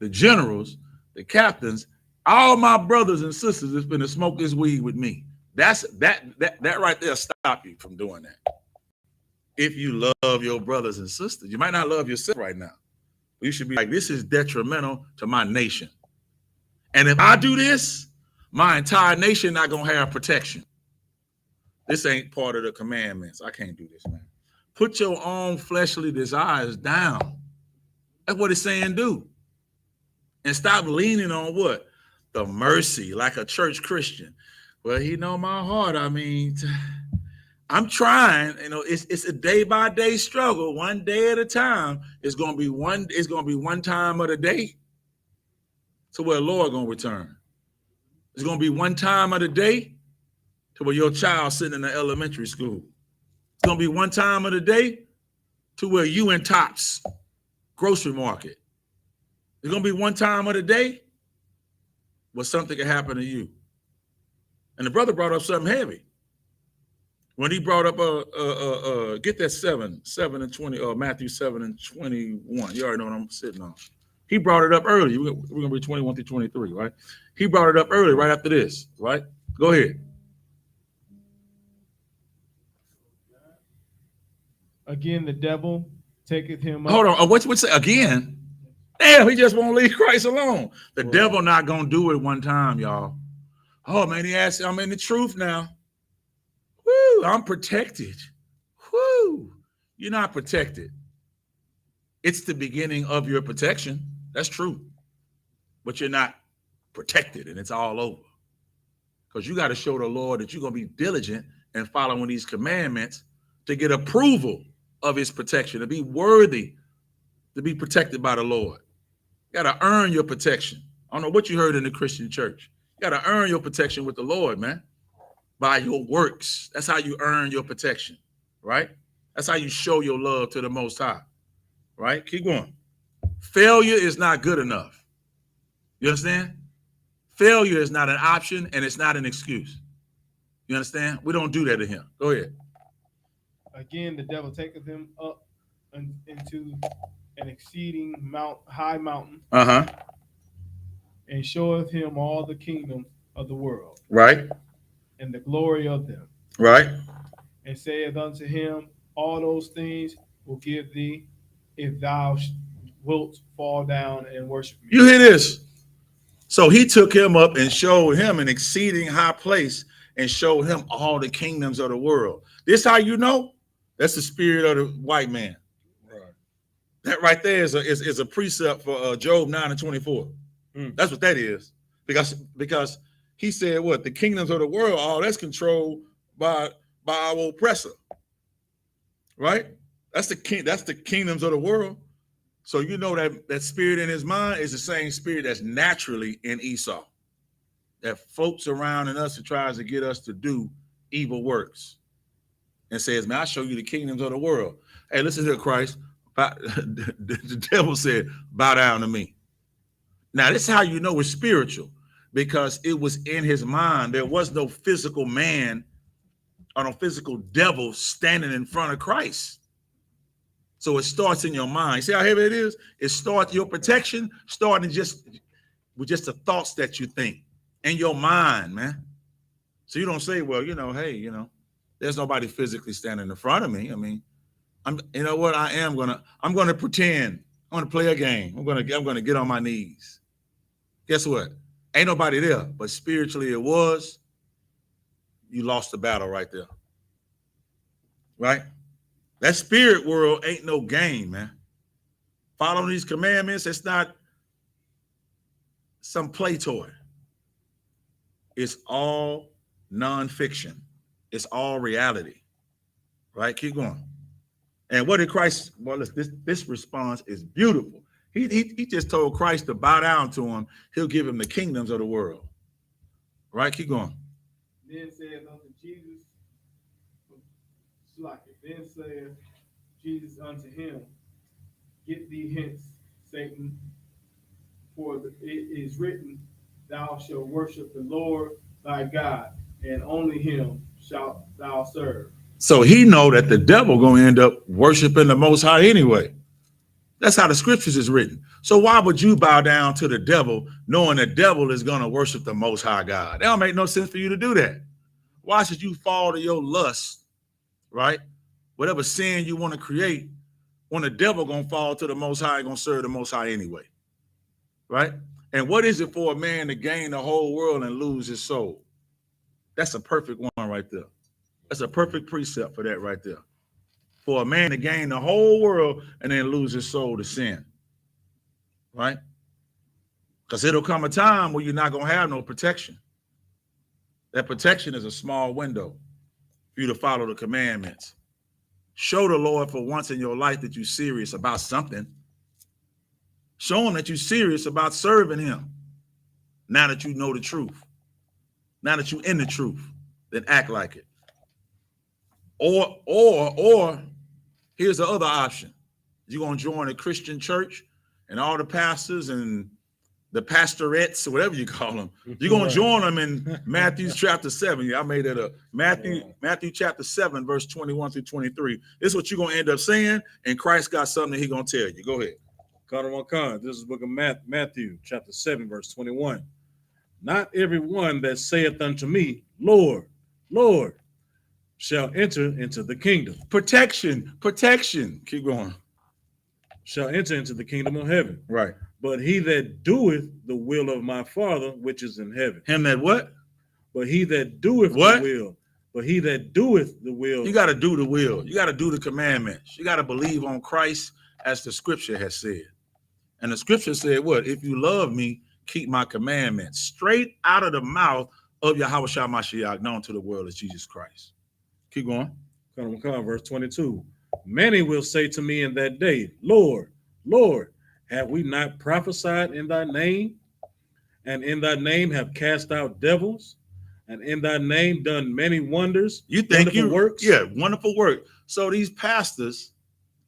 J: the generals, the captains, all my brothers and sisters is finna smoke this weed with me. That right there stop you from doing that. If you love your brothers and sisters, you might not love yourself right now. You should be like, this is detrimental to my nation. And if I do this, my entire nation not gonna have protection. This ain't part of the commandments. I can't do this, man. Put your own fleshly desires down. That's what it's saying do. And stop leaning on what? The mercy, like a church Christian. Well, he know my heart. I mean, I'm trying. You know, it's a day-by-day struggle, one day at a time. It's gonna be one time of the day to where the Lord gonna return. It's gonna be one time of the day to where your child sitting in the elementary school. It's gonna be one time of the day to where you in Tops grocery market. It's gonna be one time of the day where something can happen to you. And the brother brought up something heavy when he brought up get that 7 and 20, Matthew 7 and 21. You already know what I'm sitting on. He brought it up early. We're gonna be 21 through 23, right? He brought it up early, right after this, right? Go ahead.
I: Again, the devil taketh him up.
J: Hold on. What's again? Damn, he just won't leave Christ alone. The devil not gonna do it one time, y'all. Oh man, he asked, I'm in the truth now. Woo, I'm protected. Woo, you're not protected. It's the beginning of your protection. That's true. But you're not protected, and it's all over. Because you got to show the Lord that you're going to be diligent and following these commandments to get approval of his protection, to be worthy to be protected by the Lord. You got to earn your protection. I don't know what you heard in the Christian church. You got to earn your protection with the Lord, man, by your works. That's how you earn your protection, right? That's how you show your love to the Most High, right? Keep going. Failure is not good enough. You understand? Failure is not an option, and it's not an excuse. You understand? We don't do that to him. Go ahead.
I: Again, the devil taketh him up into an exceeding high mountain, and showeth him all the kingdoms of the world,
J: right,
I: and the glory of them,
J: right,
I: and saith unto him, all those things will give thee, if thou wilt fall down and worship me.
J: You hear this? So he took him up and showed him an exceeding high place and showed him all the kingdoms of the world. This how you know? That's the spirit of the white man. Right. That right there is a precept for Job 9 and 24. That's what that is. Because he said what? The kingdoms of the world, all that's controlled by our oppressor. Right? That's the kingdoms of the world. So you know that spirit in his mind is the same spirit that's naturally in Esau, that floats around in us and tries to get us to do evil works and says, man, I'll show you the kingdoms of the world. Hey, listen here, Christ. The devil said, bow down to me. Now, this is how you know it's spiritual, because it was in his mind. There was no physical man or no physical devil standing in front of Christ. So it starts in your mind. See how heavy it is? It starts your protection, starting with just the thoughts that you think in your mind, man. So you don't say, well, hey, there's nobody physically standing in front of me. I mean, I'm gonna pretend. I'm gonna play a game. I'm gonna get on my knees. Guess what? Ain't nobody there, but spiritually it was. You lost the battle right there. Right? That spirit world ain't no game, man. Following these commandments, it's not some play toy. It's all nonfiction. It's all reality. Right? Keep going. And what did Christ? Well, this response is beautiful. He just told Christ to bow down to him. He'll give him the kingdoms of the world. Right? Keep going.
I: Then saith unto Jesus, then saith Jesus unto him, get thee hence, Satan, for it is written, thou shalt worship the Lord thy God, and only him shalt thou serve.
J: So he know that the devil gonna end up worshiping the Most High anyway. That's how the scriptures is written. So why would you bow down to the devil knowing the devil is going to worship the Most High God? That don't make no sense for you to do that. Why should you fall to your lust, right? Whatever sin you want to create, when the devil going to fall to the Most High, going to serve the Most High anyway, right? And what is it for a man to gain the whole world and lose his soul? That's a perfect one right there. That's a perfect precept for that right there. For a man to gain the whole world and then lose his soul to sin, right? Because it'll come a time where you're not going to have no protection. That protection is a small window for you to follow the commandments. Show the Lord for once in your life that you're serious about something. Show him that you're serious about serving him. Now that you know the truth. Now that you're in the truth, then act like it. Or here's the other option. You're going to join a Christian church and all the pastors and the pastorettes, or whatever you call them. You're going to join them in Matthew chapter 7. Yeah, I made it up. Matthew chapter 7, verse 21 through 23. This is what you're going to end up saying, and Christ got something that he's going to tell you. Go ahead.
H: This is the book of Matthew chapter 7, verse 21. Not everyone that saith unto me, Lord, Lord, shall enter into the kingdom.
J: Protection. Keep going.
H: Shall enter into the kingdom of heaven.
J: Right.
H: But he that doeth the will of my Father which is in heaven.
J: Him that what?
H: But he that doeth
J: what?
H: the will. But he that doeth the will.
J: You got to do the will. You got to do the commandments. You got to believe on Christ as the scripture has said. And the scripture said what? If you love me, keep my commandments. Straight out of the mouth of Yahawashi Mashiach, known to the world as Jesus Christ. Keep going.
H: Verse 22. Many will say to me in that day, Lord, Lord, have we not prophesied in thy name? And in thy name have cast out devils? And in thy name done many wonders?
J: You think
H: wonderful works?
J: Yeah, wonderful work. So these pastors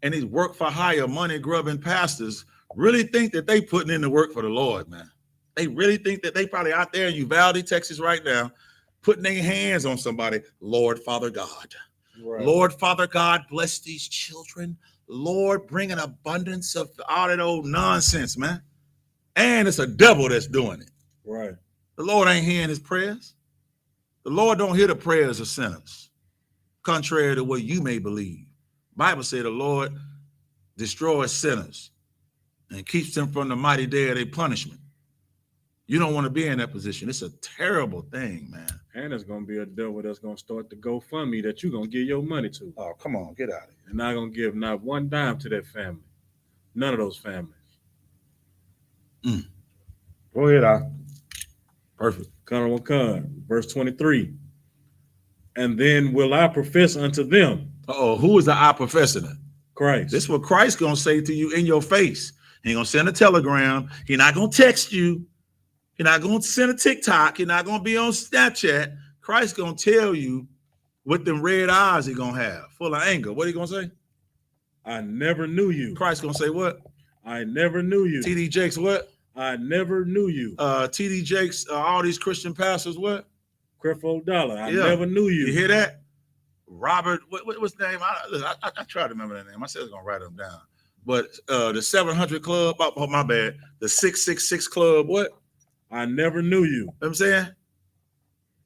J: and these work for hire, money grubbing pastors really think that they putting in the work for the Lord, man. They really think that they probably out there in Uvalde, Texas right now, putting their hands on somebody. Lord, Father God. Right. Lord, Father God, bless these children. Lord, bring an abundance of all that old nonsense, man. And it's a devil that's doing it.
H: Right.
J: The Lord ain't hearing his prayers. The Lord don't hear the prayers of sinners, contrary to what you may believe. Bible said the Lord destroys sinners and keeps them from the mighty day of their punishment. You don't want to be in that position. It's a terrible thing, man.
H: And there's going to be a devil that's going to start the GoFundMe that you're going to give your money to.
J: Oh, come on, get out of here.
H: You're not going to give not one dime to that family. None of those families.
J: Go ahead, Al. Perfect.
H: Verse 23. And then will I profess unto them.
J: Who is the I professing it?
H: Christ.
J: This is what Christ going to say to you in your face. He ain't going to send a telegram. He's not going to text you. You're not going to send a TikTok. You're not going to be on Snapchat. Christ's going to tell you what them red eyes he's going to have, full of anger. What are you going to say?
H: I never knew you.
J: Christ's going to say what?
H: I never knew you.
J: TD Jakes what?
H: I never knew you.
J: TD Jakes, all these Christian pastors what?
H: Creflo Dollar. I never knew you.
J: You hear that? Robert, what's his name? I tried to remember that name. I said I was going to write him down. But the 700 Club, oh, my bad. The 666 Club, what?
H: I never knew you.
J: You know what I'm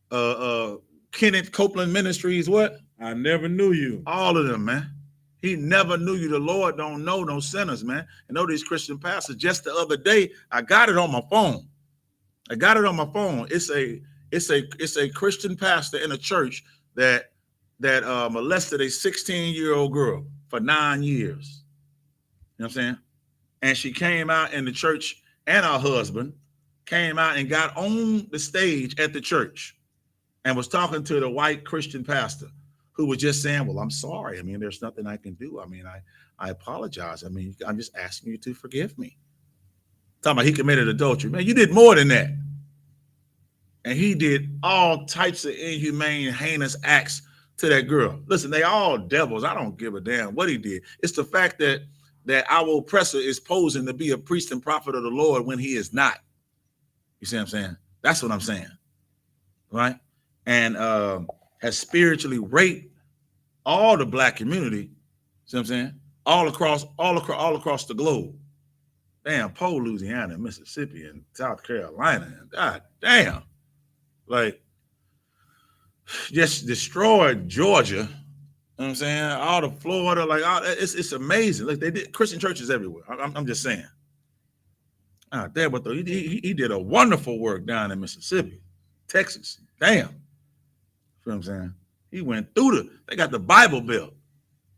J: saying? Kenneth Copeland Ministries, what?
H: I never knew you.
J: All of them, man. He never knew you. The Lord don't know no sinners, man. And know these Christian pastors. Just the other day, I got it on my phone. It's a Christian pastor in a church that molested a 16-year-old girl for 9 years. You know what I'm saying? And she came out in the church, and her husband came out and got on the stage at the church and was talking to the white Christian pastor who was just saying, well, I'm sorry. I mean, there's nothing I can do. I mean, I apologize. I mean, I'm just asking you to forgive me. Talking about he committed adultery. Man, you did more than that. And he did all types of inhumane, heinous acts to that girl. Listen, they all devils. I don't give a damn what he did. It's the fact that our oppressor is posing to be a priest and prophet of the Lord when he is not. You see what I'm saying? That's what I'm saying, right? And has spiritually raped all the black community. See what I'm saying? all across the globe. Damn, Poe, Louisiana, Mississippi, and South Carolina. And God damn. Like, just destroyed Georgia. You know what I'm saying? All the Florida, like, it's amazing. Like, they did Christian churches everywhere. I'm just saying. There, but he did a wonderful work down in Mississippi, Texas. Damn. You know what I'm saying? He went through they got the Bible Belt. You know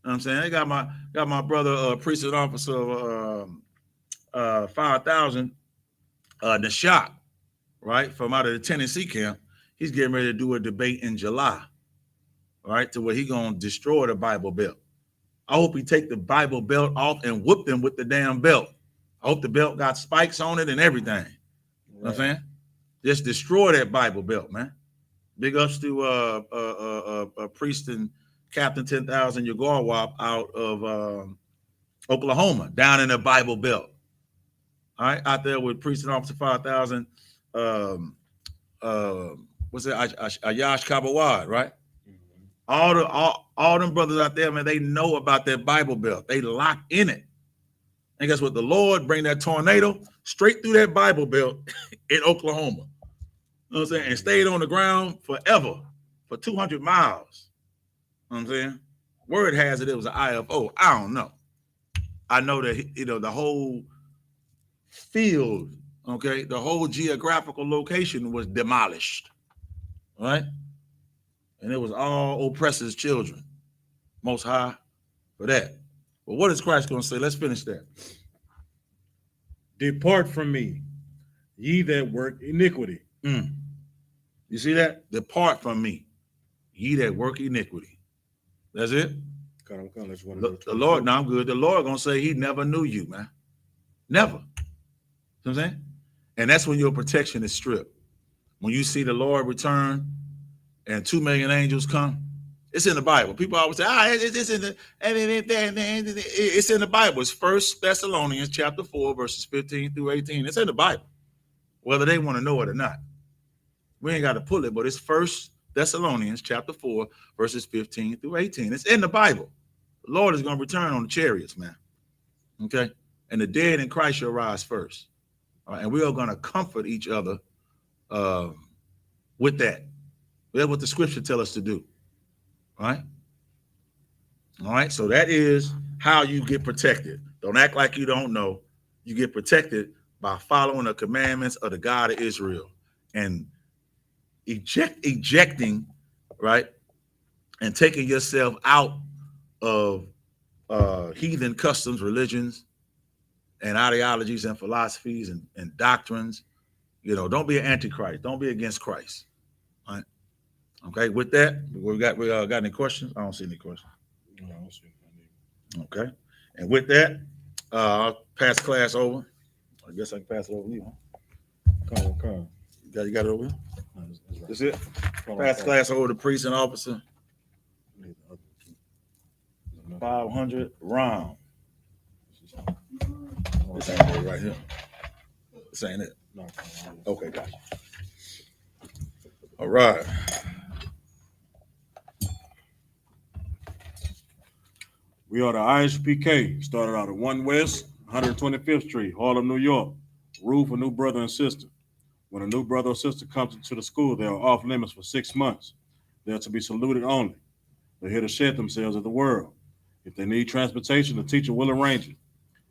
J: what I'm saying? They got my brother, priest and officer of 5,000, the shop, right? From out of the Tennessee camp. He's getting ready to do a debate in July, right? To where he gonna destroy the Bible Belt. I hope he take the Bible Belt off and whoop them with the damn belt. I hope the belt got spikes on it and everything. Right. You know what I'm saying? Just destroy that Bible Belt, man. Big ups to priest and Captain 10,000 Yagorwap out of Oklahoma, down in the Bible Belt. All right, out there with priest and officer 5,000. What's it? Ayash Kabawad, right? Mm-hmm. All them brothers out there, man, they know about that Bible Belt. They lock in it. And guess what? The Lord bring that tornado straight through that Bible Belt in Oklahoma. You know what I'm saying? And stayed on the ground forever, for 200 miles. You know what I'm saying? Word has it was an IFO. I don't know. I know that, the whole field, okay, the whole geographical location was demolished, right? And it was all oppressors' children. Most High for that. But what is Christ going to say? Let's finish that.
H: Depart from me, ye that work iniquity.
J: You see that? Depart from me, ye that work iniquity. That's it. The Lord, now I'm good. The Lord gonna say he never knew you, man. Never. You know what I'm saying? And that's when your protection is stripped. When you see the Lord return and 2 million angels come, it's in the Bible. People always say, it's in the Bible. It's 1 Thessalonians chapter 4, verses 15 through 18. It's in the Bible, whether they want to know it or not. We ain't got to pull it, but it's 1 Thessalonians chapter 4, verses 15 through 18. It's in the Bible. The Lord is going to return on the chariots, man. Okay? And the dead in Christ shall rise first. All right? And we are going to comfort each other with that. That's what the scripture tells us to do. All right? All right? So that is how you get protected. Don't act like you don't know. You get protected by following the commandments of the God of Israel and ejecting, right? And taking yourself out of heathen customs, religions, and ideologies and philosophies and doctrines. Don't be an antichrist. Don't be against Christ. All right. Okay. With that, we got any questions? I don't see any questions.
H: No, I don't see any.
J: Okay. And with that, I'll pass class over. I guess I can pass it over to you. Huh?
H: Come.
J: You got it over here?
H: No, that's right.
J: That's it? Pass class over to priest and officer. 500 round. This ain't it right here. This ain't it.
H: No.
J: Okay, gotcha. All right.
H: We are the I.S.U.P.K. Started out at 1 West, 125th Street, Harlem, New York. Rule for new brother and sister. When a new brother or sister comes into the school, they are off limits for 6 months. They are to be saluted only. They're here to shed themselves at the world. If they need transportation, the teacher will arrange it.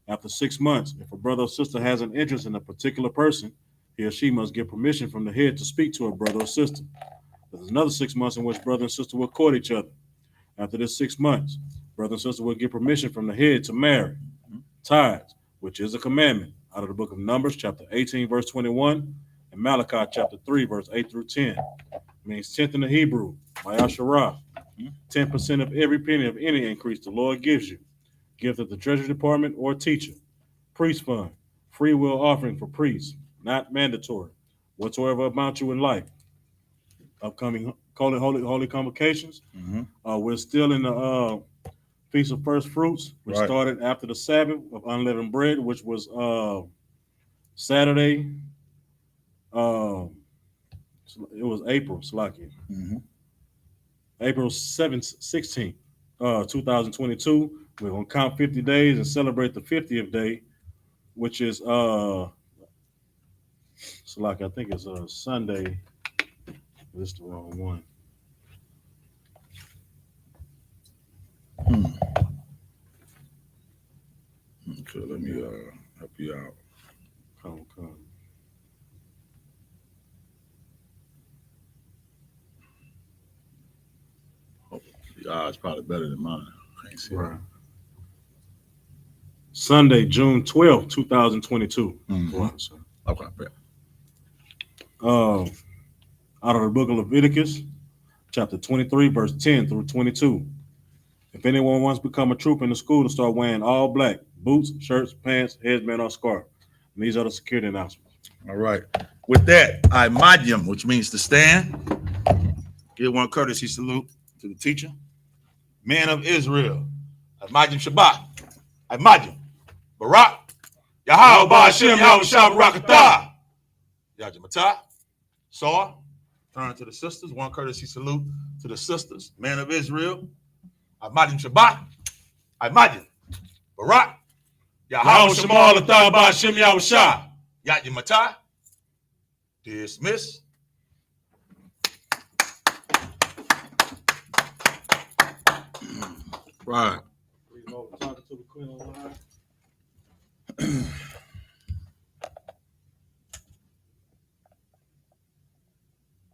H: After 6 months, if a brother or sister has an interest in a particular person, he or she must get permission from the head to speak to a brother or sister. There's another 6 months in which brother and sister will court each other. After this 6 months, brother and sister will get permission from the head to marry. Tithes, which is a commandment, out of the book of Numbers, chapter 18, verse 21, and Malachi, chapter 3, verse 8 through 10. It means 10th in the Hebrew, Mayasharah. 10% of every penny of any increase the Lord gives you. Gift of the Treasury Department or teacher. Priest fund, free will offering for priests, not mandatory. Whatsoever amount you in life. Upcoming holy convocations. We're still in the Feast of First Fruits, which started after the Sabbath of unleavened bread, which was Saturday. It was April, Salakia. April 7th, 16th, 2022 We're gonna count 50 days and celebrate the 50th day, which is so like I think it's Sunday. This is the wrong one.
J: Okay, let me help you out.
H: Come.
J: Oh, your eyes probably better than mine. I can't see
H: Right. Sunday, June 12th, 2022.
J: Mm-hmm. Okay, bet.
H: Out of the book of Leviticus, chapter 23, verse 10 through 22. If anyone wants to become a trooper in the school to start wearing all black, boots, shirts, pants, headband, or scarf. And these are the security announcements.
J: All right. With that, I.M.A.D.I.M, which means to stand. Give one courtesy salute to the teacher. Man of Israel. I.M.A.D.I.M Shabbat. I.M.A.D.I.M. Barak. Yahweh Ba'ashem Yahweh Shah Barakatah. Yajimata. Saw. Turn to the sisters. One courtesy salute to the sisters. Man of Israel. I.M.A.D.I.M Shabbat. I.M.A.D.I.M. Barak. Yahweh Shemal Atah Ba'ashem Yahweh Shah. Yajimata. Dismiss. Right.
H: Talking to the queen online.